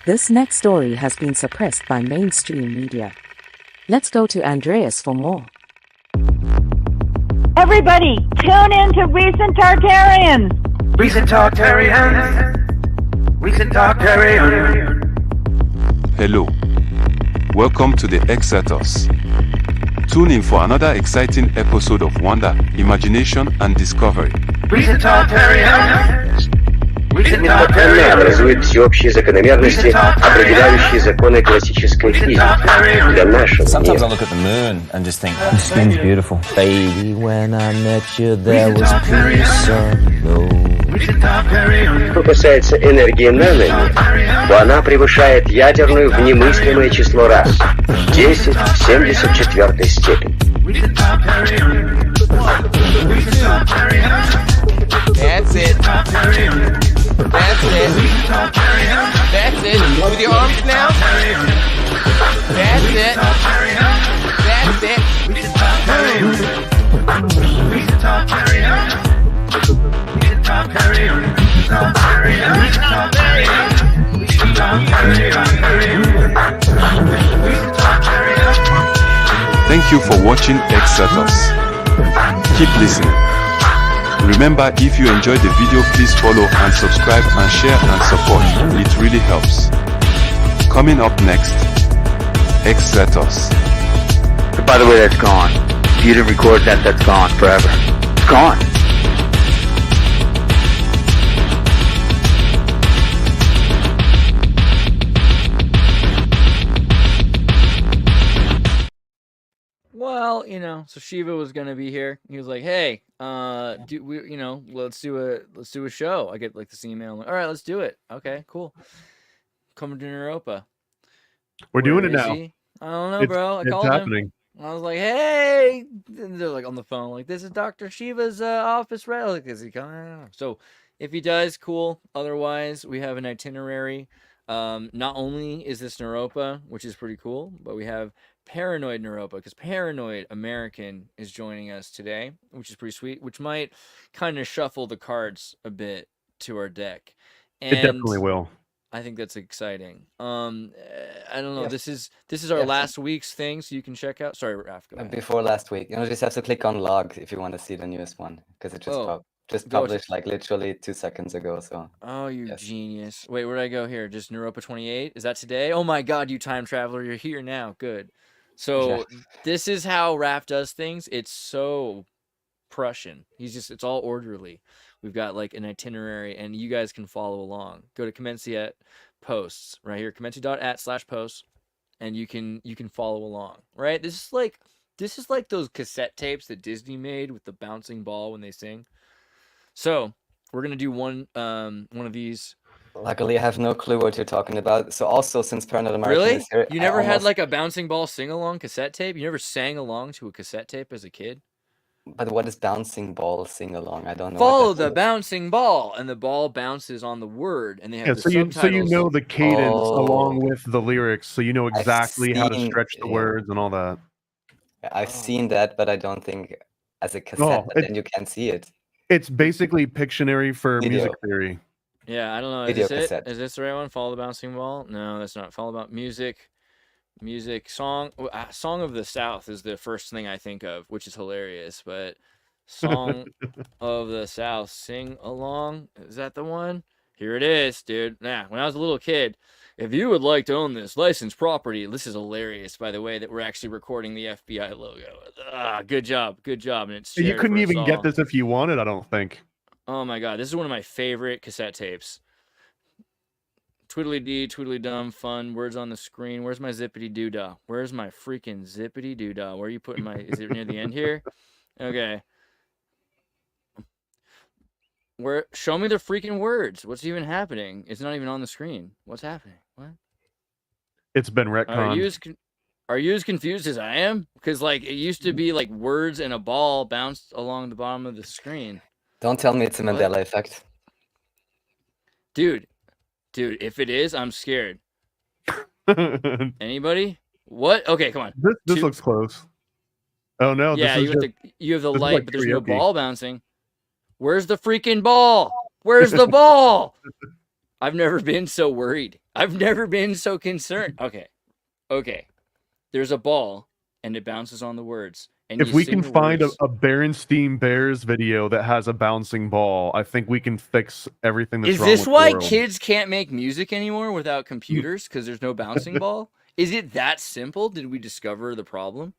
This next story has been suppressed by mainstream media. Let's go to Andreas for more. Everybody, tune in to Recent Tartarians. Recent Tartarians. Recent Tartarians. Hello. Welcome to the Xirtus. Tune in for another exciting episode of wonder, imagination, and discovery. Recent Tartarians. Несмотренно образует всеобщие закономерности, определяющие законы классической физики для нашего Sometimes I мира. look at the moon and just think, the skin's beautiful. Baby, when I met you, there was peace unknown. Что касается энергии наномер, то она превышает ядерную в немыслимое число раз. 10 в 74 степени. That's it. That's it. That's it. With your arms now. That's it. That's it. Thank you for watching Xirtus. Keep listening. Remember, if you enjoyed the video, please follow and subscribe and share and support. It really helps. Coming up next, Xirtus. By the way, that's gone. If you didn't record that, that's gone forever. It's gone. Well, so Shiva was gonna be here. He was like, "Hey, let's do a show." I get like this email. I'm like, all right, let's do it. Okay, cool. Coming to Neuropa. We're doing it Where is now. he? I don't know, bro. I It's called happening. him. I was like, "Hey," and they're like on the phone, like, "This is Dr. Shiva's office, right?" Like, is he coming? So, if he does, cool. Otherwise, we have an itinerary. Not only is this Neuropa, which is pretty cool, but we have Paranoid Neuropa, because Paranoid American is joining us today, which is pretty sweet, which might kind of shuffle the cards a bit to our deck. And It definitely will. I think that's exciting. I don't know. Yes. This is our Yes. last week's thing, so you can check out. Sorry, Raf, go ahead. Before last week, just have to click on log if you want to see the newest one, because it just Oh, just go to- published like literally 2 seconds ago. So Oh, you Yes. genius. Wait, where did I go here? Just Neuropa 28? Is that today? Oh my god, you time traveler. You're here now. Good. So this is how Raph does things. It's so Prussian. It's all orderly. We've got like an itinerary, and you guys can follow along. Go to Commenciat posts right here, commenci.at/posts, and you can follow along. Right? This is like those cassette tapes that Disney made with the bouncing ball when they sing. So we're gonna do one of these. luckily, I have no clue what you're talking about. So also, since Paranoid American Really? is here, You never had like a bouncing ball sing-along cassette tape? You never sang along to a cassette tape as a kid? But what is bouncing ball sing along? I don't know. Follow the bouncing ball, and the ball bounces on the word, and they have Yeah, the so you subtitles. know the cadence Oh. along with the lyrics, so you know I've exactly how to seen- stretch the yeah. words and all that. I've seen that, but I don't think as a cassette. But it- then you can see it. It's basically Pictionary for Video. music theory. Yeah, I don't know. Video Is this it? cassette. Is this the right one? Follow the bouncing ball? No, that's not. Follow about music song. Song of the South is the first thing I think of, which is hilarious. But Song of the South, sing along. Is that the one? Here it is, dude. Nah, when I was a little kid, if you would like to own this licensed property, this is hilarious, by the way, that we're actually recording the FBI logo. Good job, and it's You shared couldn't for us even get all. this if you wanted, I don't think. Oh my god, this is one of my favorite cassette tapes. Twiddly dee, twiddly dum, fun, words on the screen. Where's my zippity doo dah? Where's my freaking zippity doo dah? Where are you putting my? Is it near the end here? Okay. Show me the freaking words. What's even happening? It's not even on the screen. What's happening? What? It's been retconned. Are you as confused as I am? Because like it used to be like words and a ball bounced along the bottom of the screen. Don't tell me it's a Mandela effect. Dude, if it is, I'm scared. Anybody? What? Okay, come on. This looks close. Oh no! Yeah, this is you have the this is light, like but there's no karaoke. ball bouncing. Where's the freaking ball? Where's the ball? I've never been so worried. I've never been so concerned. Okay. There's a ball, and it bounces on the words. And if we can find a words. Berenstein Bears video that has a bouncing ball, I think we can fix everything that's wrong with the world. Is this why kids can't make music anymore without computers? Because there's no bouncing ball? Is it that simple? Did we discover the problem?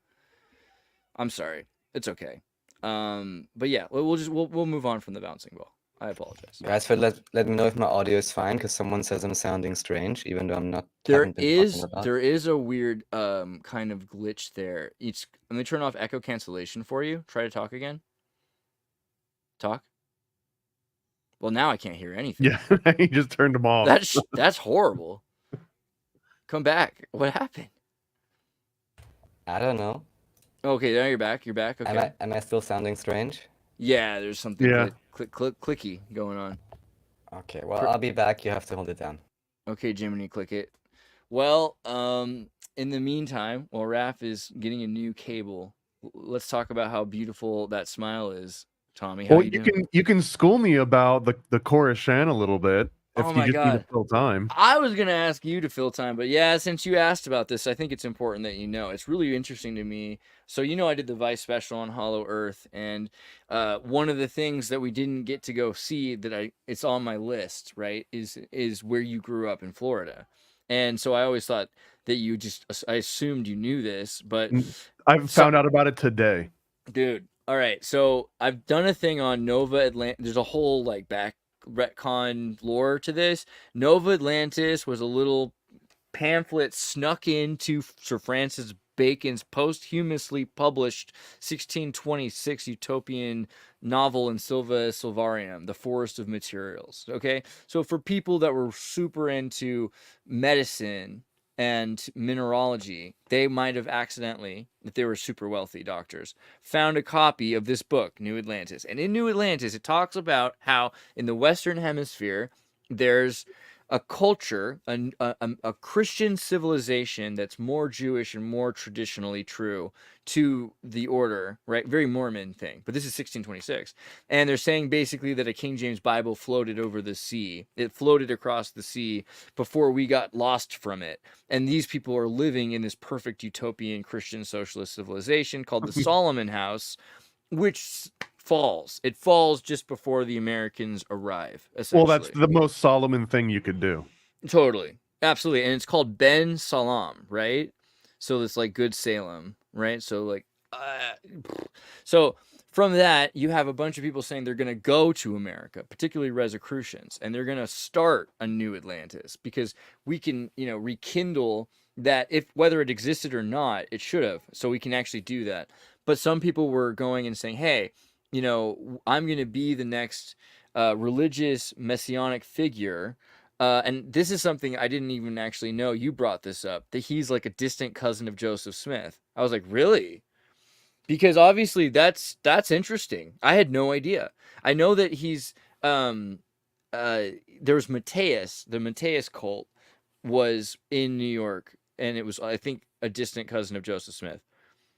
I'm sorry. It's okay. But yeah, we'll move on from the bouncing ball. I apologize. Guys, let me know if my audio is fine, because someone says I'm sounding strange, even though I'm not. There is a weird kind of glitch there. Let me turn off echo cancellation for you. Try to talk again. Talk. Well, now I can't hear anything. Yeah, he just turned them off. That's horrible. Come back. What happened? I don't know. Okay, now you're back. You're back. Okay. Am I still sounding strange? Yeah, there's something clicky going on. Okay, well, I'll be back. You have to hold it down. Okay, Jiminy, click it. Well, in the meantime, while Raph is getting a new cable, let's talk about how beautiful that smile is, Tommy. How you doing? You can school me about the Koreshan a little bit if you just need to fill time. I was gonna ask you to fill time, but yeah, since you asked about this, I think it's important that you know. It's really interesting to me. So I did the Vice special on Hollow Earth, and one of the things that we didn't get to go see it's on my list, right? Is where you grew up in Florida, and so I always thought that I assumed you knew this, but I've found out about it today, dude. All right, so I've done a thing on Nova Atlantis. There's a whole back retcon lore to this. Nova Atlantis was a little pamphlet snuck into Sir Francis Bacon's posthumously published 1626 utopian novel in Silva Silvarium, The Forest of Materials. Okay, so for people that were super into medicine and mineralogy, they might have accidentally, if they were super wealthy doctors, found a copy of this book, New Atlantis. And in New Atlantis, it talks about how in the Western Hemisphere, there's a culture, a Christian civilization that's more Jewish and more traditionally true to the order, right? Very Mormon thing. But this is 1626. And they're saying basically that a King James Bible floated over the sea. It floated across the sea before we got lost from it. And these people are living in this perfect utopian Christian socialist civilization called the Solomon House, which falls. It falls just before the Americans arrive, essentially. Well, that's the most Solomon thing you could do. Totally. Absolutely. And it's called Ben Salam, right? So it's like good Salem, right? So so from that, you have a bunch of people saying they're going to go to America, particularly Rosicrucians, and they're going to start a new Atlantis because we can, rekindle that. If whether it existed or not, it should have. So we can actually do that. But some people were going and saying, hey, I'm going to be the next religious messianic figure. And this is something I didn't even actually know. You brought this up, that he's like a distant cousin of Joseph Smith. I was like, really? Because obviously that's interesting. I had no idea. I know that he's there was Matthias. The Matthias cult was in New York, and it was, I think, a distant cousin of Joseph Smith.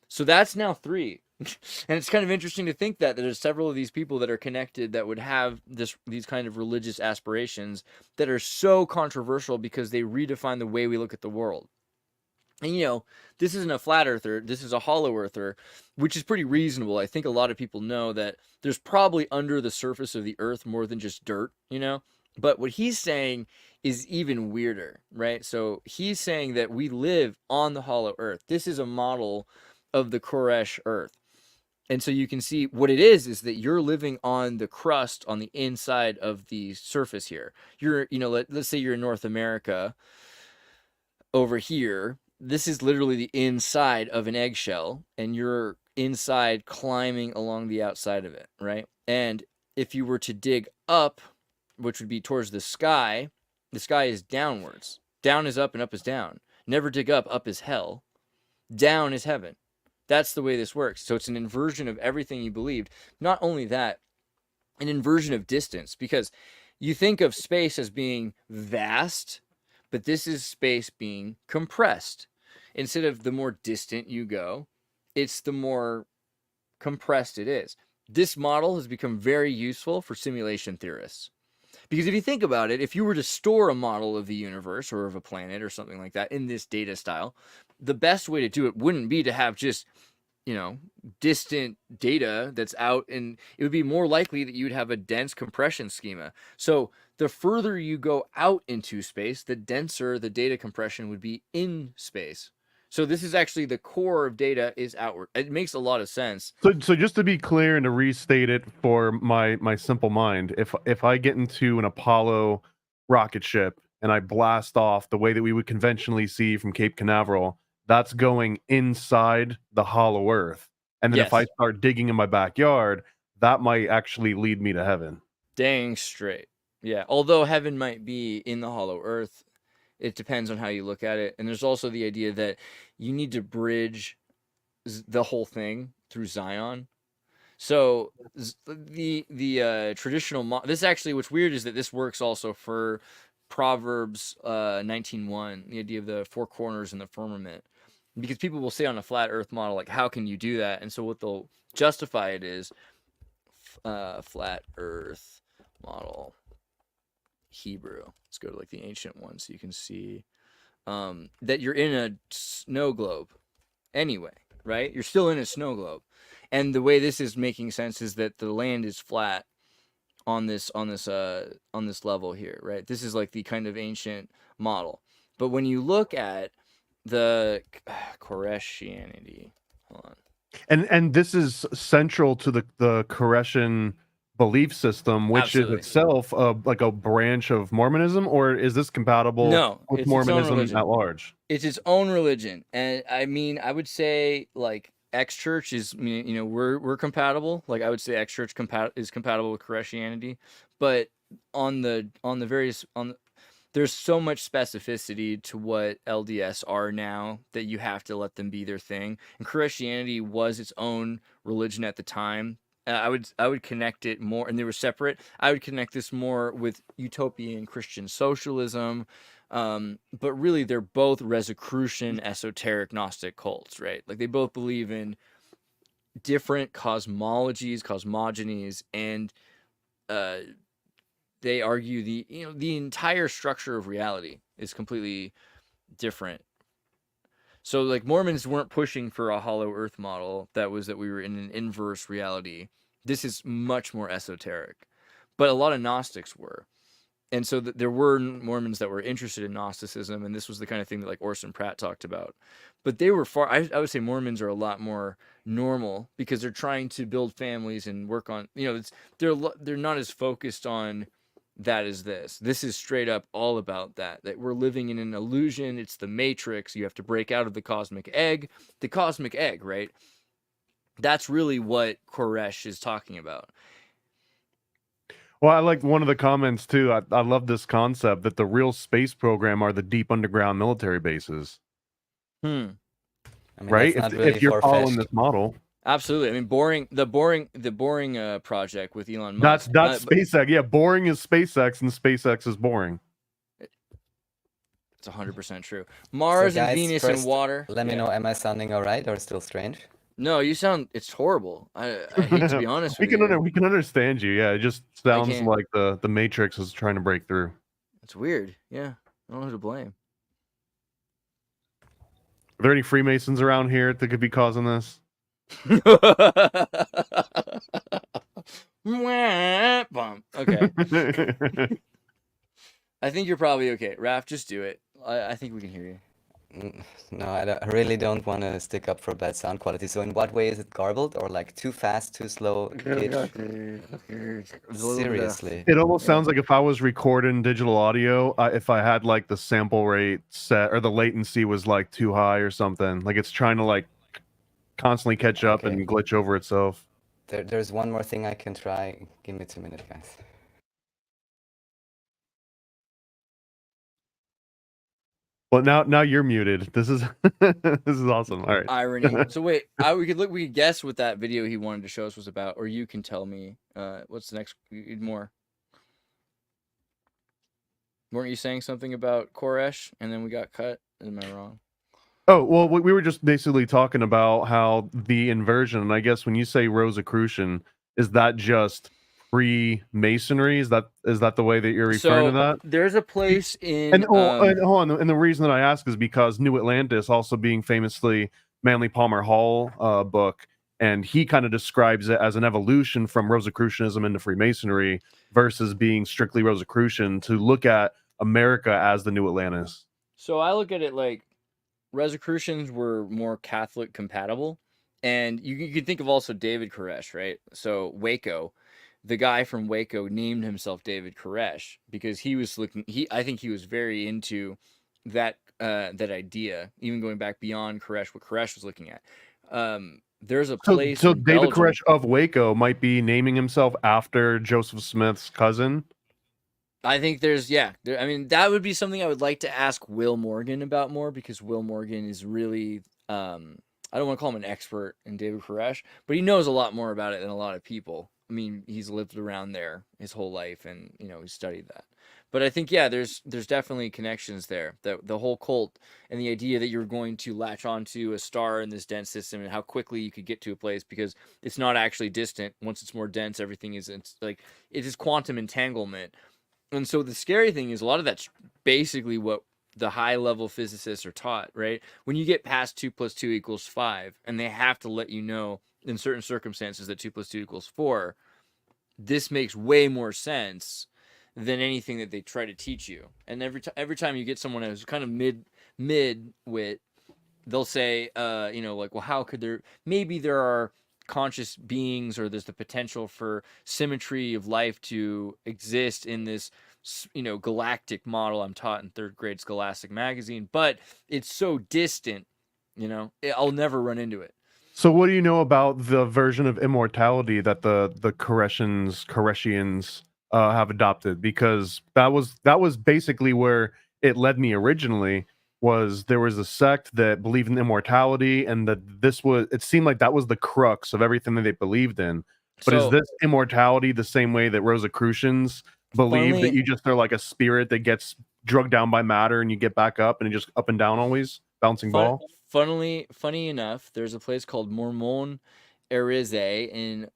So that's now 3. And it's kind of interesting to think that there's several of these people that are connected that would have these kind of religious aspirations that are so controversial because they redefine the way we look at the world. And, this isn't a flat earther. This is a hollow earther, which is pretty reasonable. I think a lot of people know that there's probably under the surface of the earth more than just dirt, But what he's saying is even weirder, right? So he's saying that we live on the hollow earth. This is a model of the Koresh earth. And so you can see what it is that you're living on the crust on the inside of the surface here. You're, let's say you're in North America over here. This is literally the inside of an eggshell, and you're inside climbing along the outside of it, right? And if you were to dig up, which would be towards the sky is downwards. Down is up and up is down. Never dig up is hell. Down is heaven. That's the way this works. So it's an inversion of everything you believed. Not only that, an inversion of distance, because you think of space as being vast, but this is space being compressed. Instead of the more distant you go, it's the more compressed it is. This model has become very useful for simulation theorists. Because if you think about it, if you were to store a model of the universe or of a planet or something like that in this data style, the best way to do it wouldn't be to have just, distant data that's out, and it would be more likely that you'd have a dense compression schema. So the further you go out into space, the denser the data compression would be in space. So this is actually the core of data is outward. It makes a lot of sense. So just to be clear and to restate it for my simple mind, if I get into an Apollo rocket ship and I blast off the way that we would conventionally see from Cape Canaveral, that's going inside the hollow earth. And then if I start digging in my backyard, that might actually lead me to heaven. Dang straight. Yeah. Although heaven might be in the hollow earth, it depends on how you look at it. And there's also the idea that you need to bridge the whole thing through Zion. So the traditional this actually, what's weird is that this works also for Proverbs 19:1, the idea of the four corners and the firmament, because people will say on a flat earth model, like, how can you do that? And so what they'll justify it is flat earth model Hebrew. Let's go to like the ancient one so you can see that you're in a snow globe anyway, right? You're still in a snow globe. And the way this is making sense is that the land is flat on this level here, right? This is like the kind of ancient model. But when you look at the Koreshianity, hold on. And this is central to the Koreshan belief system, which Absolutely. is itself like a branch of Mormonism, or is this compatible with Mormonism at large? It's its own religion. And I mean, I would say like X Church is, we're compatible. Like I would say X Church is compatible with Koreshianity, but there's so much specificity to what LDS are now that you have to let them be their thing. And Koreshianity was its own religion at the time. I would connect it more, and they were separate. I would connect this more with utopian Christian socialism. But really, they're both Rosicrucian, esoteric Gnostic cults, right? Like they both believe in different cosmologies, cosmogonies, and they argue the entire structure of reality is completely different. So like Mormons weren't pushing for a hollow earth model that we were in an inverse reality. This is much more esoteric, but a lot of Gnostics were. And so there were Mormons that were interested in Gnosticism, and this was the kind of thing that like Orson Pratt talked about. But they were I would say Mormons are a lot more normal because they're trying to build families and work on, they're not as focused on that as this. This is straight up all about that we're living in an illusion. It's the Matrix. You have to break out of the cosmic egg, right? That's really what Koresh is talking about. Well, I like one of the comments too. I love this concept that the real space program are the deep underground military bases. I mean, right? If you're following this model. Absolutely. I mean, the boring project with Elon Musk. That's SpaceX. Yeah, boring is SpaceX, and SpaceX is boring. It's 100% true. Mars and Venus and water. Let me know, am I sounding all right or still strange? No, it's horrible. I hate to be honest with you. We can understand you. Yeah, it just sounds like the Matrix is trying to break through. It's weird. Yeah, I don't know who to blame. Are there any Freemasons around here that could be causing this? Okay. I think you're probably okay. Raph, just do it. I think we can hear you. No, I really don't want to stick up for bad sound quality. So in what way is it garbled or like too fast, too slow? Seriously. It almost sounds like if I was recording digital audio, if I had like the sample rate set or the latency was like too high or something. Like it's trying to like constantly catch up and glitch over itself. There's one more thing I can try. Give me 2 minutes, guys. Well, now you're muted. This is awesome. All right. Irony. So wait, we could guess what that video he wanted to show us was about, or you can tell me what's the next more. Weren't you saying something about Koresh and then we got cut? Am I wrong? Oh, well, we were just basically talking about how the inversion, and I guess when you say Rosicrucian, is that just Freemasonry. Is that the way that you're referring to that? There's a place in And hold on, and the reason that I ask is because New Atlantis, also being famously Manly Palmer Hall book, and he kind of describes it as an evolution from Rosicrucianism into Freemasonry versus being strictly Rosicrucian to look at America as the New Atlantis. So I look at it like Rosicrucians were more Catholic compatible, and you could think of also David Koresh, right? So Waco, the guy from Waco named himself David Koresh because he was looking. I think he was very into that that idea, even going back beyond Koresh, what Koresh was looking at. There's a place. So in David Belgium, Koresh of Waco might be naming himself after Joseph Smith's cousin. I think I mean, that would be something I would like to ask Will Morgan about more, because Will Morgan is really, I don't want to call him an expert in David Koresh, but he knows a lot more about it than a lot of people. I mean, he's lived around there his whole life, and he studied that. But I think there's definitely connections there. The whole cult and the idea that you're going to latch onto a star in this dense system and how quickly you could get to a place because it's not actually distant. Once it's more dense, everything is it is quantum entanglement. And so the scary thing is a lot of that's basically what the high level physicists are taught, right? When you get past 2 + 2 = 5, and they have to let you know in certain circumstances that 2 + 2 = 4, this makes way more sense than anything that they try to teach you. And every time you get someone who's kind of mid-wit, they'll say, well, how could maybe there are conscious beings, or there's the potential for symmetry of life to exist in this galactic model I'm taught in 3rd grade Scholastic magazine, but it's so distant, I'll never run into it. So what do you know about the version of immortality that the Koreshians have adopted? Because that was basically where it led me originally. There was a sect that believed in immortality, and that it seemed like that was the crux of everything that they believed in. But is this immortality the same way that Rosicrucians believe that you just are like a spirit that gets drugged down by matter and you get back up and you just up and down always, bouncing ball? Funny enough, there's a place called Mormon Erise in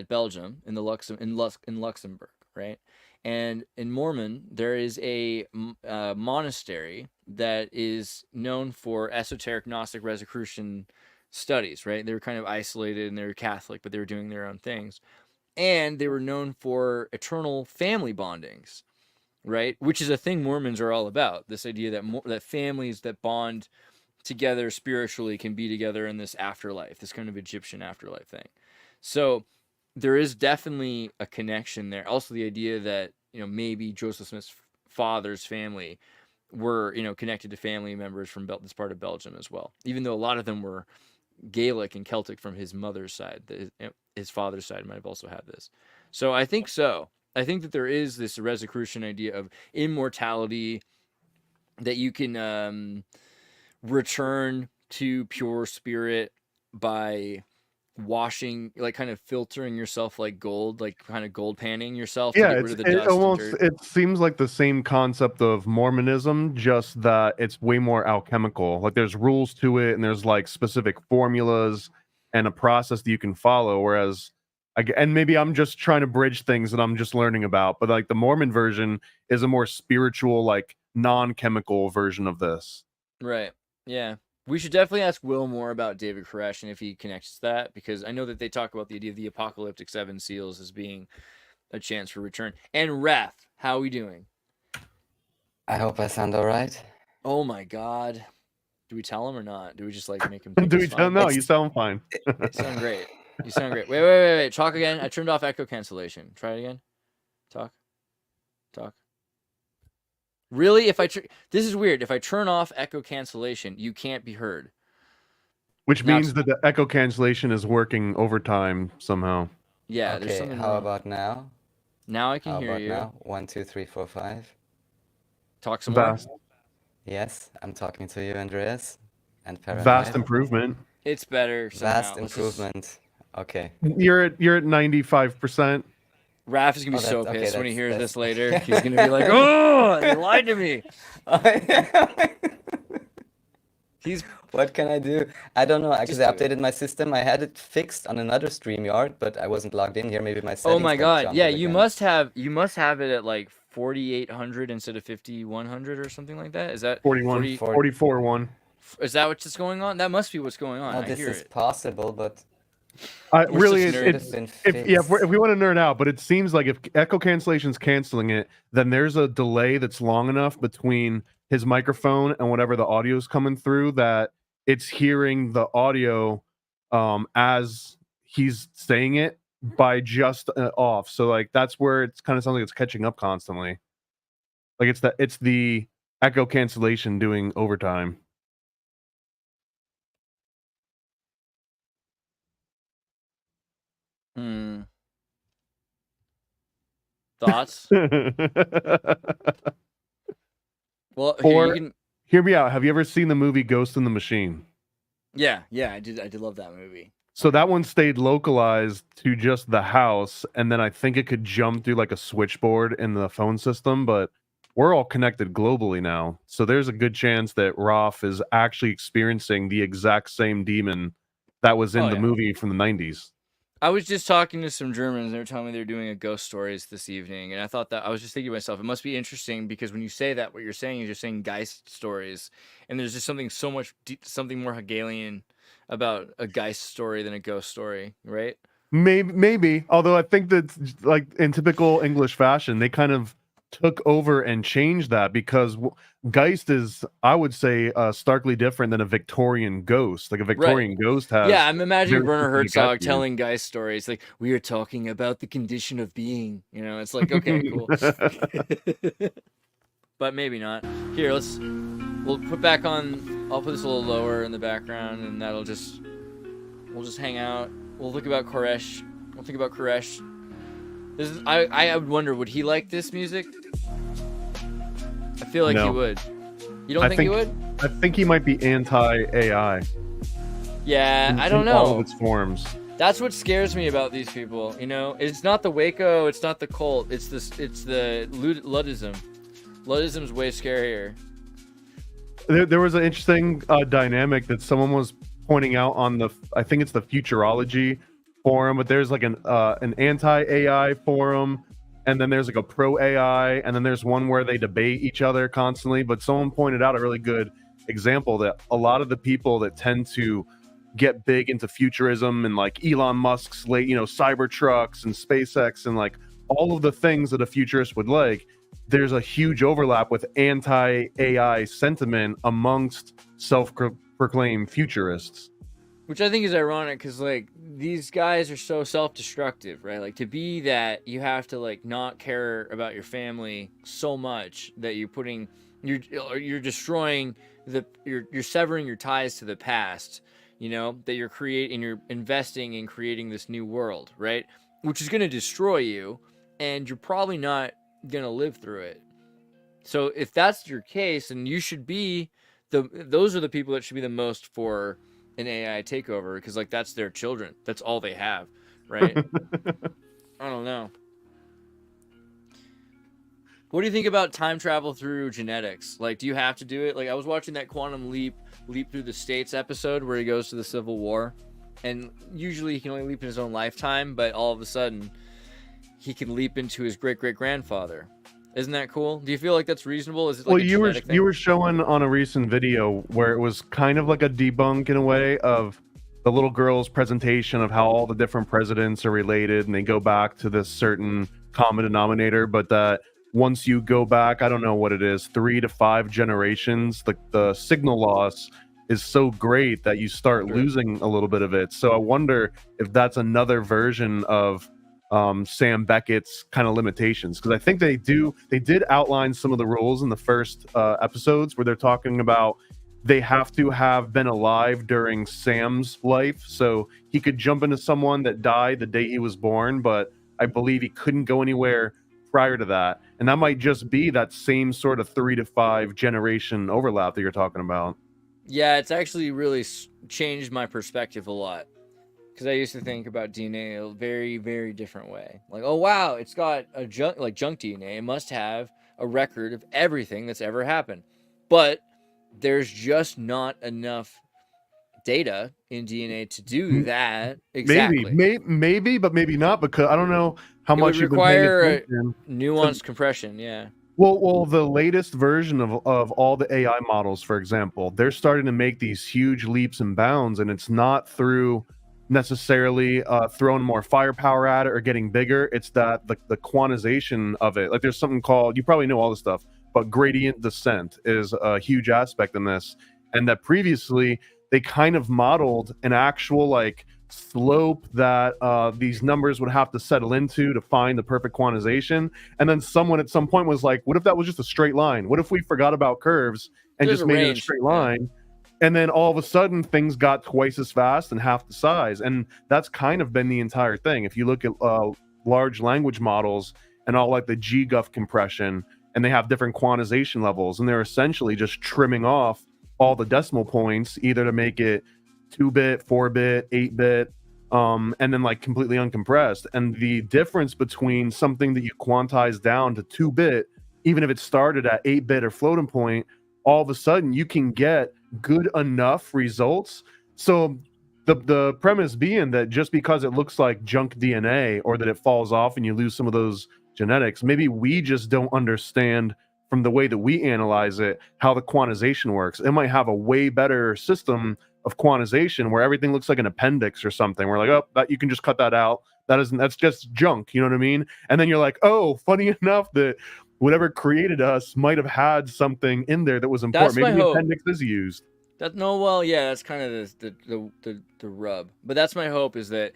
Belgium, in Luxembourg, right? And in Mormon, there is a monastery that is known for esoteric Gnostic Rosicrucian studies, right? They were kind of isolated and they were Catholic, but they were doing their own things. And they were known for eternal family bondings, right? Which is a thing Mormons are all about. This idea that families that bond together spiritually can be together in this afterlife, this kind of Egyptian afterlife thing. So there is definitely a connection there. Also, the idea that maybe Joseph Smith's father's family were connected to family members from this part of Belgium as well, even though a lot of them were Gaelic and Celtic from his mother's side. His father's side might have also had this. So I think that there is this Rosicrucian idea of immortality, that you can return to pure spirit by washing, like kind of filtering yourself like gold, like kind of gold panning yourself to get rid of the dust and dirt. It seems like the same concept of Mormonism, just that it's way more alchemical. Like there's rules to it, and there's like specific formulas and a process that you can follow. Whereas, and maybe I'm just trying to bridge things that I'm just learning about, but like the Mormon version is a more spiritual, like non-chemical version of this. Right. Yeah. We should definitely ask Will more about David Koresh and if he connects to that, because I know that they talk about the idea of the apocalyptic 7 seals as being a chance for return. And Wrath, how are we doing? I hope I sound all right. Oh my God. Do we tell him or not? Do we just like make him? Do we tell him? No, you sound fine. You sound great. You sound great. Wait. Talk again. I turned off echo cancellation. Try it again. Talk. Really? This is weird. If I turn off echo cancellation, you can't be heard. Which means that the echo cancellation is working overtime somehow. Yeah. Okay, there's something how wrong. about now? Now I can hear you. Now? 1, 2, 3, 4, 5. Talk some more. Yes, I'm talking to you, Andreas. And Paranoid. Vast improvement. It's better. Vast improvement. Okay. You're at 95%. Raph is gonna be so pissed when he hears this later. He's gonna be like, "Oh, they lied to me." What can I do? I don't know. Because Just I do it. updated my system. I had it fixed on another StreamYard, but I wasn't logged in here. Maybe my Oh settings my got god. jumbled Yeah, you again. must have it at like 4800 instead of 5100 or something like that. Is that 41, 44 1. Is that what's going on? That must be what's going on. No, I this hear is it. possible, but We're Really, such should nerds. have been if we want to nerd out, but it seems like if echo cancellation's canceling it, then there's a delay that's long enough between his microphone and whatever the audio is coming through that it's hearing the audio as he's saying it by just off. So like that's where it's kind of sounds like it's catching up constantly. Like it's the echo cancellation doing overtime. Thoughts? Well, or hear me out. Have you ever seen the movie Ghost in the Machine? Yeah, I did love that movie. So that one stayed localized to just the house, and then I think it could jump through like a switchboard in the phone system, but we're all connected globally now. So there's a good chance that Roth is actually experiencing the exact same demon that was in the movie from the 90s. I was just talking to some Germans, and they were telling me they're doing a ghost stories this evening, and I thought that I was just thinking to myself, it must be interesting because when you say that, what you're saying is you're saying Geist stories, and there's just something so much something more Hegelian about a Geist story than a ghost story, right? Maybe. Although I think that, like in typical English fashion, they kind of took over and changed that because Geist is, I would say, starkly different than a Victorian ghost. Like a Victorian ghost has. Yeah, I'm imagining Werner Herzog telling Geist stories like, "We are talking about the condition of being." You know, it's like, okay, cool. But maybe not. Here, we'll put back on. I'll put this a little lower in the background, and we'll just hang out. We'll think about Koresh. We'll think about Koresh. This is, I would wonder, would he like this music? I feel like he would. You don't think he would? I think he might be anti-AI. Yeah, I don't know. All of its forms. That's what scares me about these people. You know, it's not the Waco, it's not the cult, it's the Luddism. Luddism's way scarier. There was an interesting dynamic that someone was pointing out on the, I think it's the Futurology forum, but there's like an anti-AI forum, and then there's like a pro-AI, and then there's one where they debate each other constantly. But someone pointed out a really good example that a lot of the people that tend to get big into futurism and like Elon Musk's late, cyber trucks and SpaceX and like all of the things that a futurist would like, there's a huge overlap with anti-AI sentiment amongst self-proclaimed futurists. Which I think is ironic because, like, these guys are so self-destructive, right? Like, to be that, you have to, like, not care about your family so much that you're destroying you're severing your ties to the past, that you're investing in creating this new world, right? Which is going to destroy you, and you're probably not going to live through it. So if that's your case, then you should be those are the people that should be the most for an AI takeover, because like that's their children, that's all they have, right? I don't know. What do you think about time travel through genetics? Like, do you have to do it? Like, I was watching that Quantum Leap through the states episode where he goes to the Civil War, and usually he can only leap in his own lifetime, but all of a sudden he can leap into his great-great-grandfather. Isn't that cool? Do you feel like that's reasonable? Is it like you were showing on a recent video where it was kind of like a debunk in a way of the little girl's presentation of how all the different presidents are related and they go back to this certain common denominator, but that once you go back, I don't know what it is, 3 to 5 generations, the signal loss is so great that you start losing a little bit of it. So I wonder if that's another version of Sam Beckett's kind of limitations, because I think they did outline some of the rules in the first episodes where they're talking about they have to have been alive during Sam's life, so he could jump into someone that died the day he was born, but I believe he couldn't go anywhere prior to that, and that might just be that same sort of 3 to 5 generation overlap that you're talking about. Yeah, it's actually really changed my perspective a lot. Because I used to think about DNA a very, very different way. Like, oh wow, it's got a junk DNA. It must have a record of everything that's ever happened. But there's just not enough data in DNA to do that exactly. Maybe, but maybe not, because I don't know how It much would you've been paying require attention. nuanced compression. Yeah. Well, the latest version of all the AI models, for example, they're starting to make these huge leaps and bounds, and it's not through necessarily throwing more firepower at it or getting bigger. It's that the quantization of it. Like there's something called, you probably know all this stuff, but gradient descent is a huge aspect in this, and that previously they kind of modeled an actual like slope that these numbers would have to settle into to find the perfect quantization. And then someone at some point was like, what if that was just a straight line? What if we forgot about curves and There's just a made it a range, straight yeah. line? And then all of a sudden things got twice as fast and half the size. And that's kind of been the entire thing. If you look at large language models and all like the GGUF compression, and they have different quantization levels, and they're essentially just trimming off all the decimal points, either to make it 2-bit, 4-bit, 8-bit, and then like completely uncompressed. And the difference between something that you quantize down to 2-bit, even if it started at 8-bit or floating point, all of a sudden you can get good enough results. So the premise being that just because it looks like junk DNA or that it falls off and you lose some of those genetics, maybe we just don't understand from the way that we analyze it how the quantization works. It might have a way better system of quantization where everything looks like an appendix or something. We're like, oh, that you can just cut that out. That's just junk. You know what I mean? And then you're like, oh, funny enough that whatever created us might have had something in there that was important. That's Maybe my the hope. appendix is used. That's kind of the rub. But that's my hope, is that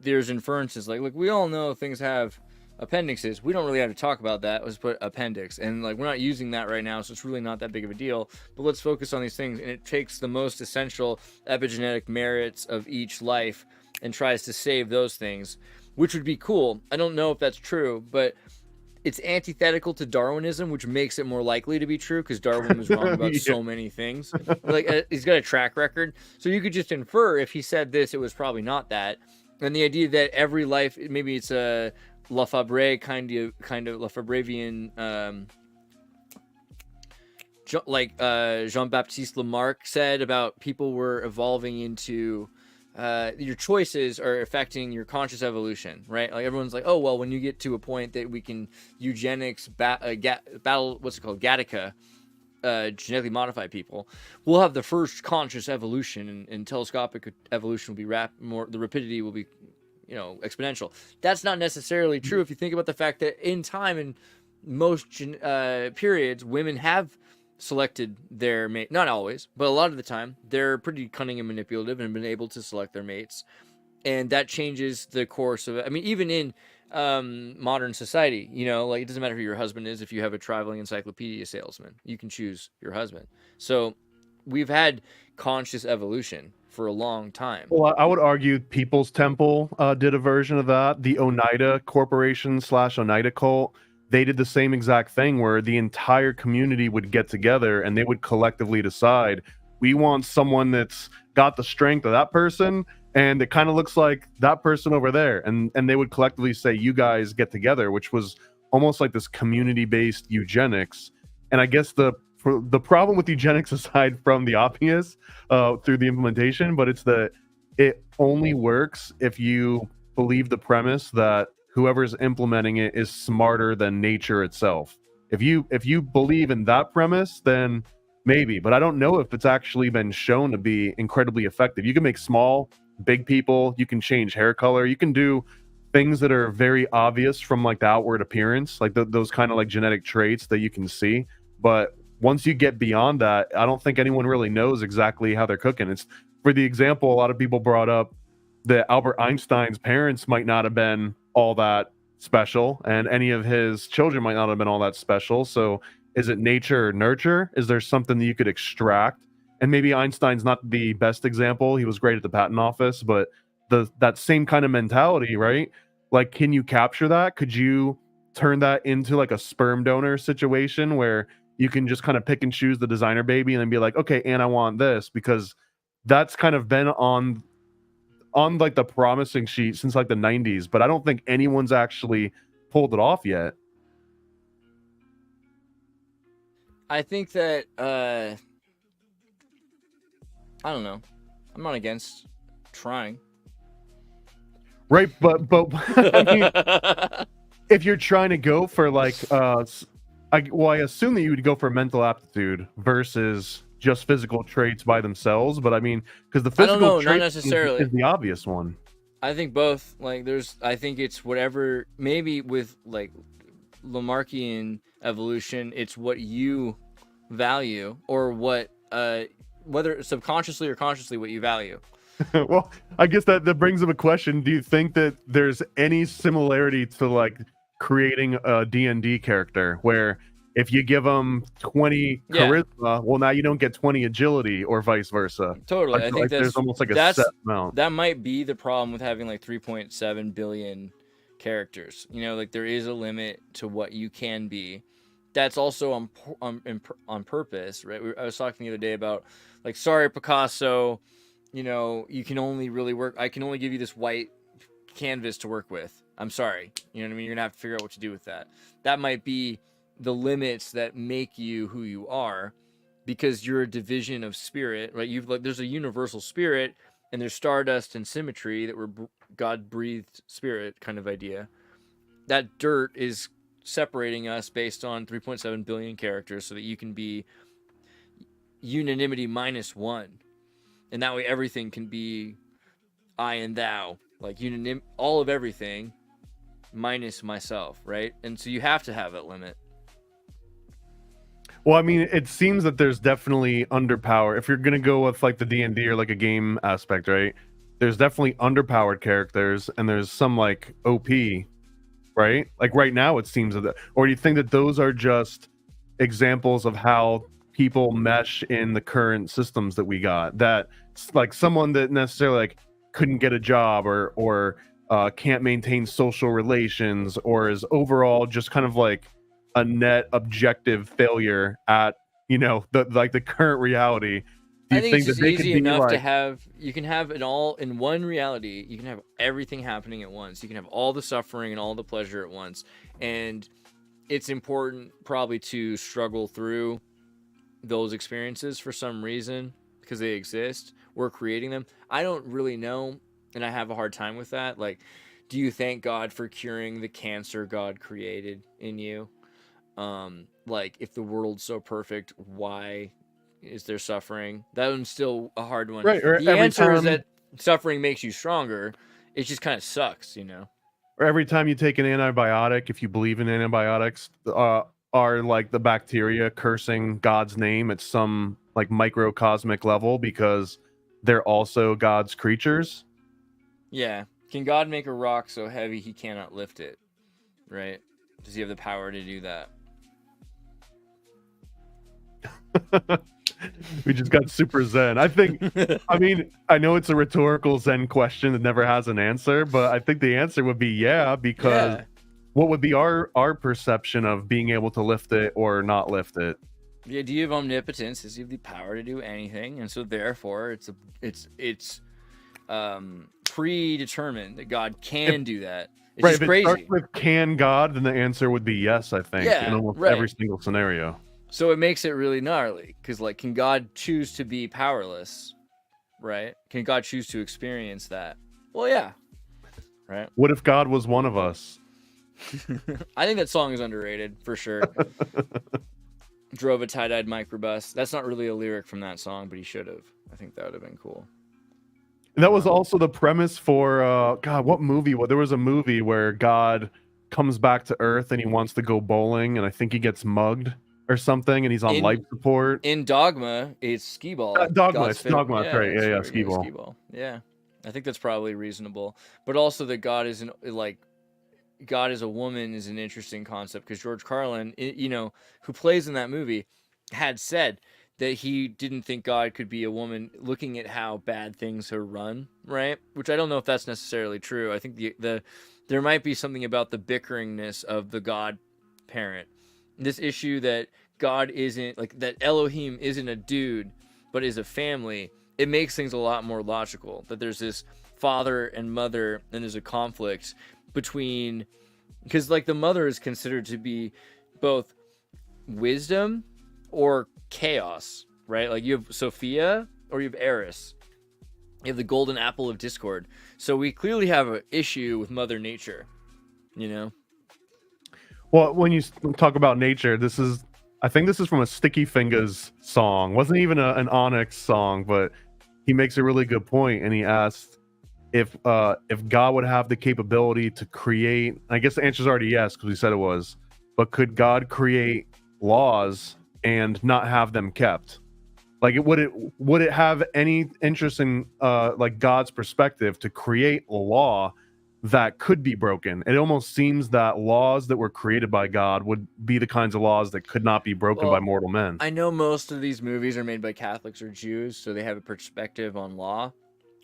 there's inferences like, look, we all know things have appendixes. We don't really have to talk about that. Let's put appendix, and like we're not using that right now, so it's really not that big of a deal. But let's focus on these things, and it takes the most essential epigenetic merits of each life and tries to save those things, which would be cool. I don't know if that's true, but it's antithetical to Darwinism, which makes it more likely to be true, because Darwin was wrong about so many things. Like he's got a track record, so you could just infer if he said this, it was probably not that. And the idea that every life, maybe it's a Lefebvre kind of Lefebvrevian, like Jean-Baptiste Lamarck said about people were evolving into your choices are affecting your conscious evolution, right? Like everyone's like, oh well, when you get to a point that we can eugenics battle, what's it called, Gattaca, genetically modify people, we'll have the first conscious evolution, and telescopic evolution will be the rapidity will be, exponential. That's not necessarily true if you think about the fact that in time, in most periods, women have selected their mate. Not always, but a lot of the time they're pretty cunning and manipulative and have been able to select their mates, and that changes the course of it. I mean, even in modern society, like it doesn't matter who your husband is. If you have a traveling encyclopedia salesman, you can choose your husband. So we've had conscious evolution for a long time. Well, I would argue People's Temple did a version of that. The Oneida Corporation / Oneida cult, they did the same exact thing where the entire community would get together and they would collectively decide, we want someone that's got the strength of that person and it kind of looks like that person over there. And they would collectively say, you guys get together, which was almost like this community-based eugenics. And I guess the problem with eugenics, aside from the obvious through the implementation, but it's that it only works if you believe the premise that whoever's implementing it is smarter than nature itself. If you believe in that premise, then maybe, but I don't know if it's actually been shown to be incredibly effective. You can make small, big people, you can change hair color, you can do things that are very obvious from like the outward appearance, like those kind of like genetic traits that you can see. But once you get beyond that, I don't think anyone really knows exactly how they're cooking. It's, for the example, a lot of people brought up that Albert Einstein's parents might not have been all that special, and any of his children might not have been all that special. So is it nature or nurture? Is there something that you could extract? And maybe Einstein's not the best example. He was great at the patent office, but that same kind of mentality, right? Like, can you capture that? Could you turn that into like a sperm donor situation where you can just kind of pick and choose the designer baby and then be like, okay, and I want this, because that's kind of been on like the promising sheet since like the 90s, but I don't think anyone's actually pulled it off yet. I think that I don't know. I'm not against trying. Right, but I mean, if you're trying to go for like, I assume that you would go for mental aptitude versus just physical traits by themselves. But I mean, because the I don't know, physical not trait necessarily. is the obvious one. I think both. Like, I think it's whatever. Maybe with like Lamarckian evolution, it's what you value, or what, whether subconsciously or consciously, what you value. Well, I guess that brings up a question. Do you think that there's any similarity to like creating a D&D character where if you give them 20 charisma, well, now you don't get 20 agility, or vice versa? Totally. I think there's almost like a set amount. That might be the problem with having like 3.7 billion characters. You know, like there is a limit to what you can be. That's also on purpose, right? I was talking the other day about like, sorry, Picasso, you know, you can only really work. I can only give you this white canvas to work with. I'm sorry. You know what I mean? You're gonna have to figure out what to do with that. That might be the limits that make you who you are, because you're a division of spirit, right? There's a universal spirit, and there's stardust and symmetry that were God breathed spirit kind of idea. That dirt is separating us based on 3.7 billion characters, so that you can be unanimity -1. And that way everything can be I and thou, like all of everything minus myself, right? And so you have to have that limit. Well, I mean, it seems that there's definitely underpower. If you're gonna go with like the D&D or like a game aspect, right? There's definitely underpowered characters, and there's some like OP, right? Like right now, it seems that. Or do you think that those are just examples of how people mesh in the current systems that we got? That like someone that necessarily like couldn't get a job, or can't maintain social relations, or is overall just kind of like a net objective failure at, you know, the current reality. Do you I think think it's that they easy could be enough like, to have. You can have it all in one reality. You can have everything happening at once. You can have all the suffering and all the pleasure at once. And it's important probably to struggle through those experiences for some reason, because they exist. We're creating them. I don't really know, and I have a hard time with that. Like, do you thank God for curing the cancer God created in you? Like, if the world's so perfect, why is there suffering? That one's still a hard one. Right, or the every answer is time- that suffering makes you stronger. It just kind of sucks, you know? or every time you take an antibiotic, if you believe in antibiotics, are like the bacteria cursing God's name at some like microcosmic level because they're also God's creatures? Yeah. Can God make a rock so heavy he cannot lift it? Right? Does he have the power to do that? We just got super zen. I think, I mean, I know it's a rhetorical zen question that never has an answer, but I think the answer would be yeah, because what would be our perception of being able to lift it or not lift it? The idea of omnipotence is you have the power to do anything, and so therefore it's predetermined that God can do that. It's just If crazy. it starts with can God, then the answer would be yes, I think, Yeah, in almost right. every single scenario. So it makes it really gnarly, because like, can God choose to be powerless? Right? Can God choose to experience that? Well, yeah. Right? What if God was one of us? I think that song is underrated for sure. Drove a tie-dyed microbus. That's not really a lyric from that song, but he should have. I think that would have been cool. That was also the premise for God, what movie? There was a movie where God comes back to Earth and he wants to go bowling, and I think he gets mugged or something, and he's on life support. In Dogma, it's skee ball. Dogma, it's Dogma, that's right. Yeah, skee ball. Skee ball. Yeah, I think that's probably reasonable. But also that God isn't like, God as a woman is an interesting concept, because George Carlin, you know, who plays in that movie, had said that he didn't think God could be a woman, looking at how bad things are run, right? Which I don't know if that's necessarily true. I think there might be something about the bickeringness of the God parent. This issue that God isn't, like, that Elohim isn't a dude, but is a family. It makes things a lot more logical, that there's this father and mother, and there's a conflict between, because like the mother is considered to be both wisdom or chaos, right? Like you have Sophia, or you have Eris. You have the golden apple of discord. So we clearly have an issue with Mother Nature, you know? Well, when you talk about nature, I think this is from a Sticky Fingers song. Wasn't even an Onyx song, but he makes a really good point, and he asked if God would have the capability to create. I guess the answer is already yes, because we said it was. But could God create laws and not have them kept? Like, would it have any interest in like God's perspective to create a law that could be broken? It almost seems that laws that were created by God would be the kinds of laws that could not be broken by mortal men. I know most of these movies are made by Catholics or Jews, so they have a perspective on law.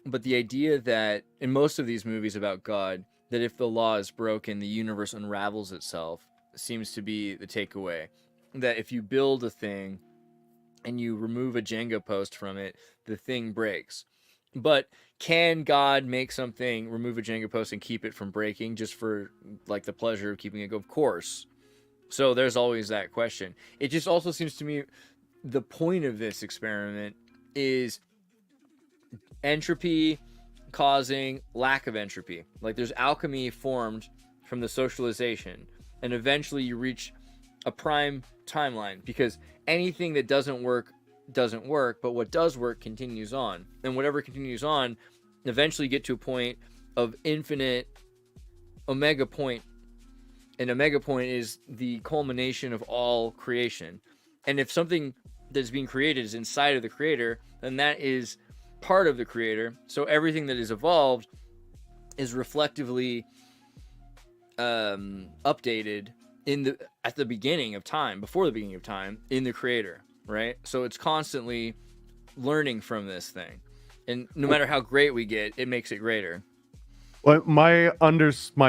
But the idea that in most of these movies about God, that if the law is broken, the universe unravels itself, seems to be the takeaway. That if you build a thing and you remove a Jenga post from it, the thing breaks. But can God make something, remove a Jenga post and keep it from breaking just for like the pleasure of keeping it go? Of course. So there's always that question. It just also seems to me the point of this experiment is entropy causing lack of entropy. Like there's alchemy formed from the socialization, and eventually you reach a prime timeline, because anything that doesn't work, but what does work continues on, and whatever continues on eventually get to a point of infinite omega point, and omega point is the culmination of all creation. And if something that's being created is inside of the creator, then that is part of the creator. So everything that is evolved is reflectively updated at the beginning of time, before the beginning of time, in the creator, right? So it's constantly learning from this thing, and no matter how great we get, it makes it greater. Well, my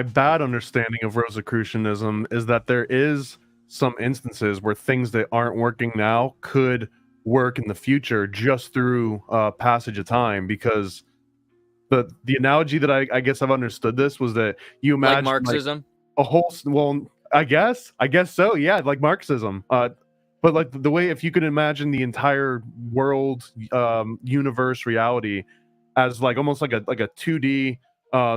bad understanding of Rosicrucianism is that there is some instances where things that aren't working now could work in the future just through passage of time, because the analogy that I guess I've understood this was that you imagine like Marxism, like a whole, well, I guess so, yeah, like Marxism, but like the way, if you could imagine the entire world, universe, reality as like almost like a 2D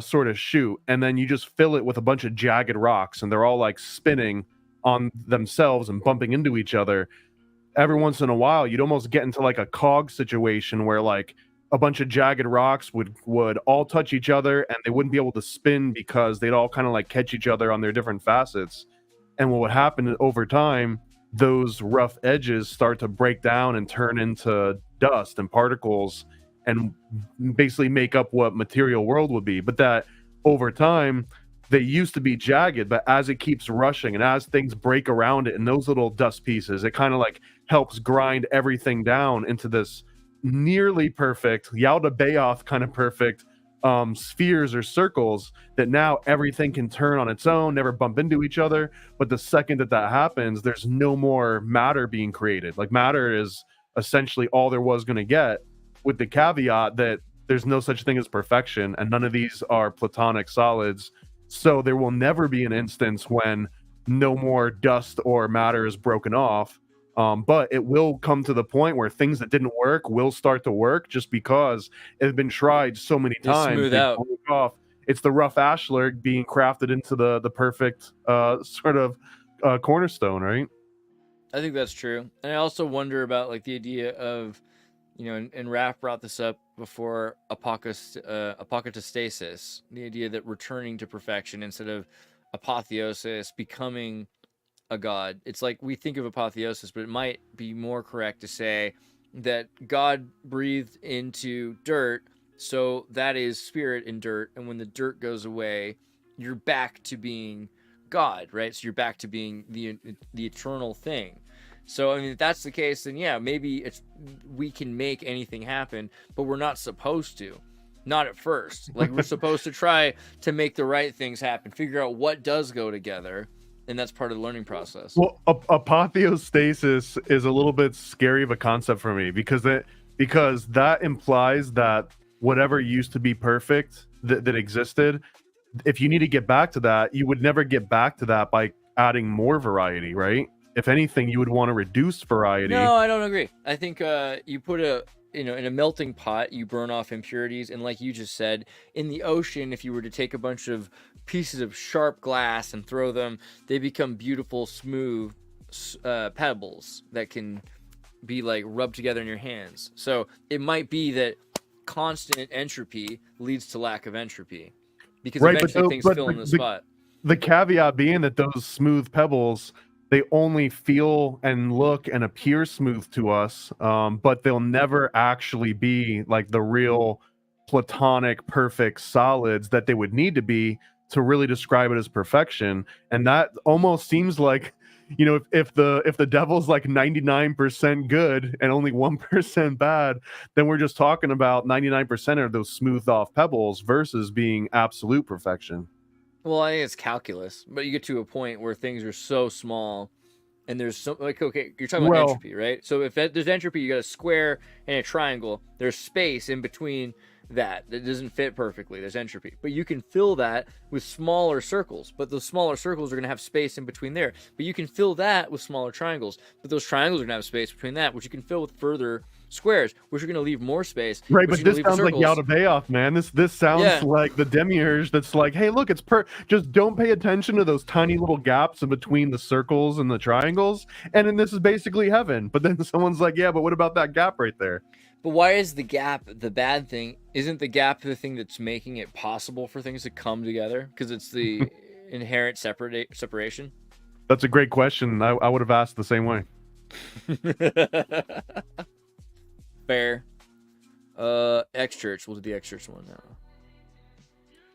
sort of shoot, and then you just fill it with a bunch of jagged rocks, and they're all like spinning on themselves and bumping into each other. Every once in a while, you'd almost get into like a cog situation where like a bunch of jagged rocks would all touch each other, and they wouldn't be able to spin because they'd all kind of like catch each other on their different facets. And what would happen over time, those rough edges start to break down and turn into dust and particles, and basically make up what material world would be. But that over time, they used to be jagged, but as it keeps rushing and as things break around it in those little dust pieces, it kind of like helps grind everything down into this nearly perfect, Yaldabaoth kind of perfect spheres or circles that now everything can turn on its own, never bump into each other. But the second that happens, there's no more matter being created. Like matter is essentially all there was going to get, with the caveat that there's no such thing as perfection, and none of these are platonic solids. So there will never be an instance when no more dust or matter is broken off. But it will come to the point where things that didn't work will start to work, just because it's been tried so many times. Smooth out. Off. It's the rough ashlar being crafted into the perfect sort of cornerstone, right? I think that's true. And I also wonder about like the idea of, you know, and Raph brought this up before, apokatastasis, the idea that returning to perfection instead of apotheosis, becoming a god. It's like we think of apotheosis, but it might be more correct to say that God breathed into dirt, so that is spirit in dirt, and when the dirt goes away, you're back to being God, right? So you're back to being the eternal thing. So I mean, if that's the case, then yeah, maybe we can make anything happen, but we're not supposed to. Not at first. Like we're supposed to try to make the right things happen, figure out what does go together, and that's part of the learning process. Well, apotheostasis is a little bit scary of a concept for me, because that implies that whatever used to be perfect that existed, if you need to get back to that, you would never get back to that by adding more variety, right? If anything, you would want to reduce variety. No, I don't agree. I think you put a in a melting pot, you burn off impurities. And like you just said, in the ocean, if you were to take a bunch of pieces of sharp glass and throw them, they become beautiful, smooth pebbles that can be like rubbed together in your hands. So it might be that constant entropy leads to lack of entropy, because eventually things fill in the spot. The caveat being that those smooth pebbles, they only feel and look and appear smooth to us, but they'll never actually be like the real platonic, perfect solids that they would need to be to really describe it as perfection. And that almost seems like, you know, if the devil's like 99% good and only 1% bad, then we're just talking about 99% of those smoothed off pebbles versus being absolute perfection. Well, I think it's calculus, but you get to a point where things are so small, and there's so like, okay, you're talking about entropy, right? So if there's entropy, you got a square and a triangle. There's space in between that doesn't fit perfectly. There's entropy, but you can fill that with smaller circles. But those smaller circles are going to have space in between there. But you can fill that with smaller triangles. But those triangles are going to have space between that, which you can fill with further squares, which are going to leave more space. Right, but this sounds like Yalda Payoff, man. This sounds like the demiurge that's like, hey, look, it's just don't pay attention to those tiny little gaps in between the circles and the triangles, and then this is basically heaven. But then someone's like, yeah, but what about that gap right there? But why is the gap the bad thing? Isn't the gap the thing that's making it possible for things to come together? Because it's the inherent separation? That's a great question. I would have asked the same way. Fair. X-Church. We'll do the X-Church one now.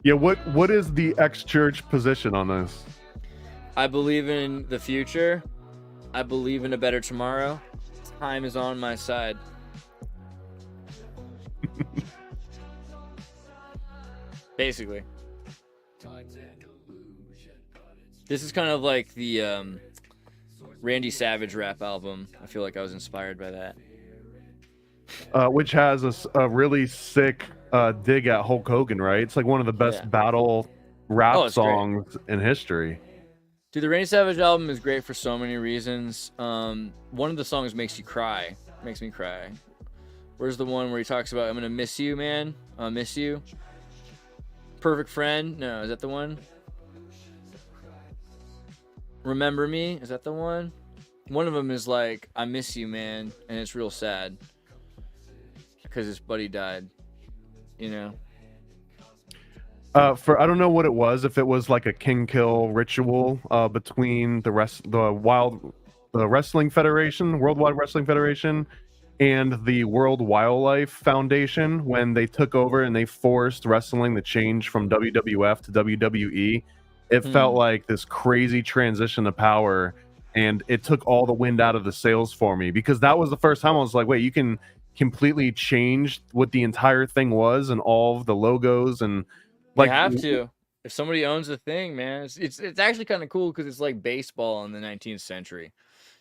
Yeah, what is the X-Church position on this? I believe in the future. I believe in a better tomorrow. Time is on my side. Basically. This is kind of like the Randy Savage rap album. I feel like I was inspired by that. Which has a really sick dig at Hulk Hogan, right? It's like one of the best battle rap songs in history. Dude, the Randy Savage album is great for so many reasons. One of the songs makes you cry. Makes me cry. Where's the one where he talks about, I'm gonna miss you, man? I'll miss you. Perfect Friend? No, is that the one? Remember Me? Is that the one? One of them is like, I miss you, man, and it's real sad because his buddy died. You know. I don't know what it was. If it was like a king kill ritual between the Wrestling Federation, Worldwide Wrestling Federation, and the World Wildlife Foundation, when they took over and they forced wrestling to change from WWF to WWE. It felt like this crazy transition of power, and it took all the wind out of the sails for me, because that was the first time I was like, wait, you can completely change what the entire thing was and all of the logos, and like, you have to. If somebody owns a thing, man, it's actually kind of cool because it's like baseball in the 19th century.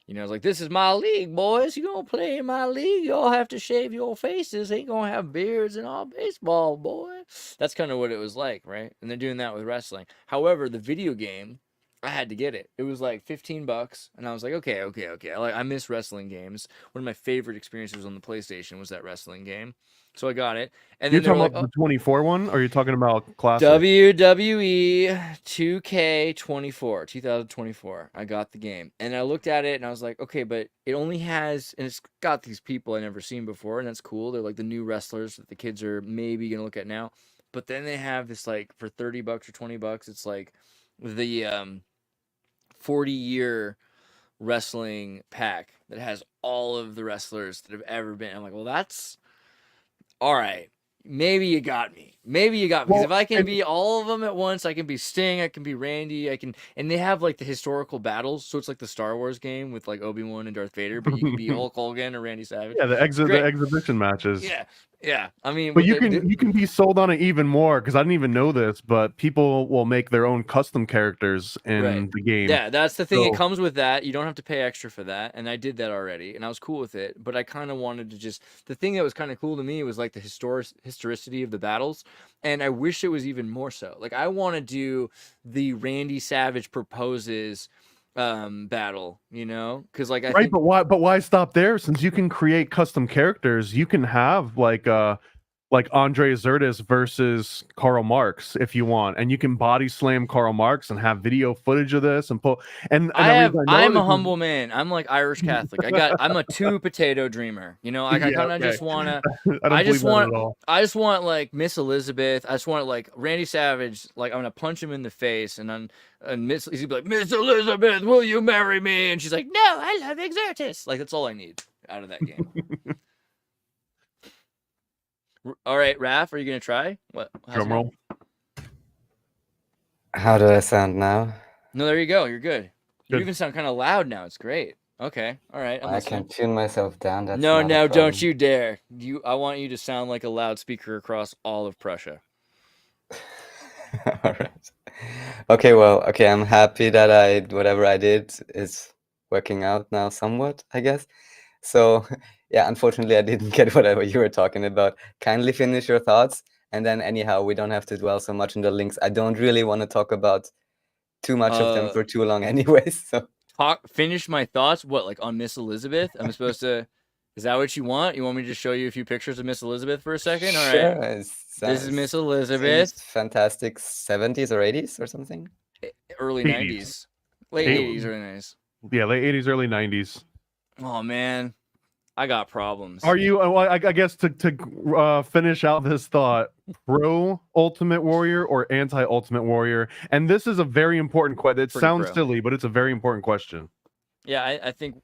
You know, it's like, this is my league, boys. You gonna play in my league? Y'all have to shave your faces. Ain't gonna have beards and all baseball, boy. That's kind of what it was like, right? And they're doing that with wrestling. However, the video game, I had to get it. It was like $15, and I was like, okay. I miss wrestling games. One of my favorite experiences on the PlayStation was that wrestling game. So I got it. And you're then talking about the 24 one, or are you talking about classic? WWE 2K24, 2024. I got the game, and I looked at it, and I was like, okay, but it only has, and it's got these people I never seen before, and that's cool. They're like the new wrestlers that the kids are maybe gonna look at now. But then they have this, like, for $30 or $20, it's like the 40-year wrestling pack that has all of the wrestlers that have ever been. I'm like, well, that's all right. Maybe you got me. Because if I can be all of them at once, I can be Sting, I can be Randy, and they have like the historical battles, so it's like the Star Wars game with like Obi-Wan and Darth Vader, but you can be Hulk Hogan or Randy Savage. Yeah, the exhibition matches. Yeah. I mean, but you can be sold on it even more, because I didn't even know this, but people will make their own custom characters in the game. Yeah, that's the thing. It comes with that. You don't have to pay extra for that, and I did that already, and I was cool with it. But I kind of wanted to the thing that was kind of cool to me was like the historicity of the battles, and I wish it was even more so. Like, I want to do the Randy Savage proposes battle, you know, because like I Right, think but why stop there? Since you can create custom characters, you can have like Andreas Xirtus versus Karl Marx if you want, and you can body slam Karl Marx and have video footage of this and pull. And the reason I know I'm this a is- humble man. I'm like Irish Catholic. I'm a two potato dreamer. You know, like I Yeah, kind of okay. just wanna. I don't believe that at all. I just want like Miss Elizabeth. I just want like Randy Savage. Like I'm gonna punch him in the face, and Miss he's gonna be like, Miss Elizabeth, will you marry me? And she's like, No, I love Xirtus. Like that's all I need out of that game. All right, Raph, are you gonna try? What? Drum roll. How do I sound now? No, there you go. You're good. You Good. even sound kind of loud now. It's great. Okay. All right. I'm I listening. can tune myself down. That's No, not a no, don't problem. you dare. I want you to sound like a loudspeaker across all of Prussia. All right. Okay, I'm happy that whatever I did is working out now somewhat, I guess. So, yeah, unfortunately, I didn't get whatever you were talking about. Kindly finish your thoughts, and then anyhow, we don't have to dwell so much on the links. I don't really want to talk about too much of them for too long anyways. So Finish my thoughts. What, like on Miss Elizabeth? I'm supposed to. Is that what you want? You want me to just show you a few pictures of Miss Elizabeth for a second? All right. sure, This is Miss Elizabeth. seems fantastic 70s or 80s or something. Early 80s. 90s. Late 80s, early 90s. Yeah, late 80s, early 90s. Oh, man. I got problems. Are you? I guess to finish out this thought, pro Ultimate Warrior or anti Ultimate Warrior? And this is a very important question. It Pretty sounds pro. silly, but it's a very important question. Yeah, I think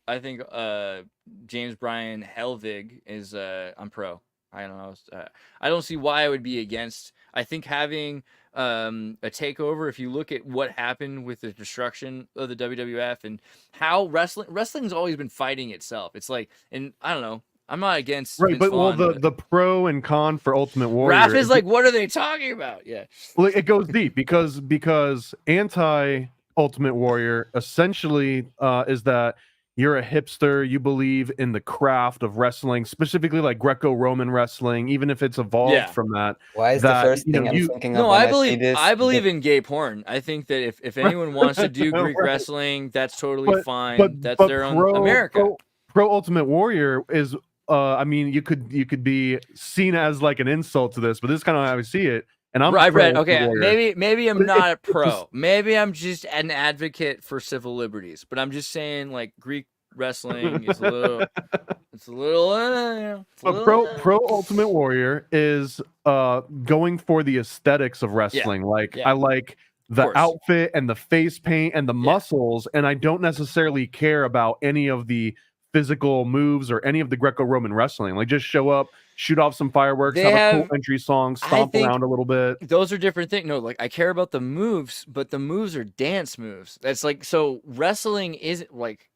James Bryan Helvig is I'm pro. I don't know. I don't see why I would be against. I think having a takeover, if you look at what happened with the destruction of the WWF and how wrestling's always been fighting itself. It's like, and I don't know. I'm not against Right, Vince but well, Vaughn, the pro and con for Ultimate Warrior. Raph is like, what are they talking about? Yeah. Well, it goes deep because anti Ultimate Warrior essentially is that you're a hipster, you believe in the craft of wrestling, specifically like Greco-Roman wrestling, even if it's evolved from that. Why is that, the first you know, thing I'm you- thinking of No, when I see believe this? I believe in gay porn. I think that if anyone wants to do Greek Right. wrestling, that's totally fine. That's but their own America. Pro Ultimate Warrior is I mean, you could be seen as like an insult to this, but this is kind of how I see it. And I'm I've pro read. Ultimate Okay, Warrior. maybe I'm But not a it's just- pro. Maybe I'm just an advocate for civil liberties. But I'm just saying, like Greek wrestling is a little. It's a little. It's a But little pro Ultimate Warrior is going for the aesthetics of wrestling. Like yeah. I like the course. outfit and the face paint and the muscles, and I don't necessarily care about any of the physical moves or any of the Greco-Roman wrestling. Like just show up, shoot off some fireworks, They have a have- cool entry song, I stomp think- around a little bit. Those are different things. No, like I care about the moves, but the moves are dance moves. That's like so. Wrestling isn't like.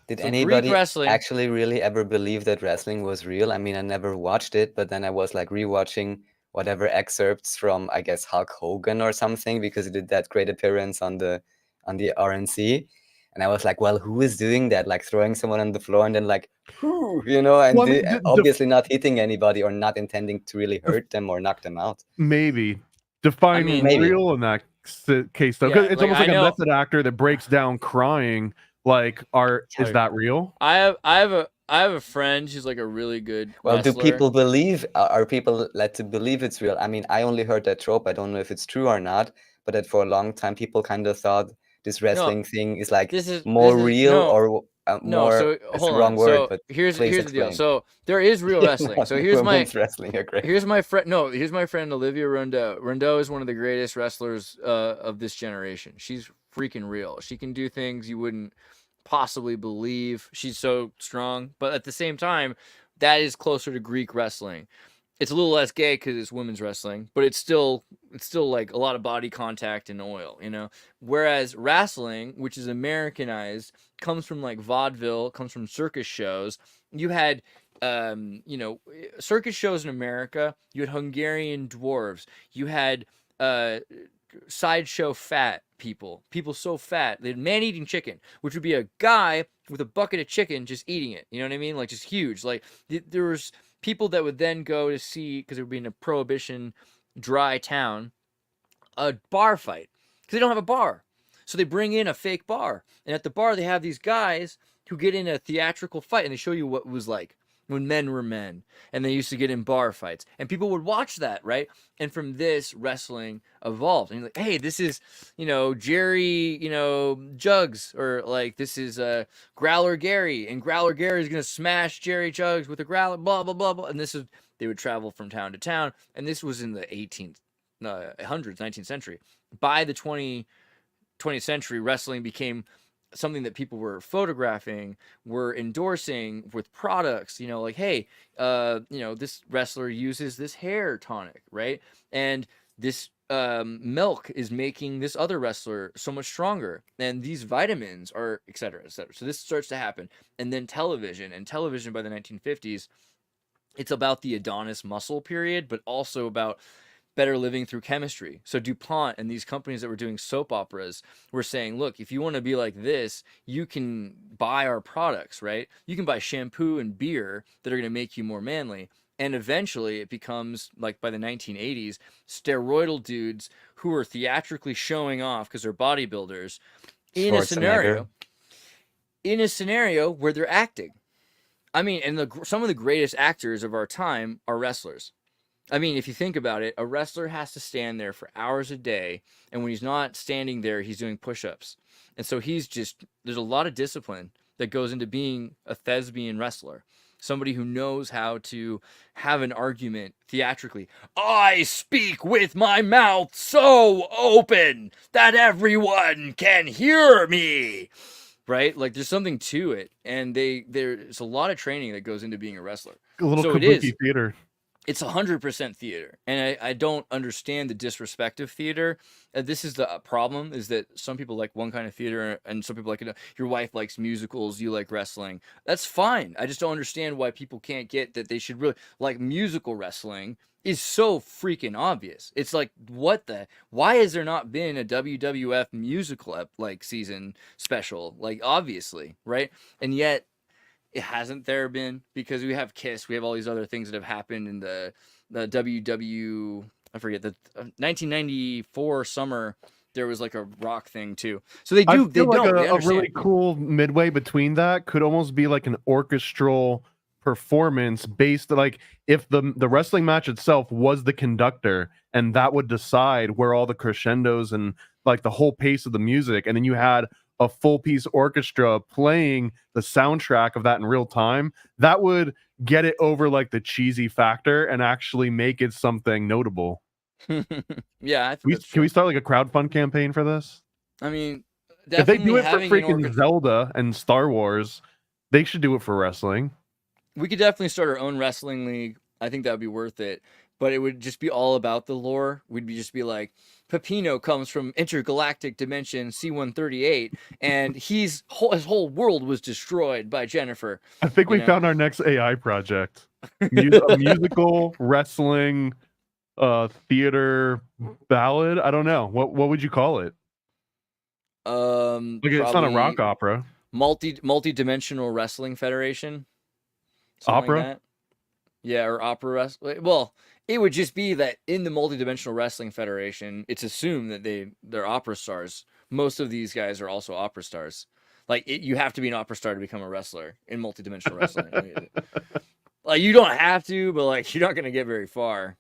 Did so Greek anybody wrestling? actually really ever believe that wrestling was real? I mean, I never watched it, but then I was like rewatching whatever excerpts from, I guess, Hulk Hogan or something, because he did that great appearance on the RNC. And I was like, well, who is doing that? Like throwing someone on the floor and then like, you know, and Well, I mean, obviously not hitting anybody or not intending to really hurt them or knock them out. Maybe define Maybe. real in that case though. Yeah, 'Cause it's like, almost I like a know- method actor that breaks down crying. Like, is that real? I have a friend who's like a really good. Well, wrestler. do people believe, are people led to believe it's real? I mean, I only heard that trope. I don't know if it's true or not, but that for a long time, people kind of thought this wrestling thing is like more real or more, So it's the hold wrong on. word, So but here's please the deal. explain. So there is real wrestling. So here's my Women's wrestling, agree. here's my friend. No, here's my friend Olivia Rondeau. Rondeau is one of the greatest wrestlers of this generation. She's freaking real. She can do things you wouldn't possibly believe. She's so strong, but at the same time, that is closer to Greek wrestling. It's a little less gay because it's women's wrestling, but it's still like a lot of body contact and oil, you know. Whereas wrestling, which is Americanized, comes from like vaudeville, comes from circus shows. You had, you know, circus shows in America. You had Hungarian dwarves. You had sideshow fat people so fat they had man-eating chicken, which would be a guy with a bucket of chicken just eating it. You know what I mean? Like just huge. Like there was people that would then go to see, because it would be in a prohibition dry town, a bar fight because they don't have a bar. So they bring in a fake bar, and at the bar they have these guys who get in a theatrical fight, and they show you what it was like when men were men, and they used to get in bar fights, and people would watch that, right? And from this, wrestling evolved. And you're like, hey, this is, Jerry, Jugs, or like this is Growler Gary, and Growler Gary is gonna smash Jerry Jugs with a growler, blah blah blah blah. And this is, they would travel from town to town, and this was in the 19th century. By the 20th century, wrestling became something that people were photographing, were endorsing with products, like, hey, this wrestler uses this hair tonic, right? And this milk is making this other wrestler so much stronger, and these vitamins are, et cetera, et cetera. So this starts to happen. And then television by the 1950s, it's about the Adonis muscle period, but also about better living through chemistry. So DuPont and these companies that were doing soap operas were saying, look, if you want to be like this, you can buy our products, right? You can buy shampoo and beer that are going to make you more manly. And eventually it becomes, like by the 1980s, steroidal dudes who are theatrically showing off because they're bodybuilders in a scenario where they're acting. I mean, and some of the greatest actors of our time are wrestlers. I mean, if you think about it, a wrestler has to stand there for hours a day, and when he's not standing there, he's doing push-ups. And so there's a lot of discipline that goes into being a thespian wrestler. Somebody who knows how to have an argument theatrically. I speak with my mouth so open that everyone can hear me. Right? Like, there's something to it. And there's a lot of training that goes into being a wrestler. A little kabuki theater. It's 100% theater, and I don't understand the disrespect of theater. This is the problem, is that some people like one kind of theater, and some people like it. Your wife likes musicals, you like wrestling. That's fine. I just don't understand why people can't get that they should really like musical wrestling. Is so freaking obvious. It's like, why has there not been a WWF musical season special? Like, obviously, right? And yet it hasn't there been, because we have KISS, we have all these other things that have happened in the I forget, the 1994 summer, there was like a rock thing too. So they do, a really cool midway between that could almost be like an orchestral performance based, like if the wrestling match itself was the conductor, and that would decide where all the crescendos and like the whole pace of the music, and then you had a full piece orchestra playing the soundtrack of that in real time, that would get it over like the cheesy factor and actually make it something notable. Yeah, I think can we start like a crowdfund campaign for this? I mean, if they do it for freaking Zelda and Star Wars, they should do it for wrestling. We could definitely start our own wrestling league. I think that would be worth it. But it would just be all about the lore. We'd just be like, Peppino comes from intergalactic dimension C-138, and his whole world was destroyed by Jennifer. I think we found our next AI project. A musical wrestling theater ballad. I don't know. What would you call it? It's not a rock opera. Multi-dimensional wrestling federation. Opera? Like that. Yeah, or opera wrestling. Well, it would just be that in the Multidimensional Wrestling Federation, it's assumed that they're opera stars. Most of these guys are also opera stars. Like, you have to be an opera star to become a wrestler in multidimensional wrestling. Like, you don't have to, but like, you're not going to get very far.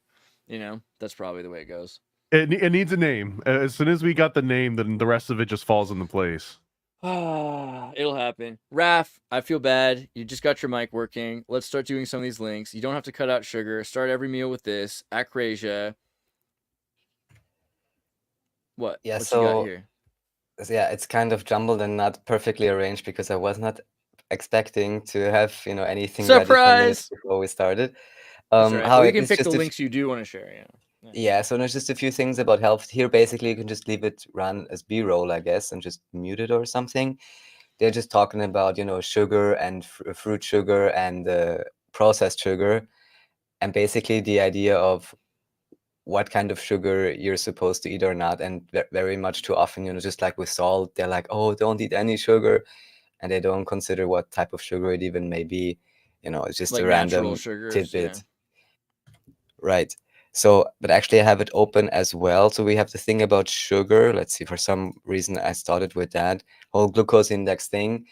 That's probably the way it goes. It needs a name. As soon as we got the name, then the rest of it just falls into place. It'll happen. Raph, I feel bad. You just got your mic working. Let's start doing some of these links. You don't have to cut out sugar. Start every meal with this. Acrasia. What? Yeah, what you got here? Yeah, it's kind of jumbled and not perfectly arranged because I was not expecting to have anything ready 10 minutes before we started. Well, you can pick the links you do want to share. Yeah, so there's just a few things about health here. Basically, you can just leave it run as B-roll, I guess, and just mute it or something. They're just talking about, sugar and fruit sugar and processed sugar, and basically the idea of what kind of sugar you're supposed to eat or not. And very much too often, just like with salt, they're like, oh, don't eat any sugar, and they don't consider what type of sugar it even may be. It's just like a random sugars, tidbit. Yeah. Right. So, but actually I have it open as well. So we have the thing about sugar. Let's see, for some reason I started with that whole glucose index thing.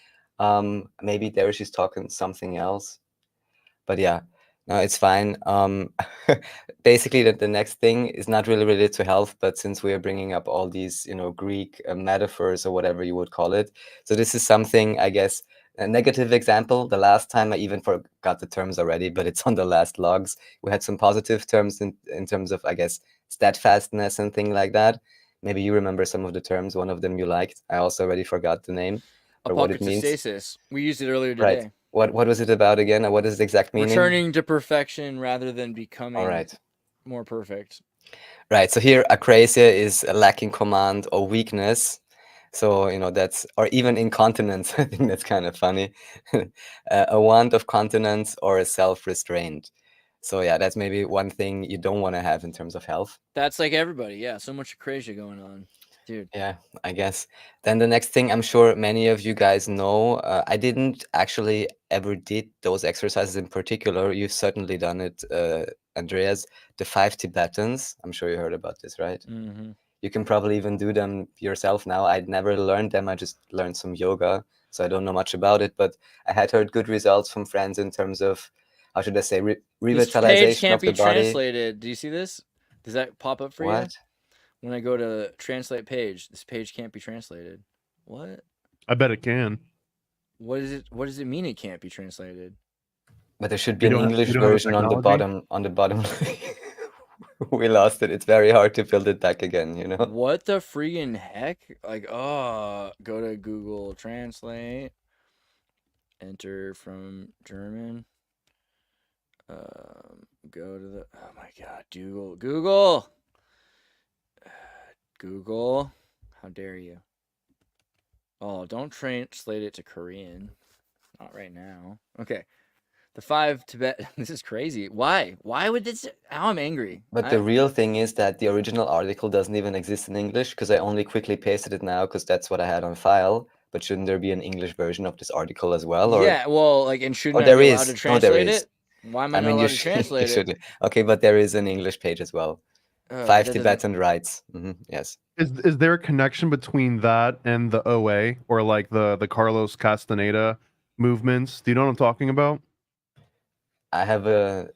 Maybe there she's talking something else, but yeah, no, it's fine. Basically the next thing is not really related to health, but since we are bringing up all these, Greek metaphors or whatever you would call it. So this is something, I guess, a negative example. The last time I even forgot the terms already, but it's on the last logs. We had some positive terms in terms of, I guess, steadfastness and thing like that. Maybe you remember some of the terms. One of them you liked. I also already forgot the name or what it means. Apocryphostasis. We used it earlier today. Right. What was it about again? What is the exact meaning? Returning to perfection rather than becoming All right. more perfect. Right. So here, acrasia is a lacking command or weakness. So, that's, or even incontinence. I think that's kind of funny. A want of continence or a self-restraint. So yeah, that's maybe one thing you don't want to have in terms of health. That's like everybody. Yeah. So much crazy going on, dude. Yeah, I guess. Then the next thing, I'm sure many of you guys know, I didn't actually ever did those exercises in particular. You've certainly done it, Andreas. The 5 Tibetans. I'm sure you heard about this, right? Mm-hmm. You can probably even do them yourself now. I'd never learned them. I just learned some yoga, so I don't know much about it. But I had heard good results from friends in terms of, how should I say, revitalization This page can't of be the body. translated. Do you see this? Does that pop up for you? What? When I go to translate page, this page can't be translated. What? I bet it can. What is it? What does it mean it can't be translated? But there should be You an don't have- English you don't have version on the technology? bottom. We lost it. It's very hard to build it back again, What the freaking heck? Like, go to Google Translate. Enter from German. Go to the. Oh my God, Google. Google. How dare you? Oh, don't translate it to Korean. Not right now. Okay. The 5 Tibet. This is crazy. Why? Why would this? Now I'm angry. But the real thing is that the original article doesn't even exist in English, because I only quickly pasted it now because that's what I had on file. But shouldn't there be an English version of this article as well? Or... Yeah, well, like, and shouldn't I there be is. allowed to No, translate there is. it? Why am I I not mean, allowed you to should. translate You it? should. Okay, but there is an English page as well. 5 that doesn't- Tibetan rights. Yes. Is there a connection between that and the OA or like the Carlos Castaneda movements? Do you know what I'm talking about? I have a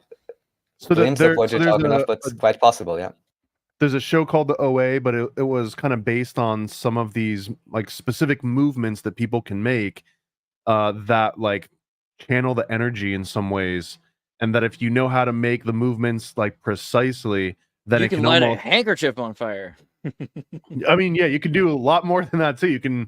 So glimpse of what you're there's talking of, but it's quite possible, yeah. There's a show called the OA, but it was kind of based on some of these like specific movements that people can make that like channel the energy in some ways, and that if you know how to make the movements like precisely, then You it can can light almost. a handkerchief on fire. I mean, yeah, you can do a lot more than that too. You can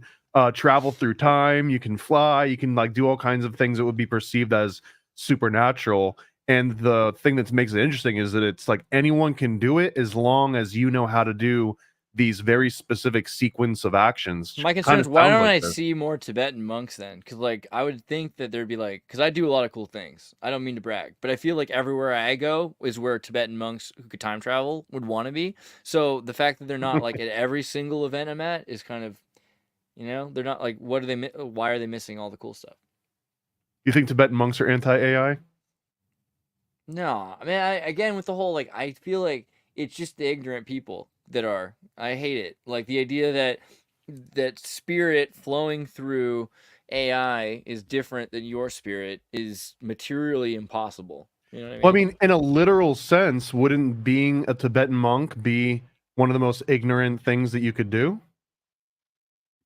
travel through time, you can fly, you can like do all kinds of things that would be perceived as supernatural. And the thing that makes it interesting is that it's like anyone can do it as long as you know how to do these very specific sequence of actions. My concern is, why don't I see more Tibetan monks then? Because, like, I would think that there'd be, like, because I do a lot of cool things. I don't mean to brag, but I feel like everywhere I go is where Tibetan monks who could time travel would want to be. So the fact that they're not, like, at every single event I'm at is kind of, they're not, like, why are they missing all the cool stuff? You think Tibetan monks are anti-AI? No. I mean, again, with the whole, like, I feel like it's just the ignorant people that are. I hate it. Like, the idea that spirit flowing through AI is different than your spirit is materially impossible. You know what I mean? Well, I mean, in a literal sense, wouldn't being a Tibetan monk be one of the most ignorant things that you could do?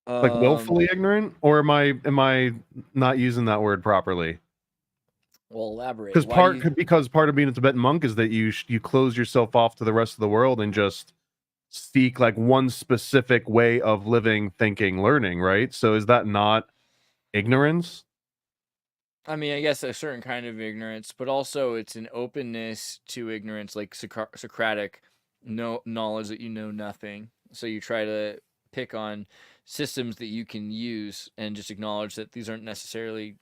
Like willfully ignorant? Or am I not using that word properly? Well, elaborate. Because part of being a Tibetan monk is that you close yourself off to the rest of the world and just seek like one specific way of living, thinking, learning, right? So is that not ignorance? I mean, I guess a certain kind of ignorance, but also it's an openness to ignorance, like Socratic knowledge that you know nothing. So you try to pick on systems that you can use and just acknowledge that these aren't necessarily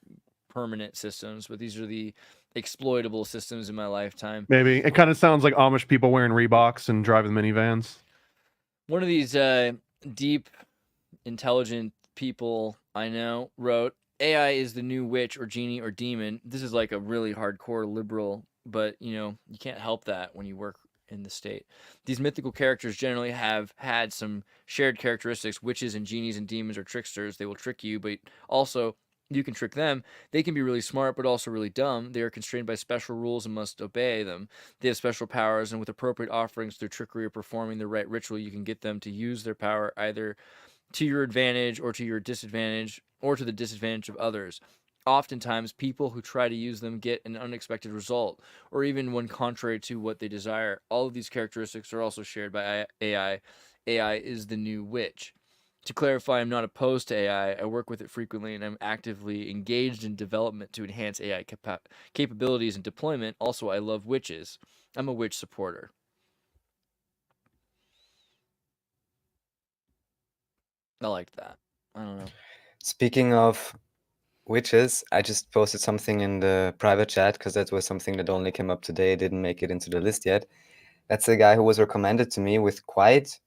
permanent systems, but these are the exploitable systems in my lifetime. Maybe. It kind of sounds like Amish people wearing Reeboks and driving minivans. One of these deep, intelligent people I know wrote, AI is the new witch or genie or demon. This is like a really hardcore liberal, but you can't help that when you work in the state. These mythical characters generally have had some shared characteristics. Witches and genies and demons are tricksters. They will trick you, but also you can trick them. They can be really smart, but also really dumb. They are constrained by special rules and must obey them. They have special powers, and with appropriate offerings through trickery or performing the right ritual, you can get them to use their power either to your advantage or to your disadvantage or to the disadvantage of others. Oftentimes, people who try to use them get an unexpected result, or even one contrary to what they desire. All of these characteristics are also shared by AI. AI is the new witch. To clarify, I'm not opposed to AI. I work with it frequently, and I'm actively engaged in development to enhance AI capabilities and deployment. Also, I love witches. I'm a witch supporter. I liked that. I don't know. Speaking of witches, I just posted something in the private chat because that was something that only came up today. It didn't make it into the list yet. That's a guy who was recommended to me with quite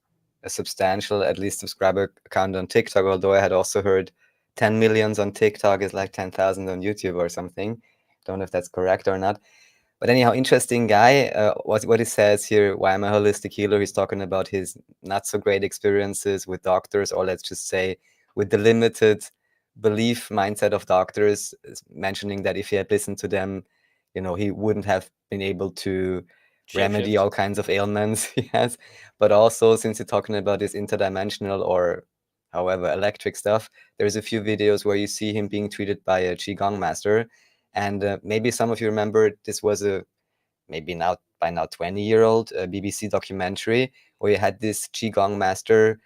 a substantial, at least, subscriber account on TikTok, although I had also heard 10 millions on TikTok is like 10,000 on YouTube or something. Don't know if that's correct or not. But anyhow, interesting guy. What he says here, why I'm a holistic healer, he's talking about his not so great experiences with doctors, or let's just say with the limited belief mindset of doctors, mentioning that if he had listened to them, he wouldn't have been able to remedy all kinds of ailments he has. But also, since you're talking about this interdimensional or however electric stuff, there's a few videos where you see him being treated by a Qigong master. And maybe some of you remember this was a maybe now 20-year-old BBC documentary where you had this Qigong master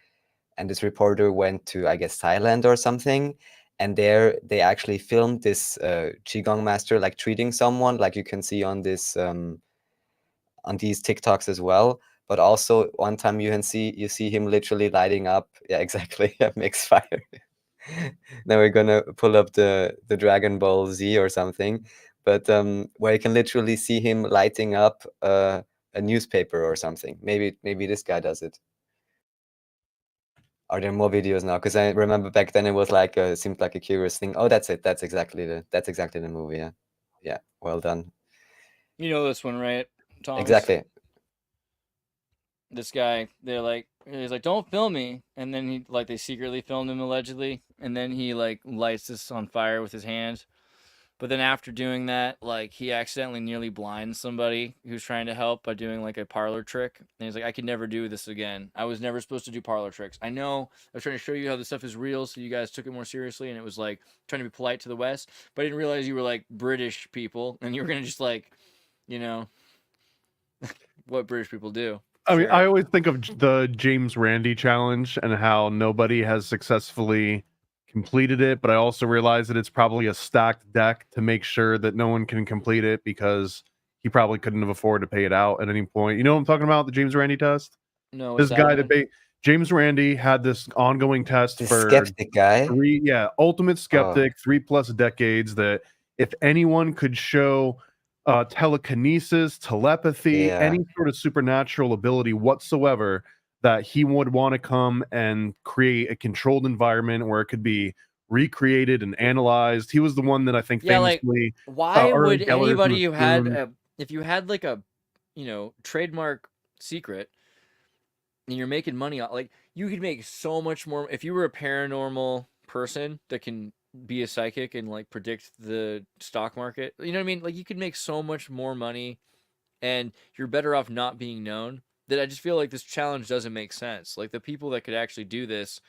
and this reporter went to, I guess, Thailand or something. And there they actually filmed this Qigong master like treating someone, like you can see on this on these TikToks as well. But also one time you see him literally lighting up. Yeah, exactly. Yeah, makes fire. Now we're gonna pull up the Dragon Ball Z or something, but where you can literally see him lighting up a newspaper or something. Maybe this guy does it. Are there more videos now? Because I remember back then it was like seemed like a curious thing. Oh, that's it. That's exactly the movie. Yeah, yeah. Well done. You know this one, right, Thomas? Exactly. This guy, he's like, don't film me, and then they secretly filmed him allegedly, and then he lights this on fire with his hand. But then after doing that, he accidentally nearly blinds somebody who's trying to help by doing a parlor trick. And he's like, I could never do this again. I was never supposed to do parlor tricks. I know I was trying to show you how this stuff is real, so you guys took it more seriously, and it was trying to be polite to the West. But I didn't realize you were British people, and you were gonna just what British people do. I mean, I always think of the James Randi challenge and how nobody has successfully completed it, but I also realize that it's probably a stacked deck to make sure that no one can complete it because he probably couldn't have afforded to pay it out at any point. You know what I'm talking about? The James Randi test? No. This guy James Randi had this ongoing test the for skeptic guy. Ultimate skeptic, 3+ decades, that if anyone could show telekinesis, telepathy, any sort of supernatural ability whatsoever, that he would want to come and create a controlled environment where it could be recreated and analyzed. He was the one that I think famously. Why would anybody who had if you had a trademark secret and you're making money on you could make so much more if you were a paranormal person that can be a psychic and predict the stock market. You know what I mean? You could make so much more money, and you're better off not being known. That I just feel this challenge doesn't make sense. The people that could actually do this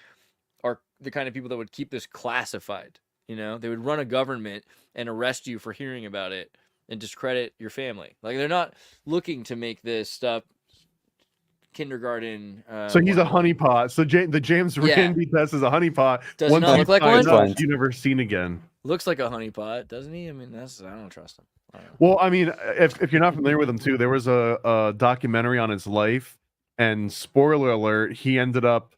are the kind of people that would keep this classified. They would run a government and arrest you for hearing about it and discredit your family. They're not looking to make this stuff kindergarten. So he's a honeypot. So the James Randi test is a honeypot. Does not look like one. You never seen again. Looks like a honeypot, doesn't he? I mean, I don't trust him. Well, I mean, if you're not familiar with him too, there was a documentary on his life, and spoiler alert, he ended up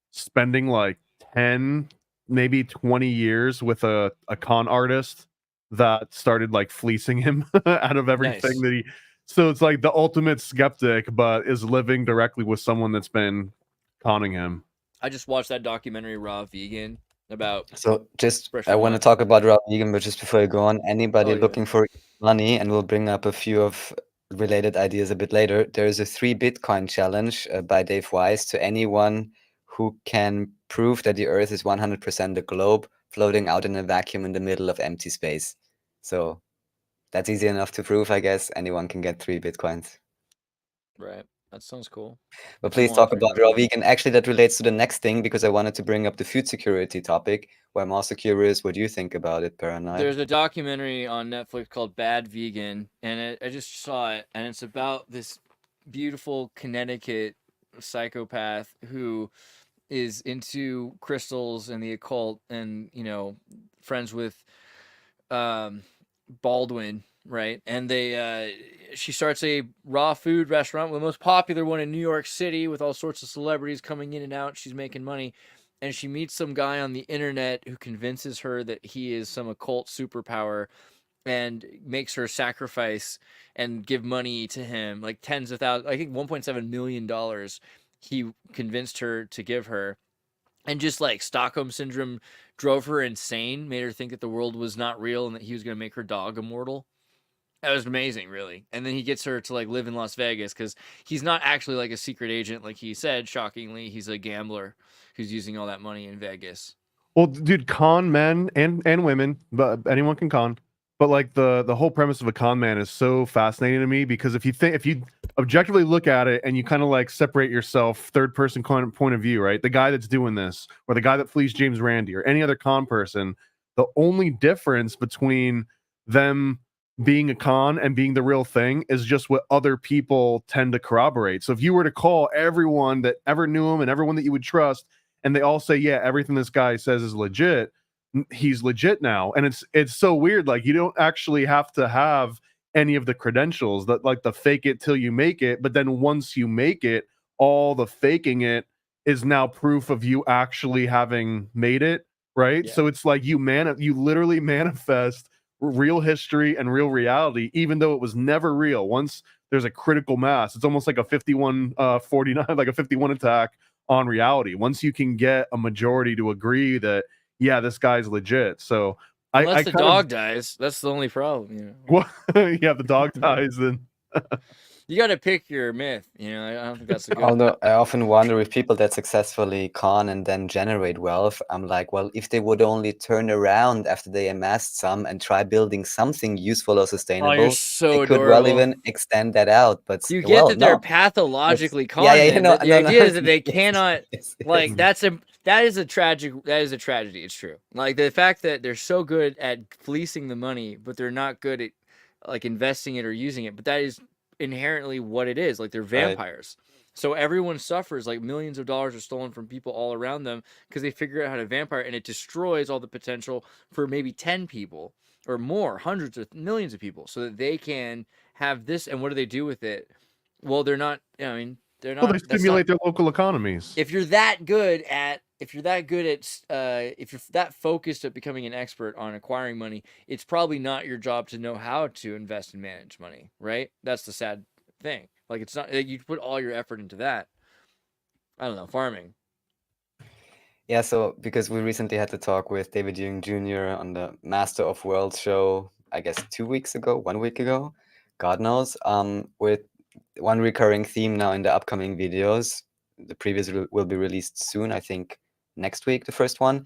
spending 10, maybe 20 years with a con artist that started fleecing him out of everything that he. So it's the ultimate skeptic, but is living directly with someone that's been conning him. I just watched that documentary, Raw Vegan, about. So I want to talk about Raw Vegan, but just before you go on, anybody looking for money, and we'll bring up a few of related ideas a bit later. There's a 3 Bitcoin challenge by Dave Wise to anyone who can prove that the Earth is 100% a globe floating out in a vacuum in the middle of empty space. So that's easy enough to prove, I guess. Anyone can get 3 Bitcoins. Right. That sounds cool. But I please wanna talk check about that raw out. vegan. Actually, that relates to the next thing because I wanted to bring up the food security topic, where I'm also curious what you think about it, Paranoid. There's a documentary on Netflix called Bad Vegan, and I just saw it, and it's about this beautiful Connecticut psychopath who is into crystals and the occult, and friends with Baldwin, right? And she starts a raw food restaurant, the most popular one in New York City, with all sorts of celebrities coming in and out. She's making money, and she meets some guy on the internet who convinces her that he is some occult superpower and makes her sacrifice and give money to him, like tens of thousands, I think $1.7 million he convinced her to give her. And just like Stockholm syndrome drove her insane, made her think that the world was not real and that he was going to make her dog immortal. That was amazing, really. And then he gets her to like live in Las Vegas because he's not actually like a secret agent, like he said. Shockingly, he's a gambler who's using all that money in Vegas. Well, dude, con men and women, but anyone can con. But like the whole premise of a con man is so fascinating to me because if you objectively look at it and you kind of like separate yourself, third person point of view, right? The guy that's doing this, or the guy that flees James Randi, or any other con person, the only difference between them being a con and being the real thing is just what other people tend to corroborate. So if you were to call everyone that ever knew him and everyone that you would trust, and they all say, yeah, everything this guy says is legit, he's legit now. And it's so weird. Like, you don't actually have to have any of the credentials, that like the fake it till you make it. But then once you make it, all the faking it is now proof of you actually having made it, right? Yeah. So it's like you literally manifest real history and real reality, even though it was never real. Once there's a critical mass, it's almost like a 51-49, like a 51 attack on reality. Once you can get a majority to agree that, yeah, this guy's legit. So unless the dog dies, that's the only problem. Well, yeah, the dog dies, then you got to pick your myth. I don't think that's a good. Although I often wonder if people that successfully con and then generate wealth, I'm like, well, if they would only turn around after they amassed some and try building something useful or sustainable, you're so they could well even extend that out. But you get that they're pathologically con. The idea is that they cannot like that is a tragedy. It's true. Like the fact that they're so good at fleecing the money, but they're not good at like investing it or using it. But that is inherently what it is. Like they're vampires. Right. So everyone suffers. Like millions of dollars are stolen from people all around them because they figure out how to vampire, and it destroys all the potential for maybe 10 people or more, hundreds of millions of people, so that they can have this. And what do they do with it? Well, they're not. They're not. Well, they stimulate their local economies. If you're that good at, if you're that focused at becoming an expert on acquiring money, it's probably not your job to know how to invest and manage money, right? That's the sad thing. Like it's not, you put all your effort into that. I don't know, farming. Yeah, so because we recently had to talk with David Young Jr. on the Master of Worlds show, I guess 1 week ago, God knows, with one recurring theme now in the upcoming videos. The previous will be released soon, I think next week, the first one.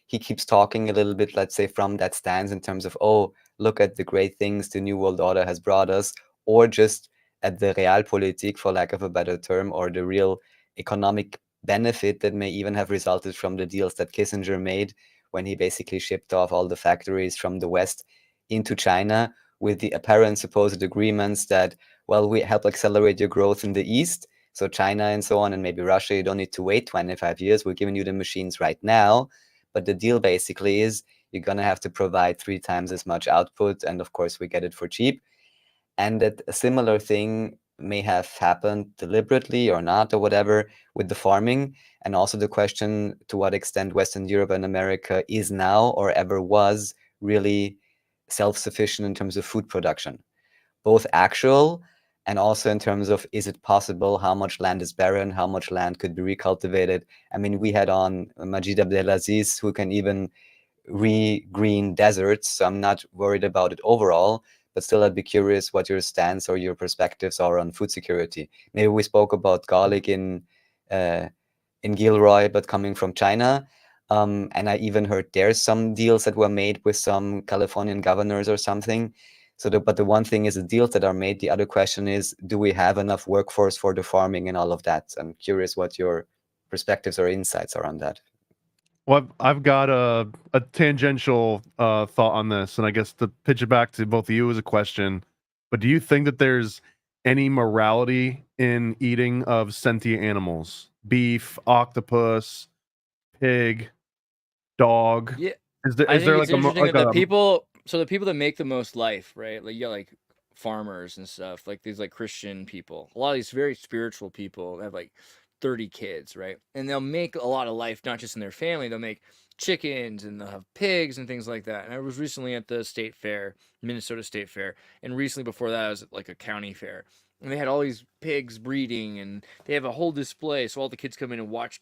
He keeps talking a little bit, let's say, from that stance in terms of, oh, look at the great things the New World Order has brought us, or just at the realpolitik, for lack of a better term, or the real economic benefit that may even have resulted from the deals that Kissinger made when he basically shipped off all the factories from the West into China with the apparent supposed agreements that, well, we help accelerate your growth in the East. So China and so on, and maybe Russia, you don't need to wait 25 years. We're giving you the machines right now. But the deal basically is you're going to have to provide 3 times as much output. And of course, we get it for cheap. And that a similar thing may have happened deliberately or not, or whatever, with the farming. And also the question to what extent Western Europe and America is now or ever was really self-sufficient in terms of food production, both actual and also in terms of, is it possible, how much land is barren, how much land could be recultivated. I mean, we had on Majid Abdelaziz, who can even re-green deserts, so I'm not worried about it overall. but still I'd be curious what your stance or your perspectives are on food security. Maybe we spoke about garlic in Gilroy, but coming from China. And I even heard there's some deals that were made with some Californian governors or something. But the one thing is the deals that are made. The other question is, do we have enough workforce for the farming and all of that? I'm curious what your perspectives or insights are on that. Well, I've got a tangential thought on this, and I guess to pitch it back to both of you as a question. But do you think that there's any morality in eating of sentient animals? Beef, octopus, pig, dog? Yeah, Is there I think like it's interesting that a the people that make the most life, right? Like you got like farmers and stuff, like these like Christian people. A lot of these very spiritual people have like 30 kids, right? And they'll make a lot of life, not just in their family. They'll make chickens and they'll have pigs and things like that. And I was recently at the state fair, Minnesota State Fair, and recently before that I was at like a county fair. And they had all these pigs breeding, and they have a whole display. So all the kids come in and watch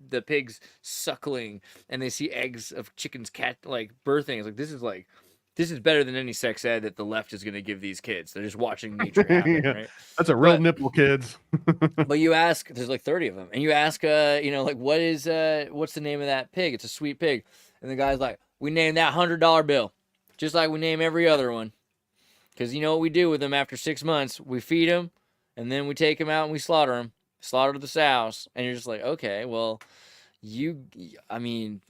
the pigs suckling, and they see eggs of chickens like birthing. It's like this is better than any sex ed that the left is going to give these kids. They're just watching nature happen, Yeah, right? that's a real nipple, kids. But you ask, there's like 30 of them, and you ask, like what's the name of that pig? It's a sweet pig, and the guy's like, we named that $100 bill, just like we name every other one, because you know what we do with them after 6 months? We feed them, and then we take them out and we slaughter the sows, and you're just like, okay, well, you're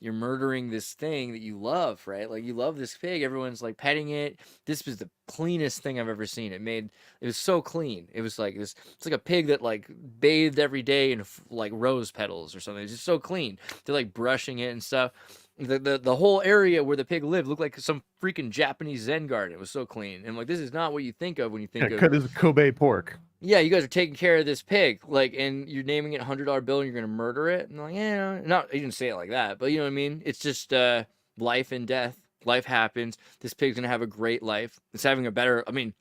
murdering this thing that you love, right? Like you love this pig. Everyone's like petting it. This was the cleanest thing I've ever seen. It was so clean. It was like this. It's like a pig that like bathed every day in like rose petals or something. It's just so clean. They're like brushing it and stuff. The whole area where the pig lived looked like some freaking Japanese Zen garden. It was so clean. And like, this is not what you think of when you think of. Cut is Kobe pork. Yeah, you guys are taking care of this pig, like, and you're naming it $100 bill, and you're gonna murder it. And like, yeah, not you didn't say it like that, but you know what I mean. It's just life and death. Life happens. This pig's gonna have a great life. It's having a better. I mean,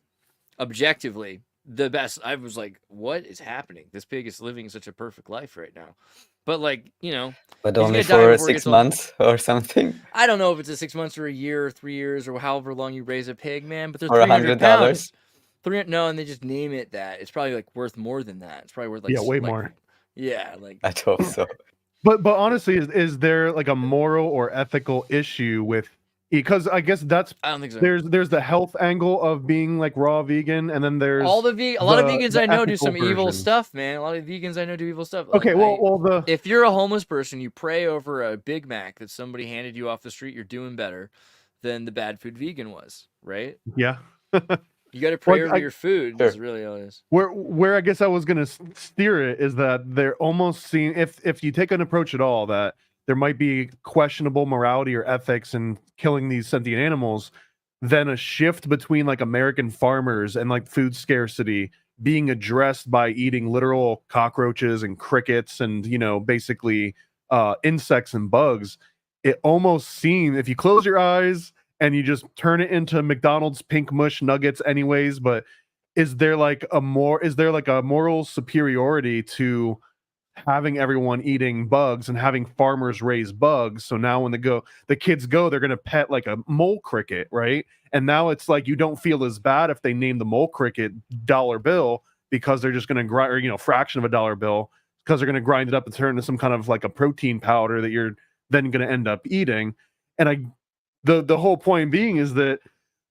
objectively, the best. I was like, what is happening? This pig is living such a perfect life right now. But like, you know, but only for 6 months or something. I don't know if it's a 6 months or a year or 3 years or however long you raise a pig, man. But they're or $300. No, and they just name it that. It's probably like worth more than that. It's probably worth like way more. Yeah, like I hope so. But honestly, is there like a moral or ethical issue with? Because I guess that's I don't think so. There's the health angle of being like raw vegan, and then there's a lot of vegans I know do some evil stuff, man. A lot of vegans I know do evil stuff. Okay, if you're a homeless person, you pray over a Big Mac that somebody handed you off the street, you're doing better than the bad food vegan was, right? Yeah. You got to pray over your food. That's really all it is. Where I guess I was gonna steer it is that they're almost seen, if you take an approach at all that there might be questionable morality or ethics in killing these sentient animals, then a shift between like American farmers and like food scarcity being addressed by eating literal cockroaches and crickets and, you know, basically insects and bugs. It almost seems, if you close your eyes and you just turn it into McDonald's pink mush nuggets anyways, but is there like a moral superiority to having everyone eating bugs and having farmers raise bugs? So now when the kids go, they're going to pet like a mole cricket, right? And now it's like you don't feel as bad if they name the mole cricket $1 bill, because they're just going to grind, or, you know, fraction of a $1 bill, because they're going to grind it up and turn into some kind of like a protein powder that you're then going to end up eating. And the whole point being is that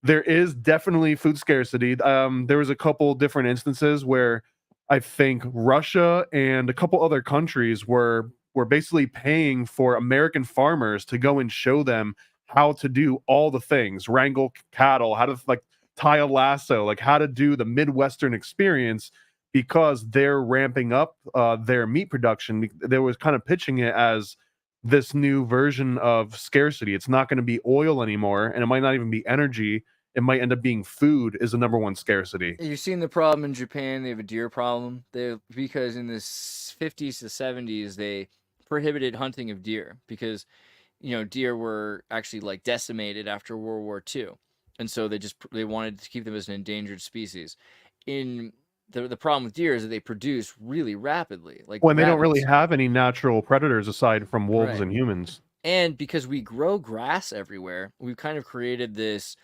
there is definitely food scarcity. There was a couple different instances where I think Russia and a couple other countries were basically paying for American farmers to go and show them how to do all the things, wrangle cattle, how to like tie a lasso, like how to do the Midwestern experience, because they're ramping up their meat production. They was kind of pitching it as this new version of scarcity. It's not going to be oil anymore, and it might not even be energy. It might end up being food is the number one scarcity. You've seen the problem in Japan. They have a deer problem. Because in the 50s to 70s, they prohibited hunting of deer because, you know, deer were actually like decimated after World War II. And so they wanted to keep them as an endangered species. The problem with deer is that they produce really rapidly. Like when they don't really have any natural predators aside from wolves and humans. And because we grow grass everywhere, we've kind of created this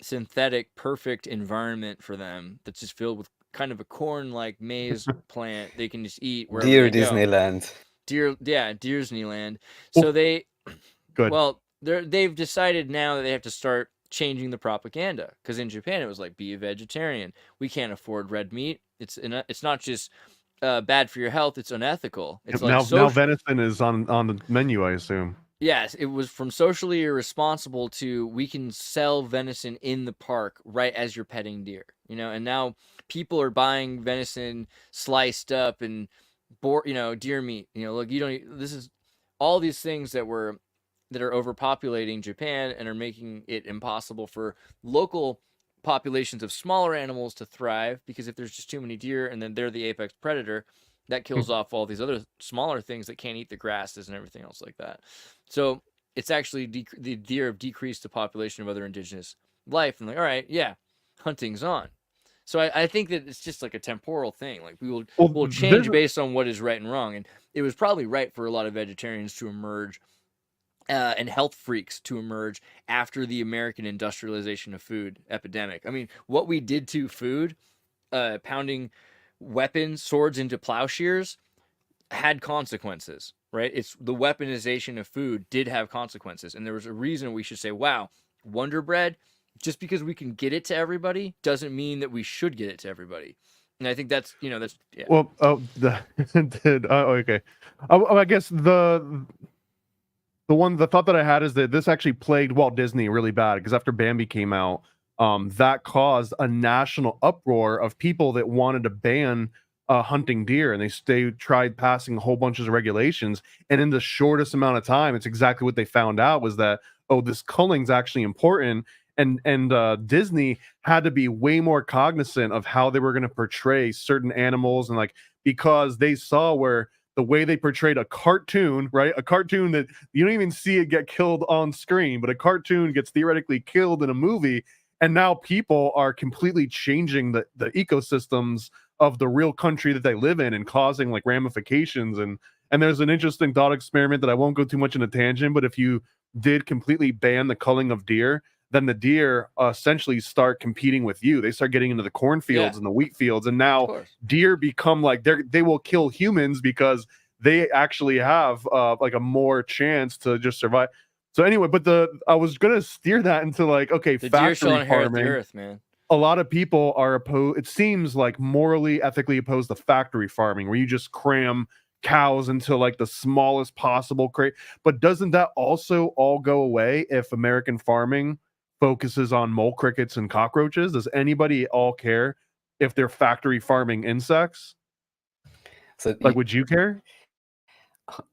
synthetic, perfect environment for them that's just filled with kind of a corn-like maize plant they can just eat wherever Dear they go. Disneyland. Disneyland. So Good. they've decided now that they have to start changing the propaganda, because in Japan it was like, be a vegetarian. We can't afford red meat. It's not just bad for your health. It's unethical. It's now like venison is on the menu, I assume. Yes, it was from socially irresponsible to we can sell venison in the park right as you're petting deer, and now people are buying venison sliced up and deer meat. Look, this is all these things that are overpopulating Japan and are making it impossible for local populations of smaller animals to thrive, because if there's just too many deer and then they're the apex predator, that kills off all these other smaller things that can't eat the grasses and everything else like that. So it's actually the deer have decreased the population of other indigenous life. And like, all right, yeah, hunting's on. So I think that it's just like a temporal thing. Like we'll change based on what is right and wrong. And it was probably right for a lot of vegetarians to emerge and health freaks to emerge after the American industrialization of food epidemic. I mean, what we did to food, pounding weapons, swords into plowshares, had consequences, right? It's the weaponization of food did have consequences, and there was a reason we should say, wow, Wonder Bread, just because we can get it to everybody doesn't mean that we should get it to everybody. And I think that's yeah. Well, okay. I guess the thought that I had is that this actually plagued Walt Disney really bad, because after Bambi came out, that caused a national uproar of people that wanted to ban hunting deer, and they tried passing a whole bunch of regulations, and in the shortest amount of time, it's exactly what they found out was that, oh, this culling's actually important, and Disney had to be way more cognizant of how they were going to portray certain animals, and like, because they saw where the way they portrayed a cartoon, right? A cartoon that you don't even see it get killed on screen, but a cartoon gets theoretically killed in a movie. And now people are completely changing the ecosystems of the real country that they live in and causing like ramifications. And there's an interesting thought experiment that I won't go too much in a tangent, but if you did completely ban the culling of deer, then the deer essentially start competing with you. They start getting into the cornfields and the wheat fields, and now deer become like they will kill humans because they actually have like a more chance to just survive. So anyway, but I was gonna steer that into like, okay, the factory deer shall inherit farming. the earth, man. A lot of people are opposed. It seems like morally, ethically opposed to factory farming, where you just cram cows into like the smallest possible crate. But doesn't that also all go away if American farming focuses on mole crickets and cockroaches? Does anybody at all care if they're factory farming insects? So like, would you care?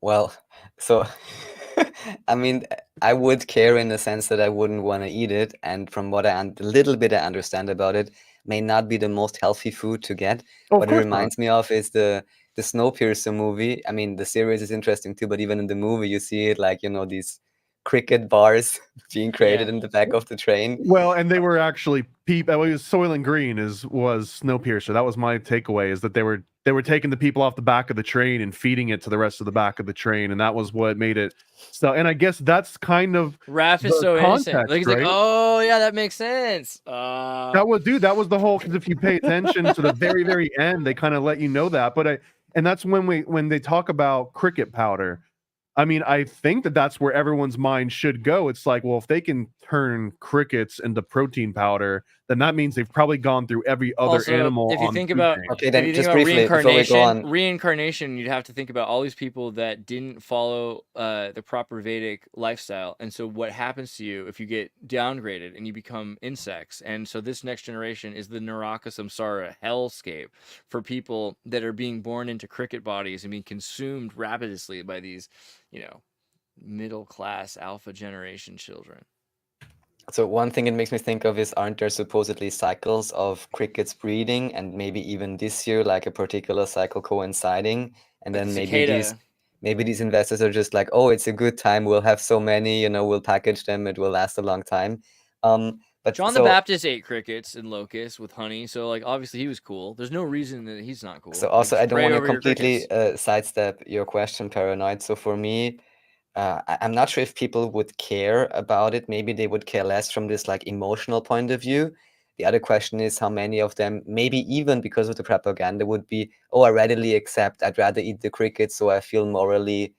Well, so I mean, I would care in the sense that I wouldn't want to eat it, and from what the little bit I understand about it, may not be the most healthy food to get. What it reminds me of is the Snowpiercer movie. I mean, the series is interesting too, but even in the movie, you see it like, these cricket bars being created in the back of the train. Well, and they were actually Soylent Green was Snowpiercer. That was my takeaway, is that they were taking the people off the back of the train and feeding it to the rest of the back of the train, and that was what made it. So, and I guess that's kind of Raph is so innocent. Like, he's right? like, oh yeah, that makes sense. That was the whole, because if you pay attention to the very, very end, they kind of let you know that. But and that's when they talk about cricket powder. I mean, I think that's where everyone's mind should go. It's like, well, if they can turn crickets into protein powder, then that means they've probably gone through every other animal. If you think about, then just briefly before we go on, reincarnation, you'd have to think about all these people that didn't follow the proper Vedic lifestyle, and so what happens to you if you get downgraded and you become insects? And so this next generation is the Naraka Samsara hellscape for people that are being born into cricket bodies and being consumed rapidly by these, middle class alpha generation children. So one thing it makes me think of is, aren't there supposedly cycles of crickets breeding, and maybe even this year, like a particular cycle coinciding, and then maybe these investors are just like, oh, it's a good time, we'll have so many, we'll package them, it will last a long time. But John the Baptist ate crickets and locusts with honey, so like obviously he was cool. There's no reason that he's not cool. So also, I don't want to completely sidestep your question, Paranoid. So for me, I'm not sure if people would care about it. Maybe they would care less from this like emotional point of view. The other question is how many of them, maybe even because of the propaganda, would be, oh, I readily accept, I'd rather eat the crickets so I feel morally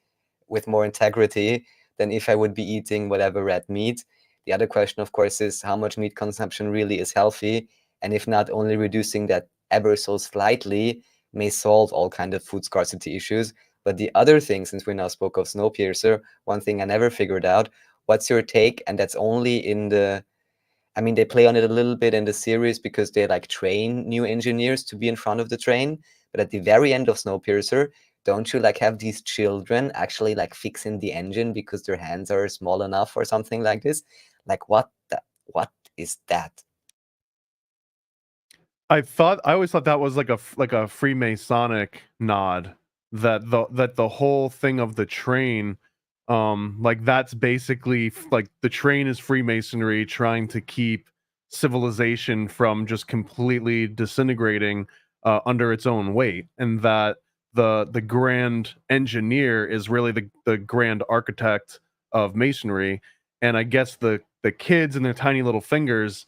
with more integrity than if I would be eating whatever red meat. The other question, of course, is how much meat consumption really is healthy, and if not, only reducing that ever so slightly may solve all kind of food scarcity issues. But the other thing, since we now spoke of Snowpiercer, one thing I never figured out, what's your take? And that's only in the, I mean, they play on it a little bit in the series because they like train new engineers to be in front of the train. But at the very end of Snowpiercer, don't you like have these children actually like fixing the engine because their hands are small enough or something like this? Like what is that? I always thought that was like a Freemasonic nod, that the whole thing of the train, like that's basically like the train is Freemasonry trying to keep civilization from just completely disintegrating under its own weight, and that the grand engineer is really the grand architect of masonry. And I guess the kids and their tiny little fingers,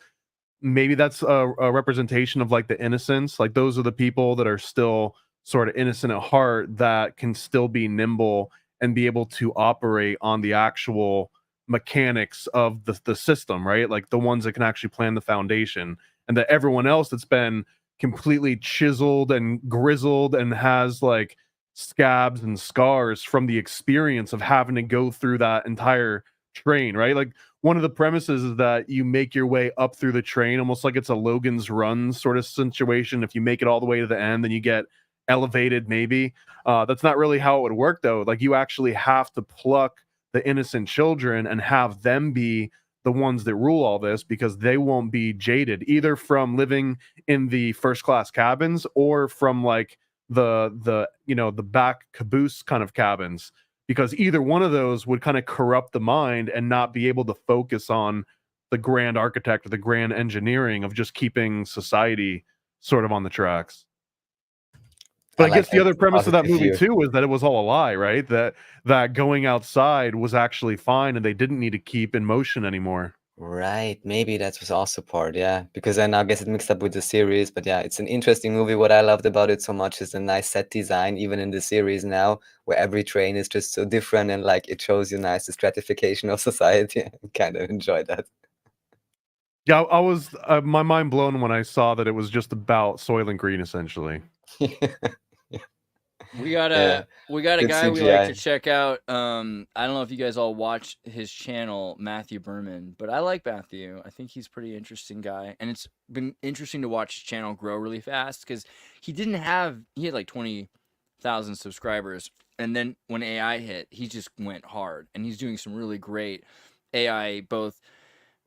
maybe that's a representation of like the innocence. Like those are the people that are still sort of innocent at heart, that can still be nimble and be able to operate on the actual mechanics of the system, right? Like the ones that can actually plan the foundation, and that everyone else that's been completely chiseled and grizzled and has like scabs and scars from the experience of having to go through that entire train, right? Like one of the premises is that you make your way up through the train, almost like it's a Logan's Run sort of situation. If you make it all the way to the end, then you get elevated, maybe. That's not really how it would work, though. Like you actually have to pluck the innocent children and have them be the ones that rule all this, because they won't be jaded either from living in the first class cabins or from like the back caboose kind of cabins, because either one of those would kind of corrupt the mind and not be able to focus on the grand architect or the grand engineering of just keeping society sort of on the tracks. But I guess the other premise of that movie too was that it was all a lie, right? That going outside was actually fine and they didn't need to keep in motion anymore. Right, maybe that was also part, yeah, because I now guess it mixed up with the series. But yeah, it's an interesting movie. What I loved about it so much is the nice set design, even in the series now, where every train is just so different and like it shows you nice the stratification of society. I kind of enjoyed that. Yeah, I was my mind blown when I saw that it was just about Soylent Green, essentially. We got a guy we like to check out. I don't know if you guys all watch his channel, Matthew Berman, but I like Matthew. I think he's a pretty interesting guy, and it's been interesting to watch his channel grow really fast, because he had like 20,000 subscribers, and then when AI hit, he just went hard, and he's doing some really great AI, both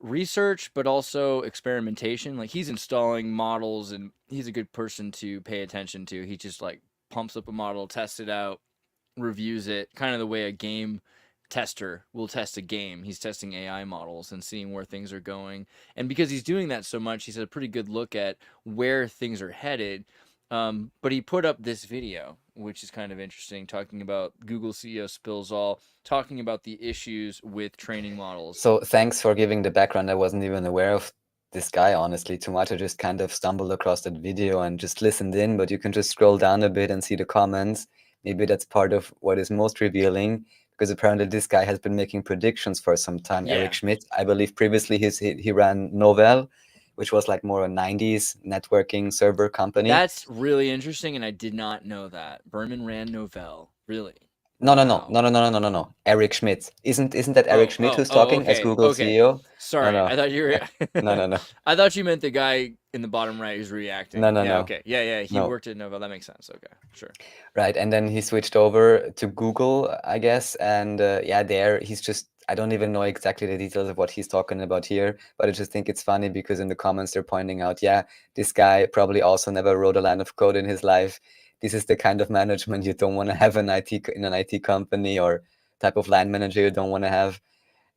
research but also experimentation. Like he's installing models, and he's a good person to pay attention to. He just like pumps up a model, tests it out, reviews it, kind of the way a game tester will test a game. He's testing AI models and seeing where things are going. And because he's doing that so much, he's had a pretty good look at where things are headed. But he put up this video, which is kind of interesting, talking about Google CEO spills all, talking about the issues with training models. So thanks for giving the background. I wasn't even aware of this guy, honestly, too much. I just kind of stumbled across that video and just listened in, but you can just scroll down a bit and see the comments. Maybe that's part of what is most revealing, because apparently this guy has been making predictions for some time. Yeah. Eric Schmidt, I believe previously he ran Novell, which was like more a 90s networking server company. That's really interesting, and I did not know that. Berman ran Novell, really? No. Eric Schmidt. Isn't that Eric Schmidt who's talking as Google CEO? Sorry, no. I thought you were. No. I thought you meant the guy in the bottom right who's reacting. No. Okay. Yeah. He worked at Novell. That makes sense. Okay, sure. Right, and then he switched over to Google, I guess, and there he's just. I don't even know exactly the details of what he's talking about here, but I just think it's funny because in the comments they're pointing out, this guy probably also never wrote a line of code in his life. This is the kind of management you don't want to have in an IT company, or type of line manager you don't want to have.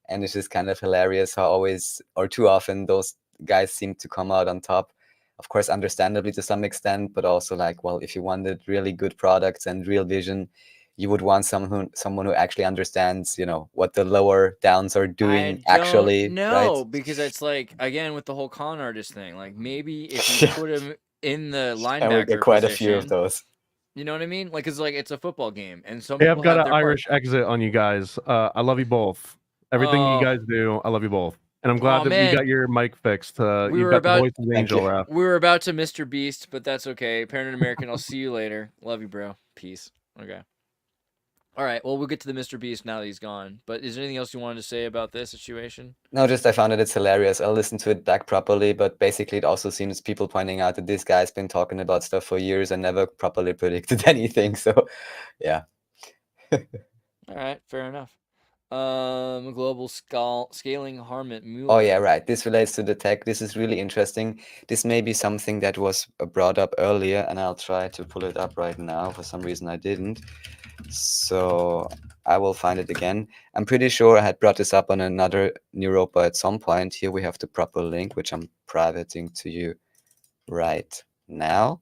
And it's just kind of hilarious how always, or too often, those guys seem to come out on top. Of course, understandably to some extent, but also like, well, if you wanted really good products and real vision, you would want someone who actually understands, what the lower downs are I doing don't actually, right? know, because it's like, again, with the whole con artist thing, like maybe if you put him in the And we get linebacker quite a few of position, those. you know what I mean? Like, it's a football game, and some Hey, people I've got have an their part. Irish exit on you guys. I love you both. Everything you Oh, guys do, I love you both. And I'm glad oh that you man, got your mic fixed. we You've were got the about voice of the Thank angel, you. Raph. we were about to Mr. Beast, but that's okay. Parent American, I'll see you later. Love you, bro. Peace. Okay. All right. Well, we'll get to the Mr. Beast now that he's gone. But is there anything else you wanted to say about this situation? No, just I found it's hilarious. I'll listen to it back properly, but basically it also seems people pointing out that this guy's been talking about stuff for years and never properly predicted anything. So, yeah. All right. Fair enough. Global scaling Harmon Mueller. Oh, yeah, right. This relates to the tech. This is really interesting. This may be something that was brought up earlier, and I'll try to pull it up right now. For some reason, I didn't. So I will find it again. I'm pretty sure I had brought this up on another Neuropa at some point. Here we have the proper link, which I'm privating to you right now.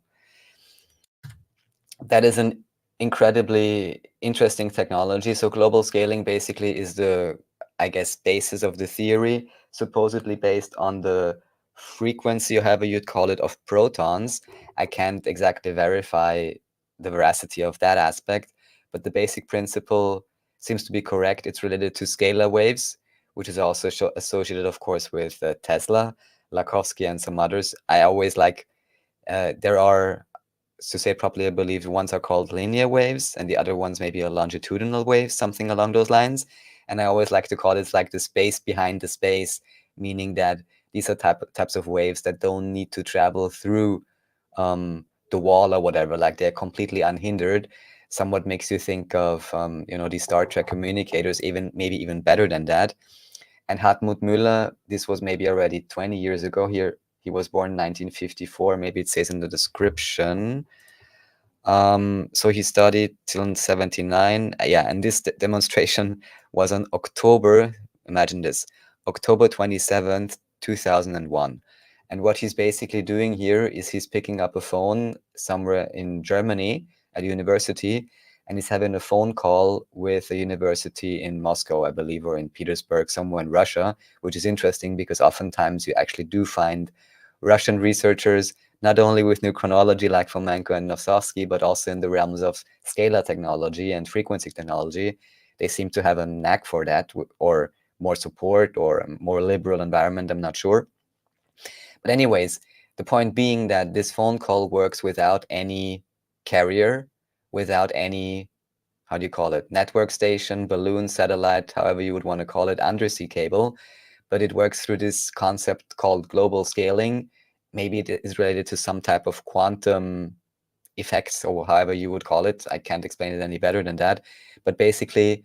That is an incredibly interesting technology. So global scaling basically is the, I guess, basis of the theory, supposedly based on the frequency, or however you'd call it, of protons. I can't exactly verify the veracity of that aspect, but the basic principle seems to be correct. It's related to scalar waves, which is also associated, of course, with Tesla, Lakhovsky, and some others. I always like, there are, to say it properly, I believe ones are called linear waves and the other ones maybe are longitudinal waves, something along those lines. And I always like to call it like the space behind the space, meaning that these are types of waves that don't need to travel through the wall or whatever, like they're completely unhindered. Somewhat makes you think of these Star Trek communicators, maybe even better than that. And Hartmut Müller, this was maybe already 20 years ago. Here he was born in 1954. Maybe it says in the description. So he studied till 79. Yeah, and this demonstration was on October, imagine this, October 27th, 2001. And what he's basically doing here is he's picking up a phone somewhere in Germany at a university, and he's having a phone call with a university in Moscow, I believe, or in Petersburg, somewhere in Russia, which is interesting because oftentimes you actually do find Russian researchers, not only with new chronology like Fomenko and Nosovsky, but also in the realms of scalar technology and frequency technology. They seem to have a knack for that, or more support, or a more liberal environment, I'm not sure. But anyways, the point being that this phone call works without any carrier, without any, how do you call it, network station, balloon, satellite, however you would want to call it, undersea cable. But it works through this concept called global scaling. Maybe it is related to some type of quantum effects, or however you would call it. I can't explain it any better than that. But basically,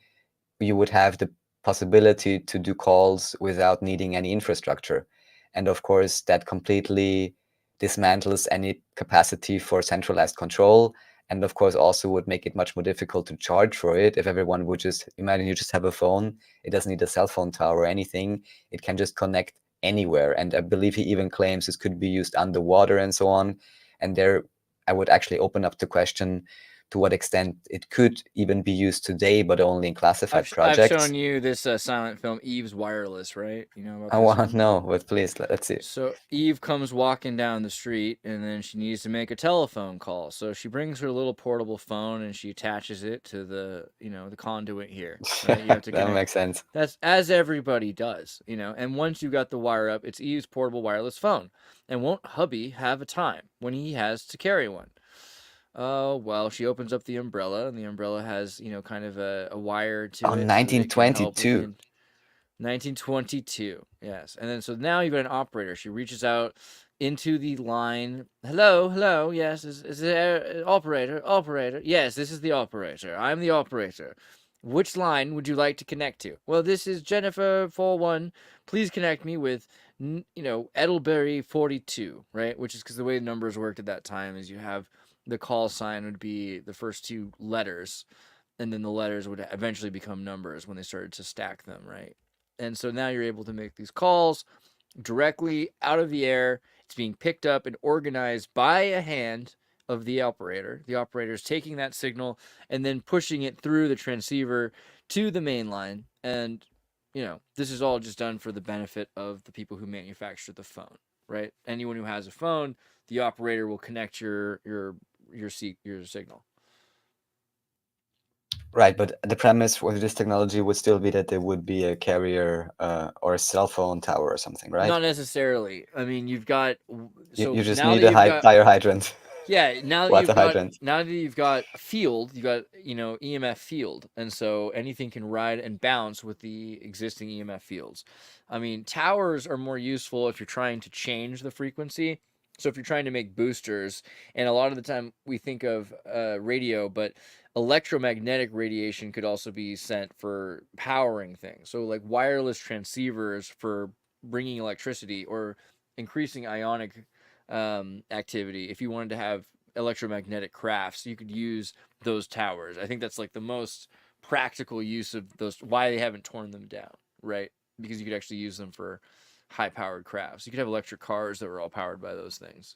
you would have the possibility to do calls without needing any infrastructure. And of course, that completely dismantles any capacity for centralized control. And of course, also would make it much more difficult to charge for it. If everyone would just, imagine you just have a phone, it doesn't need a cell phone tower or anything. It can just connect anywhere. And I believe he even claims this could be used underwater and so on. And there, I would actually open up the question to what extent it could even be used today, but only in classified projects. I've shown you this silent film, Eve's Wireless, right? You know about I this want one? to know, but please, let's see. So Eve comes walking down the street, and then she needs to make a telephone call. So she brings her little portable phone, and she attaches it to the conduit here. Right? You have to That makes sense. That's as everybody does, And once you got the wire up, it's Eve's portable wireless phone. And won't hubby have a time when he has to carry one? Well, she opens up the umbrella, and the umbrella has, kind of a wire to it. 1922. 1922, yes. And then, so now you've got an operator. She reaches out into the line. Hello, yes, is there operator? Yes, this is the operator. I'm the operator. Which line would you like to connect to? Well, this is Jennifer 41. Please connect me with, Edelberry 42, right? Which is because the way numbers worked at that time is you have the call sign would be the first two letters, and then the letters would eventually become numbers when they started to stack them, right? And so now you're able to make these calls directly out of the air. It's being picked up and organized by a hand of the operator. The operator is taking that signal and then pushing it through the transceiver to the main line. And, this is all just done for the benefit of the people who manufacture the phone, right? Anyone who has a phone, the operator will connect your signal. Right, but the premise for this technology would still be that there would be a carrier or a cell phone tower or something, right? Not necessarily. I mean, you've got You just now need that a you've got fire hydrant. yeah, now that Water hydrant. you've got a field, you've got EMF field, and so anything can ride and bounce with the existing EMF fields. I mean, towers are more useful if you're trying to change the frequency. So if you're trying to make boosters, and a lot of the time we think of radio, but electromagnetic radiation could also be sent for powering things. So like wireless transceivers for bringing electricity or increasing ionic activity. If you wanted to have electromagnetic crafts, you could use those towers. I think that's like the most practical use of those, why they haven't torn them down, right? Because you could actually use them for high-powered crafts. You could have electric cars that were all powered by those things.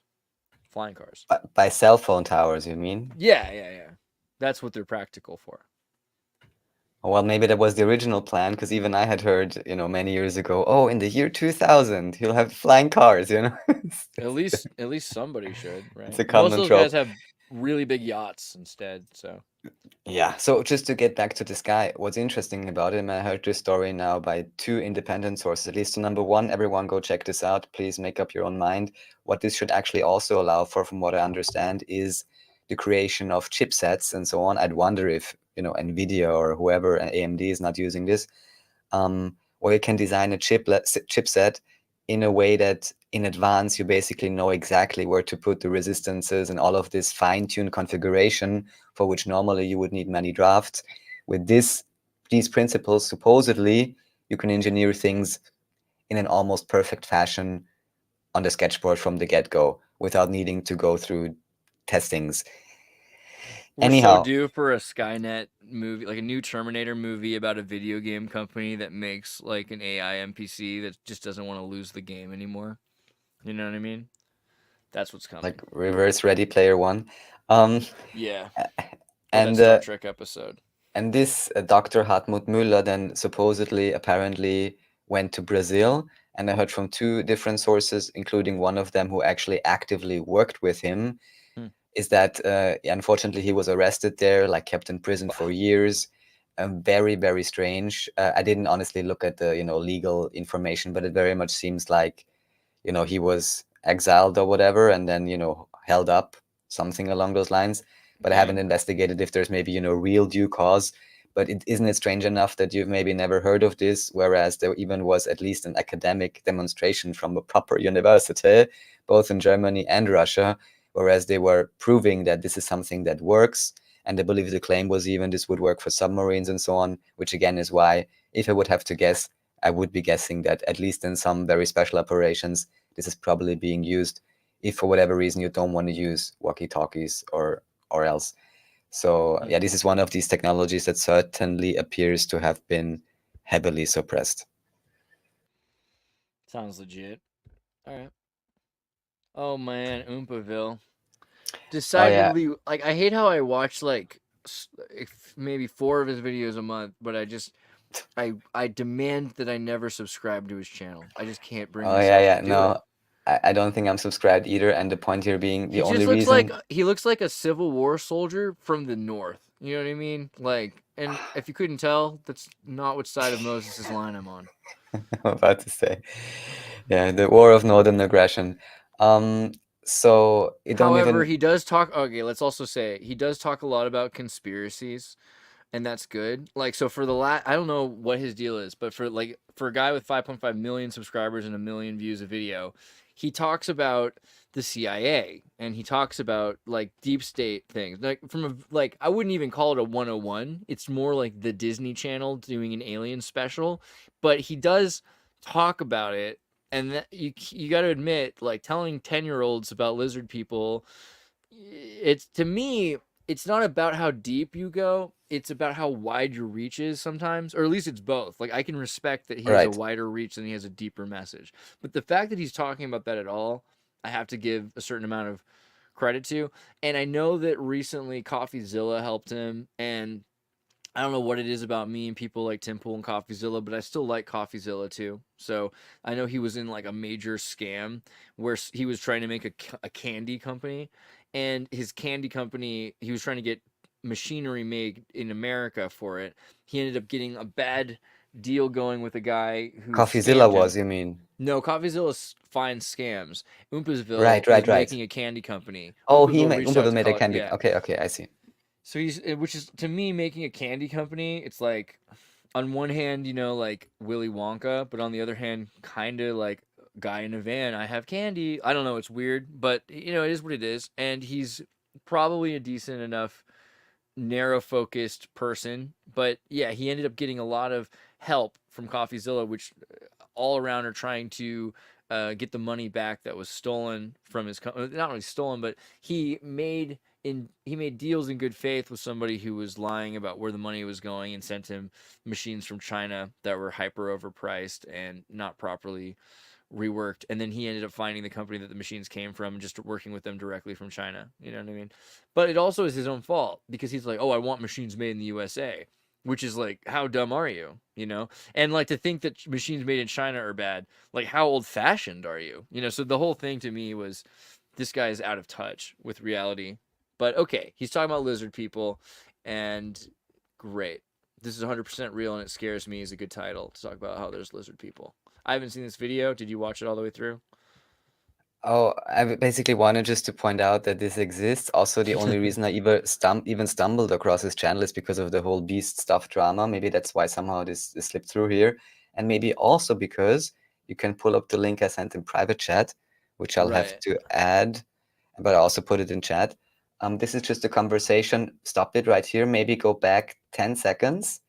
Flying cars. By cell phone towers, you mean? Yeah. That's what they're practical for. Well, maybe that was the original plan, because even I had heard, many years ago, oh, in the year 2000, you'll have flying cars, At least somebody should, right? It's a common Most of those trope. guys have really big yachts instead, so. Yeah, so just to get back to this guy, what's interesting about him, I heard this story now by 2 independent sources, at least. So number one, everyone go check this out. Please make up your own mind. What this should actually also allow for, from what I understand, is the creation of chipsets and so on. I'd wonder if, NVIDIA or whoever, AMD, is not using this, where you can design a chipset in a way that in advance you basically know exactly where to put the resistances and all of this fine-tuned configuration for which normally you would need many drafts. With these principles, supposedly, you can engineer things in an almost perfect fashion on the sketchboard from the get-go without needing to go through testings. We're so due for a Skynet movie, like a new Terminator movie about a video game company that makes like an AI NPC that just doesn't want to lose the game anymore. You know what I mean? That's what's coming. Like reverse Ready Player One. Yeah. And that Star Trek episode. And this Dr. Hartmut Müller then supposedly, apparently went to Brazil. And I heard from 2 different sources, including one of them who actually actively worked with him, is that unfortunately he was arrested there, like kept in prison for years. Very, very strange. I didn't honestly look at the legal information, but it very much seems like he was exiled or whatever, and then held up, something along those lines. But I haven't investigated if there's maybe real due cause. But isn't it strange enough that you've maybe never heard of this, whereas there even was at least an academic demonstration from a proper university, both in Germany and Russia, whereas they were proving that this is something that works. And I believe the claim was even this would work for submarines and so on, which again is why, if I would have to guess, I would be guessing that at least in some very special operations, this is probably being used if for whatever reason you don't want to use walkie-talkies or else. So yeah, this is one of these technologies that certainly appears to have been heavily suppressed. Sounds legit. All right. Oh man, Oompaville. Decidedly, like I hate how I watch like maybe 4 of his videos a month, but I demand that I never subscribe to his channel. I just can't bring myself to do it. I don't think I'm subscribed either, and the point here being the only reason he looks like a Civil War soldier from the North. You know what I mean? Like, and if you couldn't tell, that's not which side of Moses' line I'm on. I'm about to say, yeah, the war of northern aggression. So however, he does talk. Okay, let's also say he does talk a lot about conspiracies, and that's good. Like, so for the I don't know what his deal is, but for a guy with 5.5 million subscribers and 1 million views a video, he talks about the CIA and he talks about like deep state things. Like I wouldn't even call it a 101. It's more like the Disney Channel doing an alien special, but he does talk about it. And you got to admit, like telling 10-year-olds about lizard people, to me, it's not about how deep you go. It's about how wide your reach is sometimes, or at least it's both. Like I can respect that he has a wider reach than he has a deeper message. But the fact that he's talking about that at all, I have to give a certain amount of credit to. And I know that recently CoffeeZilla helped him, and I don't know what it is about me and people like Timpool and CoffeeZilla, but I still like CoffeeZilla too. So I know he was in like a major scam where he was trying to make a candy company, and his candy company, he was trying to get machinery made in America for it. He ended up getting a bad deal going with a guy who CoffeeZilla scammed was, him. you mean? No, CoffeeZilla finds scams. Oompasville Right, was right, right. making a candy company. Oh, Reached out Oompaville to made a candy. yeah. Okay, okay, I see. So which is to me making a candy company. It's like, on one hand, like Willy Wonka, but on the other hand, kind of like guy in a van. I have candy. I don't know. It's weird, but it is what it is. And he's probably a decent enough, narrow focused person. But yeah, he ended up getting a lot of help from CoffeeZilla, which all around are trying to get the money back that was stolen from his company. Not really stolen, but he made deals in good faith with somebody who was lying about where the money was going and sent him machines from China that were hyper overpriced and not properly reworked. And then he ended up finding the company that the machines came from and just working with them directly from China. You know what I mean? But it also is his own fault, because he's like, oh, I want machines made in the USA. Which is like, how dumb are you? And like, to think that machines made in China are bad, like, how old fashioned are you? So the whole thing to me was, this guy is out of touch with reality. But okay, he's talking about lizard people, and great. This is 100% real, and it scares me is a good title to talk about how there's lizard people. I haven't seen this video. Did you watch it all the way through? Oh, I basically wanted just to point out that this exists. Also, the only reason I even stumbled across his channel is because of the whole beast stuff drama. Maybe that's why somehow this slipped through here. And maybe also because you can pull up the link I sent in private chat, which I'll have to add, but I also put it in chat. This is just a conversation. Stop it right here. Maybe go back 10 seconds.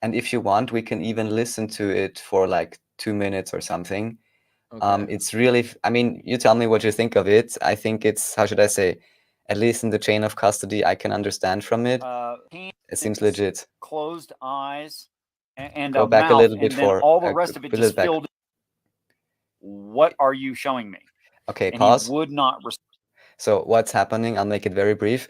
And if you want, we can even listen to it for like 2 minutes or something. Okay. It's really, I mean, you tell me what you think of it. I think it's, how should I say, at least in the chain of custody, I can understand from it. It seems legit. Closed eyes and go a back mouth, a little bit and then for all the rest of it just back. filled. What are you showing me? Okay, and pause. He would not. So what's happening? I'll make it very brief.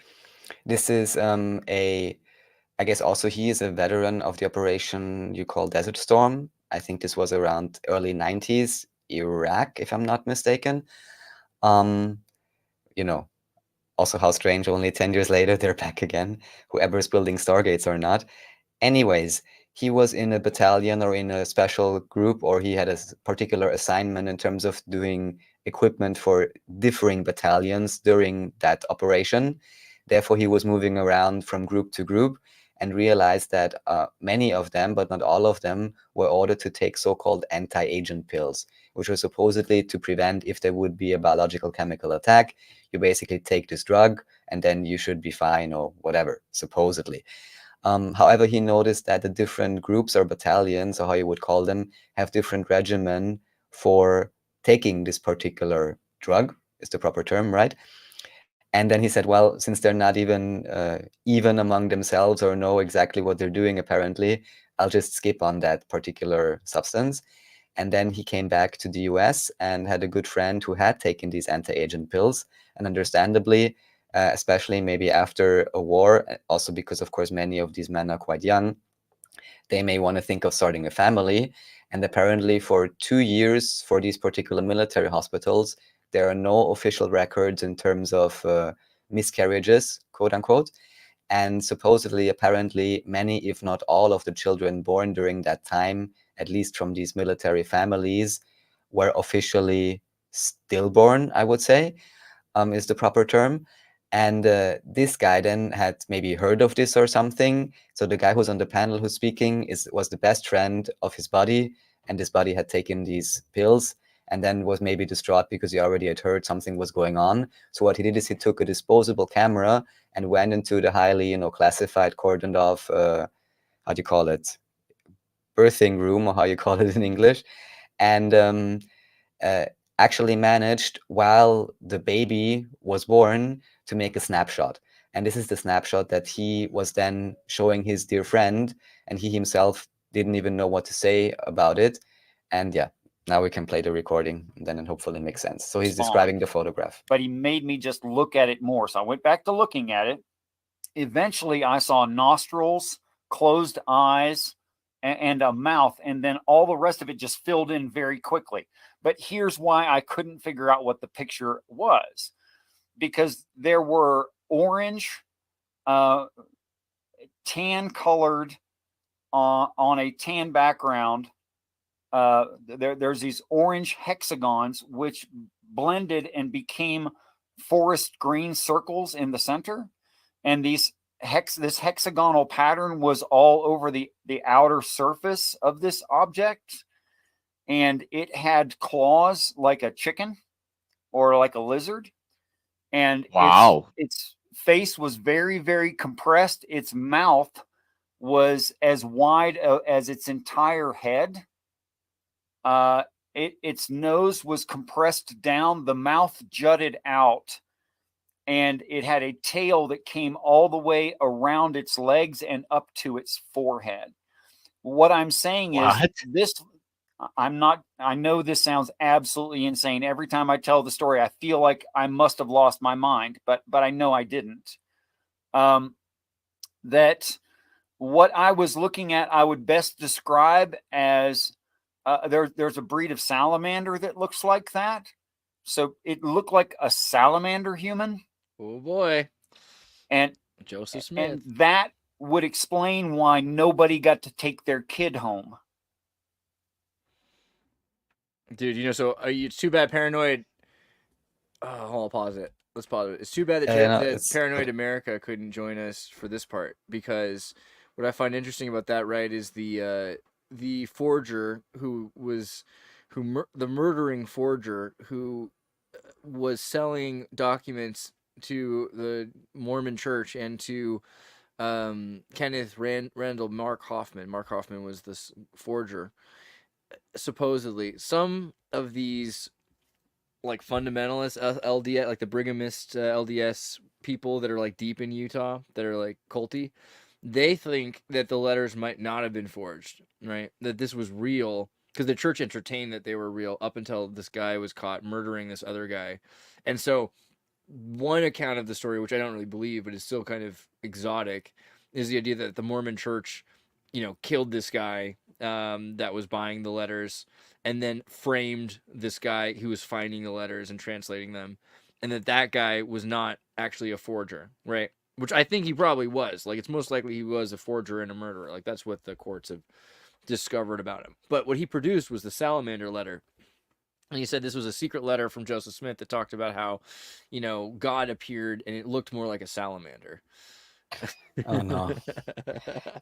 This is I guess also he is a veteran of the operation you call Desert Storm. I think this was around early 90s, Iraq, if I'm not mistaken. Also how strange, only 10 years later, they're back again, whoever is building Stargates or not. Anyways, he was in a battalion or in a special group, or he had a particular assignment in terms of doing equipment for differing battalions during that operation. Therefore, he was moving around from group to group and realized that many of them, but not all of them, were ordered to take so-called anti-agent pills, which were supposedly to prevent if there would be a biological chemical attack. You basically take this drug and then you should be fine or whatever, supposedly. However, he noticed that the different groups or battalions, or how you would call them, have different regimen for taking this particular drug, is the proper term, right? And then he said, well, since they're not even among themselves or know exactly what they're doing, apparently, I'll just skip on that particular substance. And then he came back to the US and had a good friend who had taken these anti-agent pills. And understandably, especially maybe after a war, also because, of course, many of these men are quite young, they may want to think of starting a family. And apparently for 2 years for these particular military hospitals, there are no official records in terms of miscarriages, quote unquote. And supposedly, apparently, many, if not all of the children born during that time, at least from these military families, were officially stillborn, I would say, is the proper term. And this guy then had maybe heard of this or something. So the guy who's on the panel who's speaking was the best friend of his buddy, and this buddy had taken these pills and then was maybe distraught because he already had heard something was going on. So what he did is he took a disposable camera and went into the highly, classified, cordoned off, how do you call it, birthing room, or how you call it in English, and actually managed, while the baby was born, to make a snapshot. And this is the snapshot that he was then showing his dear friend, and he himself didn't even know what to say about it. And yeah, now we can play the recording, and then it hopefully makes sense. So he's Fine. describing the photograph. But he made me just look at it more. So I went back to looking at it. Eventually, I saw nostrils, closed eyes, and a mouth, and then all the rest of it just filled in very quickly. But here's why I couldn't figure out what the picture was, because there were orange, tan colored on a tan background. There's these orange hexagons which blended and became forest green circles in the center, and this hexagonal pattern was all over the outer surface of this object, and it had claws like a chicken or like a lizard, and Wow. its face was very, very compressed. Its mouth was as wide as its entire head. Its nose was compressed down, the mouth jutted out, and it had a tail that came all the way around its legs and up to its forehead. What I'm saying is this, I know this sounds absolutely insane. Every time I tell the story, I feel like I must have lost my mind, but I know I didn't. That what I was looking at, I would best describe as there's a breed of salamander that looks like that. So it looked like a salamander human. Oh boy. And Joseph Smith. And that would explain why nobody got to take their kid home. Dude, you know, so it's too bad Paranoid. Oh, hold on, pause it. Let's pause it. It's too bad that Paranoid America couldn't join us for this part, because what I find interesting about that, right, is the forger the murdering forger who was selling documents to the Mormon Church and to Kenneth Randall Mark Hoffman. Mark Hoffman was this forger. Supposedly, some of these like fundamentalist LDS, like the Brighamist LDS people that are like deep in Utah, that are like culty, they think that the letters might not have been forged, right? That this was real, because the church entertained that they were real up until this guy was caught murdering this other guy. And so one account of the story, which I don't really believe, but is still kind of exotic, is the idea that the Mormon Church, you know, killed this guy that was buying the letters, and then framed this guy who was finding the letters and translating them, and that guy was not actually a forger, right? Which I think he probably was. Like, it's most likely he was a forger and a murderer. Like, that's what the courts have discovered about him. But what he produced was the salamander letter. And he said this was a secret letter from Joseph Smith that talked about how, you know, God appeared and it looked more like a salamander. Oh no.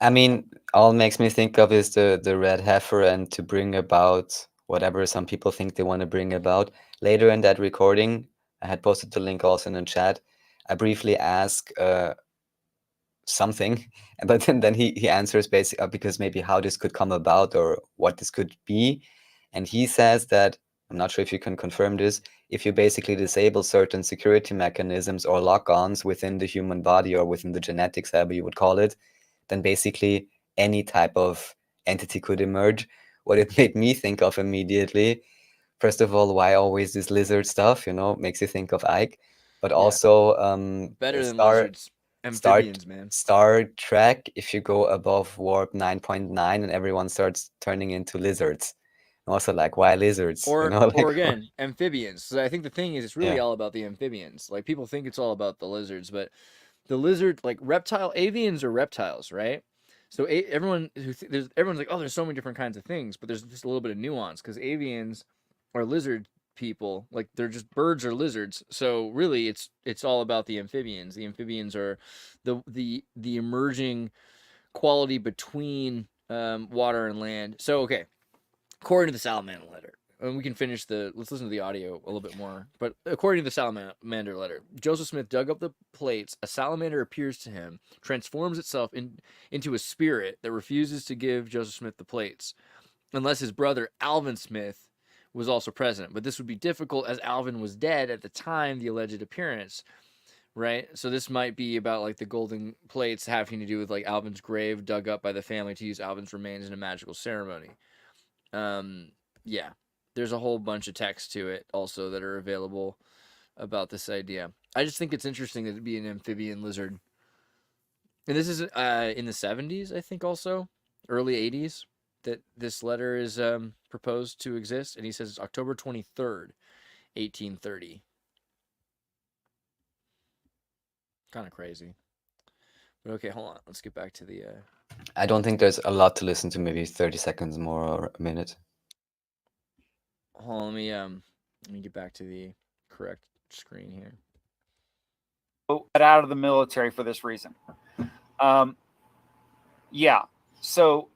I mean, all it makes me think of is the red heifer, and to bring about whatever some people think they want to bring about. Later in that recording, I had posted the link also in the chat, I briefly ask something, but then he answers basically because maybe how this could come about or what this could be. And he says that, I'm not sure if you can confirm this, if you basically disable certain security mechanisms or lock-ons within the human body or within the genetics, however you would call it, then basically any type of entity could emerge. What it made me think of immediately, first of all, why always this lizard stuff, you know, makes you think of Ike, but also better than lizards, amphibians, man. Star Trek, if you go above warp 9.9 and everyone starts turning into lizards. Also, like, why lizards? Or, you know, like, or again, amphibians. So I think the thing is, it's really all about the amphibians. Like, people think it's all about the lizards, but the lizard, like avians are reptiles, right? So everyone's like, oh, there's so many different kinds of things, but there's just a little bit of nuance, because avians are lizard people. Like, they're just birds or lizards. So really, it's all about the amphibians. The amphibians are the emerging quality between water and land. So okay. According to the salamander letter, and we can finish let's listen to the audio a little bit more. But according to the salamander letter, Joseph Smith dug up the plates. A salamander appears to him, transforms itself into a spirit that refuses to give Joseph Smith the plates, unless his brother Alvin Smith was also present. But this would be difficult, as Alvin was dead at the time the alleged appearance. Right? So this might be about like the golden plates having to do with like Alvin's grave dug up by the family to use Alvin's remains in a magical ceremony. Yeah. there's a whole bunch of texts to it also that are available about this idea. I just think it's interesting that it'd be an amphibian lizard. And this is in the 70s, I think, also early 80s, that this letter is proposed to exist. And he says October 23rd, 1830. Kind of crazy. But okay, hold on. Let's get back to the... I don't think there's a lot to listen to, maybe 30 seconds more or a minute. Hold on, let me get back to the correct screen here. Got out of the military for this reason. Yeah. So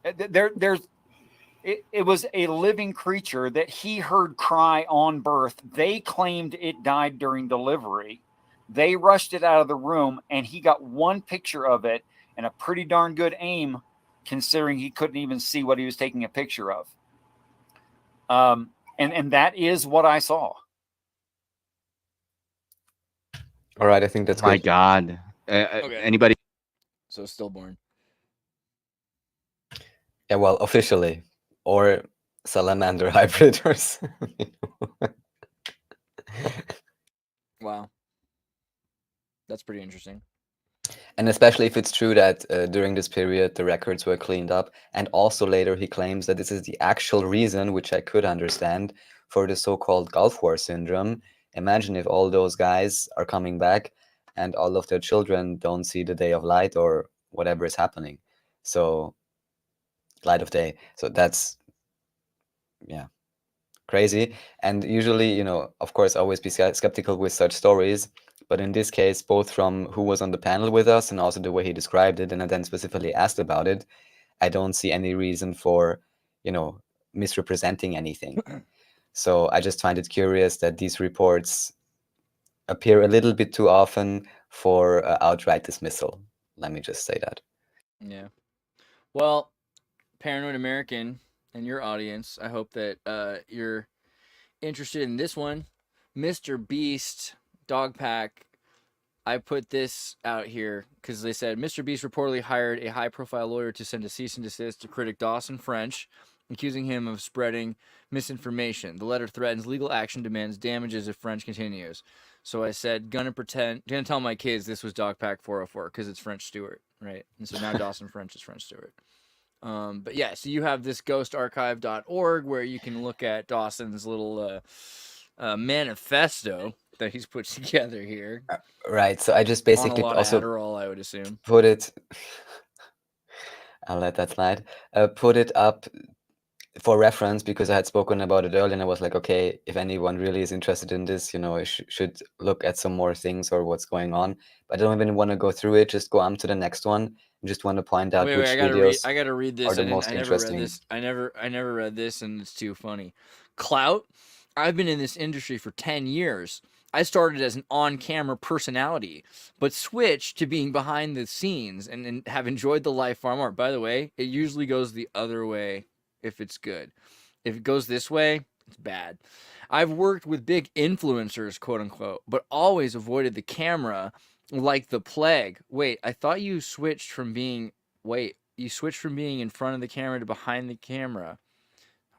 it was a living creature that he heard cry on birth. They claimed it died during delivery. They rushed it out of the room, and he got one picture of it and a pretty darn good aim, considering he couldn't even see what he was taking a picture of. And that is what I saw. All right, I think that's My good. God. Okay. Anybody? So stillborn. Yeah, well, officially. Or salamander hybrid or something. Wow. That's pretty interesting. And especially if it's true that during this period the records were cleaned up, and also later he claims that this is the actual reason, which I could understand, for the so-called Gulf War syndrome. Imagine if all those guys are coming back and all of their children don't see the day of light or whatever is happening. So, light of day. So that's, yeah, crazy. And usually, you know, of course, always be skeptical with such stories. But in this case, both from who was on the panel with us and also the way he described it, and I then specifically asked about it, I don't see any reason for, you know, misrepresenting anything. So I just find it curious that these reports appear a little bit too often for outright dismissal. Let me just say that. Yeah. Well, Paranoid American and your audience, I hope that you're interested in this one. Mr. Beast Dog Pack. I put this out here because they said Mr. Beast reportedly hired a high-profile lawyer to send a cease and desist to critic Dawson French, accusing him of spreading misinformation. The letter threatens legal action, demands damages if French continues. So I said, gonna tell my kids this was Dog Pack 404 because it's French Stewart, right? And so now Dawson French is French Stewart. But yeah, so you have this ghostarchive.org where you can look at Dawson's little manifesto that he's put together here. Right. So I just basically on a lot also of Adderall, I would assume. put it. I'll let that slide. Put it up for reference because I had spoken about it earlier, and I was like, okay, if anyone really is interested in this, you know, I should look at some more things or what's going on. But I don't even want to go through it. Just go on to the next one. I just want to point out which videos I gotta read this. are the most interesting. I never read this, and it's too funny. Clout. I've been in this industry for 10 years. I started as an on-camera personality, but switched to being behind the scenes and have enjoyed the life far more. By the way, it usually goes the other way if it's good. If it goes this way, it's bad. I've worked with big influencers, quote unquote, but always avoided the camera like the plague. Wait, I thought you switched from being in front of the camera to behind the camera.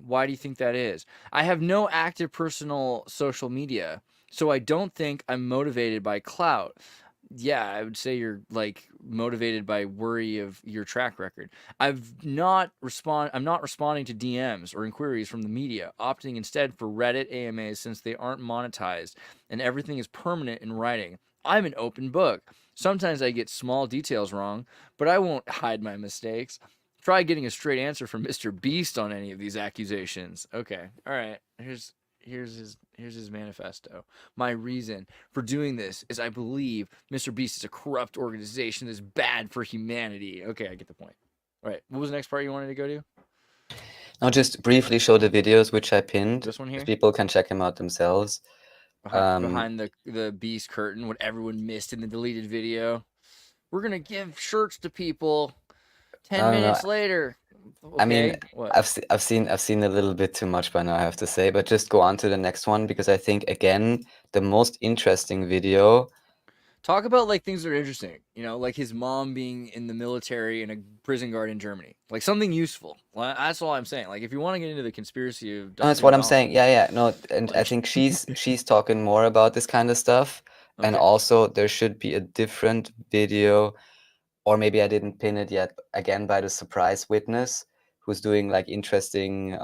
Why do you think that is? I have no active personal social media, so I don't think I'm motivated by clout. Yeah, I would say you're like motivated by worry of your track record. I'm not responding to DMs or inquiries from the media, opting instead for Reddit AMAs since they aren't monetized and everything is permanent in writing. I'm an open book. Sometimes I get small details wrong, but I won't hide my mistakes. Try getting a straight answer from Mr. Beast on any of these accusations. Okay, all right. Here's his manifesto. My reason for doing this is I believe Mr. Beast is a corrupt organization that's bad for humanity. Okay, I get the point. All right, what was the next part you wanted to go to? I'll just briefly show the videos which I pinned. This one here? People can check them out themselves. Behind the Beast curtain, what everyone missed in the deleted video. We're gonna give shirts to people 10 minutes later. Okay, I mean, what? I've seen a little bit too much by now, I have to say, but just go on to the next one because I think again the most interesting video Talk about like things that are interesting, you know, like his mom being in the military and a prison guard in Germany, like something useful. Well, that's all I'm saying. Like, if you want to get into the conspiracy of That's Dr. what I'm saying. Dom, Yeah. No, and I like, think she's talking more about this kind of stuff. And okay, also there should be a different video, or maybe I didn't pin it yet, again by the surprise witness who's doing like interesting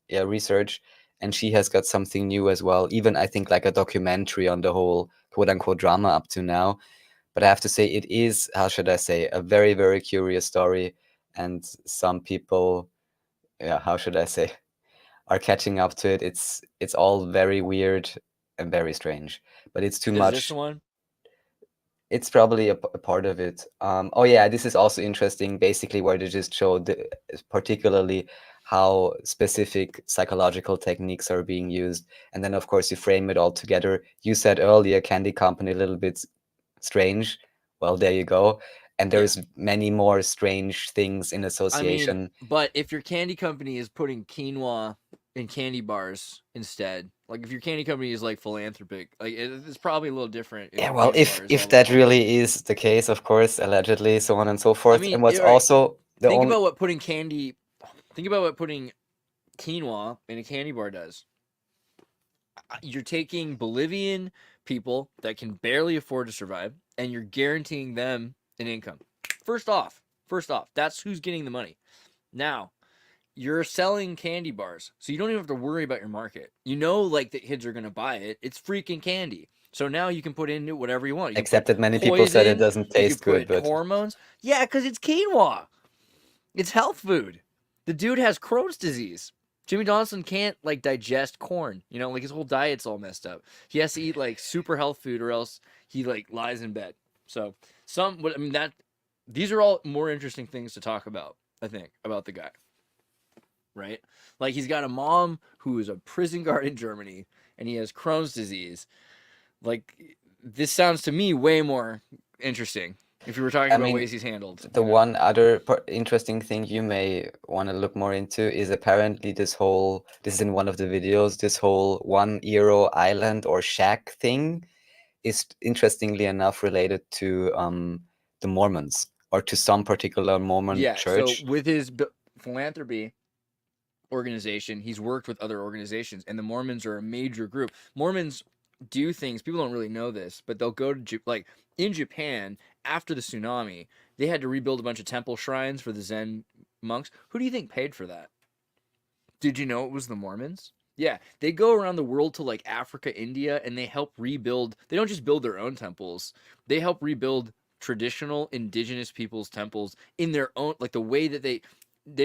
research, and she has got something new as well. Even I think like a documentary on the whole quote unquote drama up to now. But I have to say it is, how should I say, a very, very curious story. And some people, yeah, how should I say, are catching up to it. It's all very weird and very strange, but it's too is this much. the one? It's probably a part of it. Oh yeah, this is also interesting. Basically, where they just show particularly how specific psychological techniques are being used, and then of course you frame it all together. You said earlier, Candy Company, a little bit strange. Well, there you go. And Yeah. there's many more strange things in I mean, association. but if your candy company is putting quinoa in candy bars instead, like if your candy company is like philanthropic, like it's probably a little different. Yeah, your well, candy bar is if all that about- really is the case, of course, allegedly, so on and so I forth. mean, And what's all right, also the think only about what putting quinoa in a candy bar does. You're taking Bolivian people that can barely afford to survive, and you're guaranteeing them an income. First off, that's who's getting the money. Now, you're selling candy bars, so you don't even have to worry about your market. You know, like the kids are gonna buy it. It's freaking candy. So now you can put in whatever you want. You can except put that many people said it poison, doesn't you taste can good, put but hormones. Yeah, because it's quinoa. It's health food. The dude has Crohn's disease. Jimmy Donaldson can't like digest corn. You know, like his whole diet's all messed up. He has to eat like super health food, or else he like lies in bed. So these are all more interesting things to talk about. I think about the guy, right? Like he's got a mom who is a prison guard in Germany, and he has Crohn's disease. Like this sounds to me way more interesting if you were talking I about mean, ways he's handled. the one other interesting thing you may want to look more into is apparently this is in one of the videos, this whole €1 island or shack thing is interestingly enough related to the Mormons or to some particular Mormon Yeah, so church. with his philanthropy organization, he's worked with other organizations, and the Mormons are a major group. Mormons do things, people don't really know this, but they'll go to, like, in Japan, after the tsunami, they had to rebuild a bunch of temple shrines for the Zen monks. Who do you think paid for that? Did you know it was the Mormons? Yeah, they go around the world to, like, Africa, India, and they help rebuild. They don't just build their own temples. They help rebuild traditional indigenous people's temples in their own, like, the way that they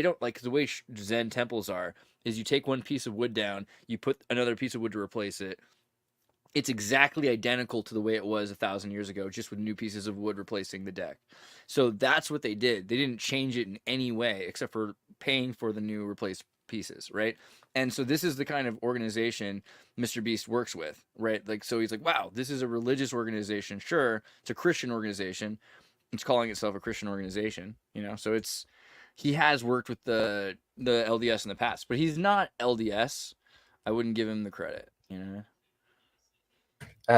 don't, like, the way Zen temples are is you take one piece of wood down, you put another piece of wood to replace it. It's exactly identical to the way it was 1,000 years ago, just with new pieces of wood replacing the deck. So that's what they did. They didn't change it in any way except for paying for the new replaced pieces, right? And so this is the kind of organization Mr. Beast works with, right? Like, so he's like, wow, this is a religious organization. Sure, it's a Christian organization. It's calling itself a Christian organization, you know? So he has worked with the LDS in the past, but he's not LDS. I wouldn't give him the credit, you know?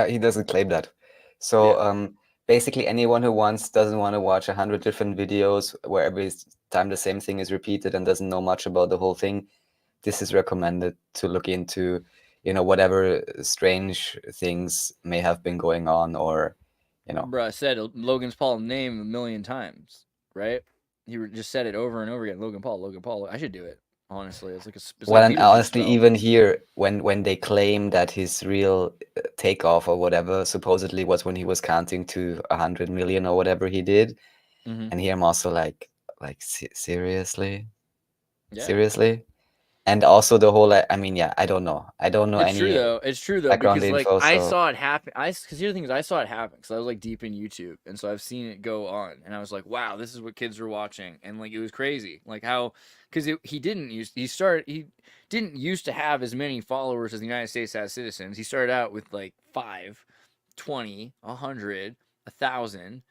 He doesn't claim that. So Yeah. basically anyone who doesn't want to watch 100 different videos where every time the same thing is repeated and doesn't know much about the whole thing, this is recommended to look into, you know, whatever strange things may have been going on, or, you know. Bro, I said Logan's Paul name 1,000,000 times, right? He just said it over and over again. Logan Paul. I should do it. Honestly, it's like Well, like and Beetlejuice honestly, spell. even here, when they claim that his real takeoff or whatever supposedly was when he was counting to 100 million or whatever he did, Mhm. and here I'm also like seriously, Yeah. seriously, and also the whole, I mean, yeah, I don't know It's true any though. It's true though background because like info, I so saw it happen. Because here's the thing is I saw it happen because I was like deep in YouTube, and so I've seen it go on, and I was like, wow, this is what kids are watching, and like it was crazy, like how because he didn't used to have as many followers as the United States has citizens. He started out with like 5, 20, 100, 1,000,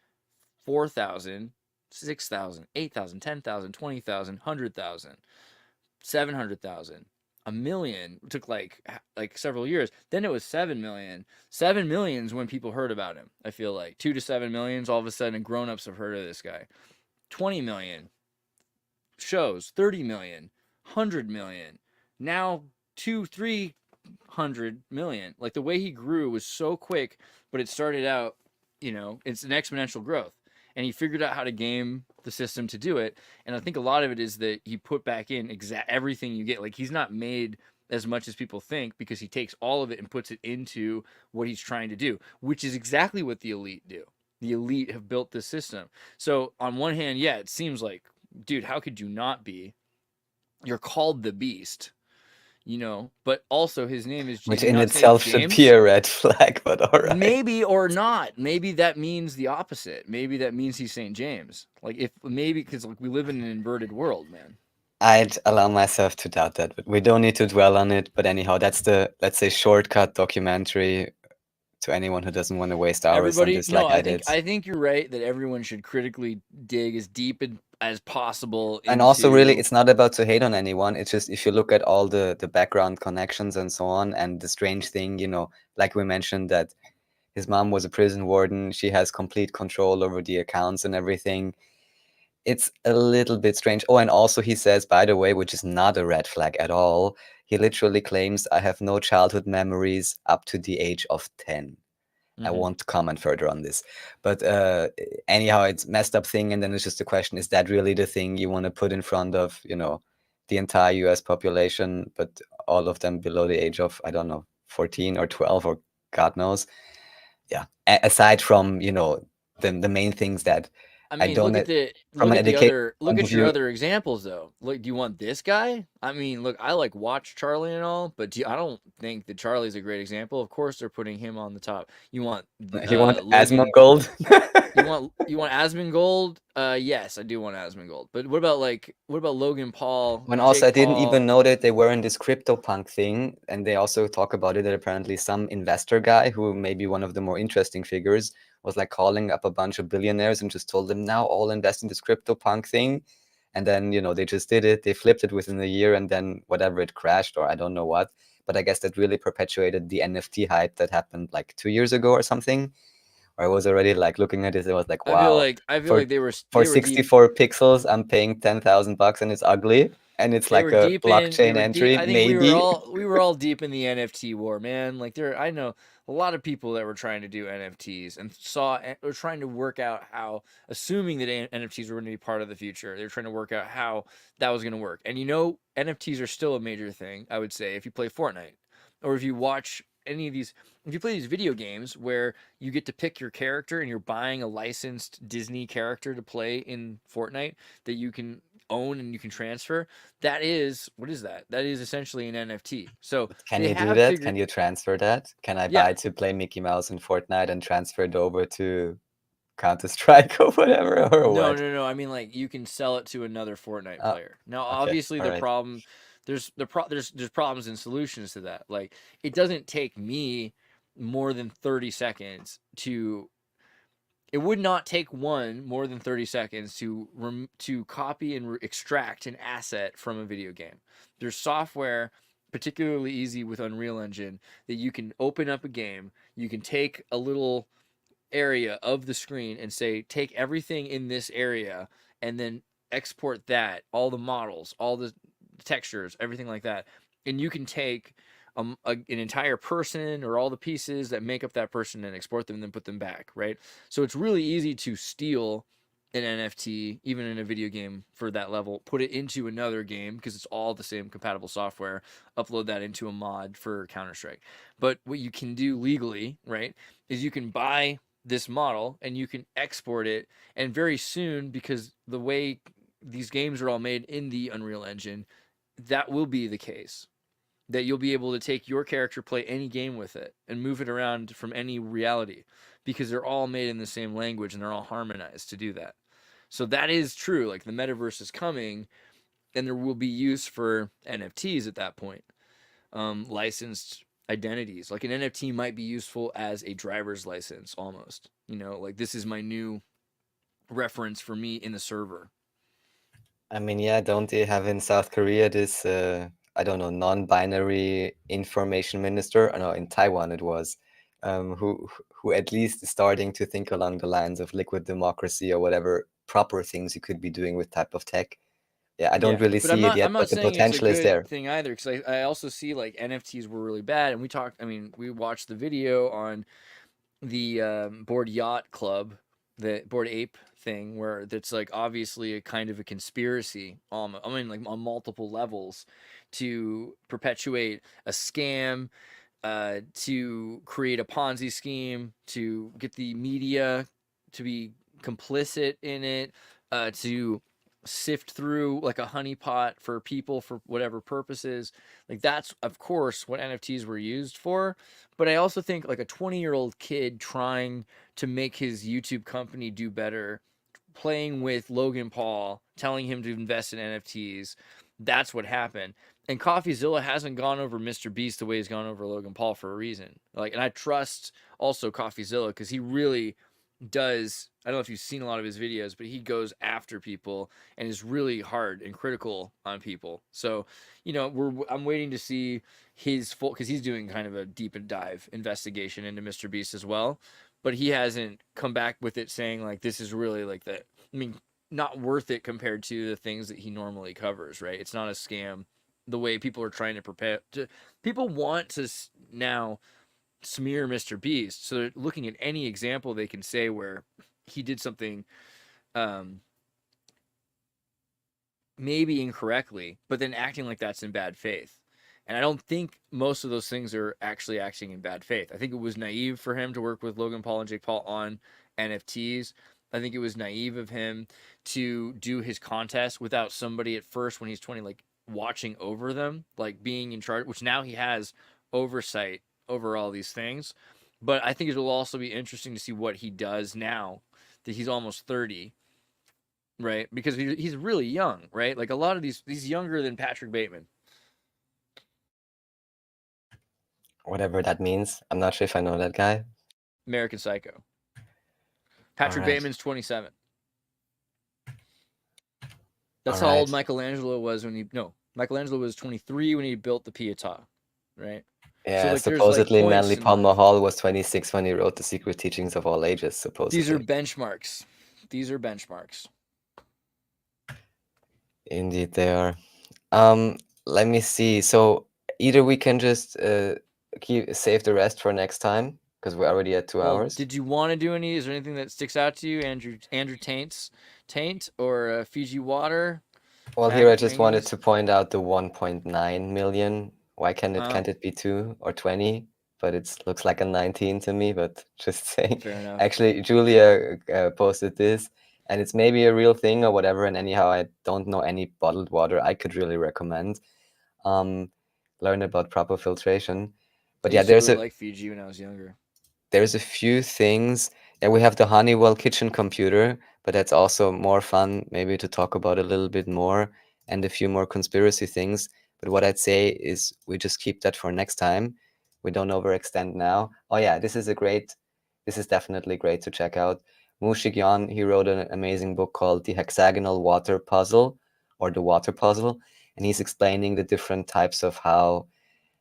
4,000, 6,000, 8,000, 10,000, 20,000, 100,000, 700,000. 1 million. It took like several years. Then it was 7 million. 7 million's when people heard about him. I feel like 2 to 7 millions. All of a sudden, grown-ups have heard of this guy. 20 million shows. 30 million. 100 million. Now 200-300 million. Like the way he grew was so quick, but it started out, it's an exponential growth. And he figured out how to game the system to do it. And I think a lot of it is that he put back in everything you get. Like he's not made as much as people think because he takes all of it and puts it into what he's trying to do, which is exactly what the elite do. The elite have built this system. So on one hand, yeah, it seems like, dude, how could you not be? You're called the Beast. But also his name is, which in itself should be a red flag, but all right. Maybe or not. Maybe that means the opposite. Maybe that means he's St. James. Because we live in an inverted world, man. I'd allow myself to doubt that, but we don't need to dwell on it. But anyhow, that's the, let's say, shortcut documentary to anyone who doesn't want to waste hours on this I think you're right that everyone should critically dig as deep as possible. And also, really, it's not about to hate on anyone. It's just if you look at all the background connections and so on, and the strange thing, like we mentioned, that his mom was a prison warden. She has complete control over the accounts and everything. It's a little bit strange. Oh, and also he says, by the way, which is not a red flag at all, he literally claims, I have no childhood memories up to the age of 10. I won't comment further on this. But anyhow, it's a messed up thing. And then it's just a question, is that really the thing you want to put in front of, the entire US population, but all of them below the age of, I don't know, 14 or 12 or God knows. Yeah. Aside from, the main things that I mean, look at your other examples, though. Look, do you want this guy? I mean, look, I watch Charlie and all, but I don't think that Charlie's a great example. Of course, they're putting him on the top. You want Asmongold? you want Asmongold? Yes, I do want Asmongold. But what about Logan Paul? When also I didn't even know that they were in this CryptoPunk thing, and they also talk about it that apparently some investor guy who may be one of the more interesting figures was calling up a bunch of billionaires and just told them now all invest in this CryptoPunk thing. And then, they just did it. They flipped it within a year and then whatever, it crashed or I don't know what. But I guess that really perpetuated the NFT hype that happened 2 years ago or something. Or I was already looking at it. It was wow. I feel like they were for 64 pixels. I'm paying $10,000 and it's ugly. And it's a blockchain entry. I think maybe we were all deep in the NFT war, man. I know a lot of people that were trying to do NFTs and were trying to work out how, assuming that NFTs were going to be part of the future, they were trying to work out how that was going to work. And NFTs are still a major thing, I would say, if you play Fortnite or if you watch any of these, if you play these video games where you get to pick your character and you're buying a licensed Disney character to play in Fortnite that you can own and you can transfer, that is, what is that? That is essentially an NFT. So can you do that? Can you transfer that? Can I buy to play Mickey Mouse in Fortnite and transfer it over to Counter-Strike or whatever? Or what? No. I mean, you can sell it to another Fortnite player. Now, obviously, problem. There's problems and solutions to that. It doesn't take me more than 30 seconds to. It would not take more than 30 seconds to copy and extract an asset from a video game. There's software, particularly easy with Unreal Engine, that you can open up a game. You can take a little area of the screen and say, take everything in this area, and then export that, all the models, all the textures, everything like that, and you can take an entire person or all the pieces that make up that person and export them and then put them back, right? So it's really easy to steal an NFT, even in a video game for that level, put it into another game because it's all the same compatible software, upload that into a mod for Counter-Strike. But what you can do legally, right, is you can buy this model and you can export it, and very soon, because the way these games are all made in the Unreal Engine, that will be the case. That you'll be able to take your character, play any game with it, and move it around from any reality, because they're all made in the same language and they're all harmonized to do that. So that is true. The metaverse is coming, and there will be use for NFTs at that point. Licensed identities. An NFT might be useful as a driver's license almost. This is my new reference for me in the server. I mean, yeah, don't they have in South Korea this I don't know, non-binary information minister, I know in Taiwan it was, who at least is starting to think along the lines of liquid democracy or whatever proper things you could be doing with type of tech. Yeah, I don't really But I'm see it not. yet, I'm not but the saying it's a potential is good there. thing either, because I also see like NFTs were really bad, and we talked. I mean, we watched the video on the Bored Yacht Club, the Bored Ape thing, where that's like obviously a kind of a conspiracy. I mean, like on multiple levels, to perpetuate a scam, to create a Ponzi scheme, to get the media to be complicit in it, to sift through like a honeypot for people for whatever purposes. Like that's of course what NFTs were used for. But I also think like a 20-year-old kid trying to make his YouTube company do better, playing with Logan Paul, telling him to invest in NFTs, that's what happened. And CoffeeZilla hasn't gone over Mr. Beast the way he's gone over Logan Paul for a reason. Like, and I trust also CoffeeZilla because he really does. I don't know if you've seen a lot of his videos, but he goes after people and is really hard and critical on people. So, you know, I'm waiting to see his full, because he's doing kind of a deep and dive investigation into Mr. Beast as well. But he hasn't come back with it saying like this is really like that. I mean, not worth it compared to the things that he normally covers, right? It's not a scam the way people are trying to prepare. People want to now smear Mr. Beast, so they're looking at any example they can say where he did something maybe incorrectly, but then acting like that's in bad faith. And I don't think most of those things are actually acting in bad faith. I think it was naive for him to work with Logan Paul and Jake Paul on NFTs. I think it was naive of him to do his contest without somebody at first when he's 20, like watching over them, like being in charge, which now he has oversight over all these things. But I think it will also be interesting to see what he does now that he's almost 30, right? Because he's really young, right? Like a lot of he's younger than Patrick Bateman. Whatever that means. I'm not sure if I know that guy. American Psycho. Patrick Bateman's 27. That's how old Michelangelo was when Michelangelo was 23 when he built the Pietà, right? Yeah, so, like, supposedly like Manly Palmer Hall was 26 when he wrote The Secret Teachings of All Ages, supposedly. These are benchmarks. Indeed, they are. Let me see. So either we can just save the rest for next time, because we're already at 2 hours. Did you want to do any? Is there anything that sticks out to you, Andrew Taint or Fiji Water? Well, here I just wanted to point out the 1.9 million. Why can't it be 2 or 20? But it looks like a 19 to me, but just saying. Fair enough. Actually, Julia posted this, and it's maybe a real thing or whatever, and anyhow, I don't know any bottled water I could really recommend. Learn about proper filtration. But yeah, there's really like Fiji when I was younger. There's a few things. Yeah, we have the Honeywell kitchen computer, but that's also more fun maybe to talk about a little bit more, and a few more conspiracy things. But what I'd say is we just keep that for next time. We don't overextend now. Oh yeah, this is definitely great to check out. Mushik Yan, he wrote an amazing book called The Hexagonal Water Puzzle, or The Water Puzzle, and he's explaining the different types of how,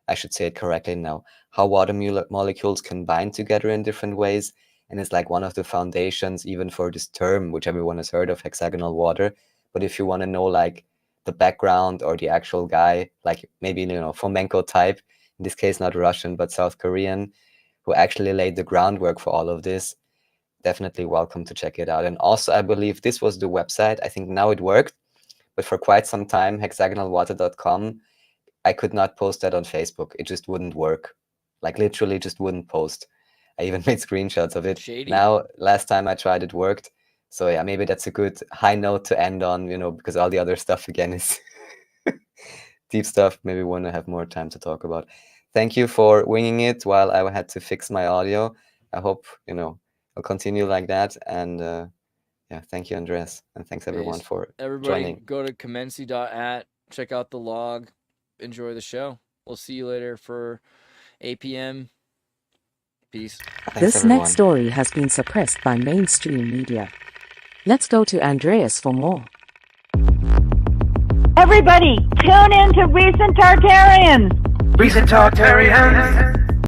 I should say it correctly now, how water molecules can bind together in different ways. And it's like one of the foundations even for this term, which everyone has heard of, hexagonal water. But if you want to know like the background or the actual guy, like maybe, Fomenko type, in this case not Russian, but South Korean, who actually laid the groundwork for all of this, definitely welcome to check it out. And also, I believe this was the website. I think now it worked, but for quite some time, hexagonalwater.com, I could not post that on Facebook. It just wouldn't work. Like literally just wouldn't post. I even made screenshots of it. Shady. Now, last time I tried, it worked. So yeah, maybe that's a good high note to end on, because all the other stuff again is deep stuff. Maybe we want to have more time to talk about. Thank you for winging it while I had to fix my audio. I hope, I'll continue like that. And yeah, thank you, Andreas. And thanks everyone for joining. Go to commency.at, check out the log, enjoy the show. We'll see you later for 8 p.m. Peace. Thanks, this everyone. Next story has been suppressed by mainstream media. Let's go to Andreas for more. Everybody, tune in to Recent Tartarians. Recent Tartarians.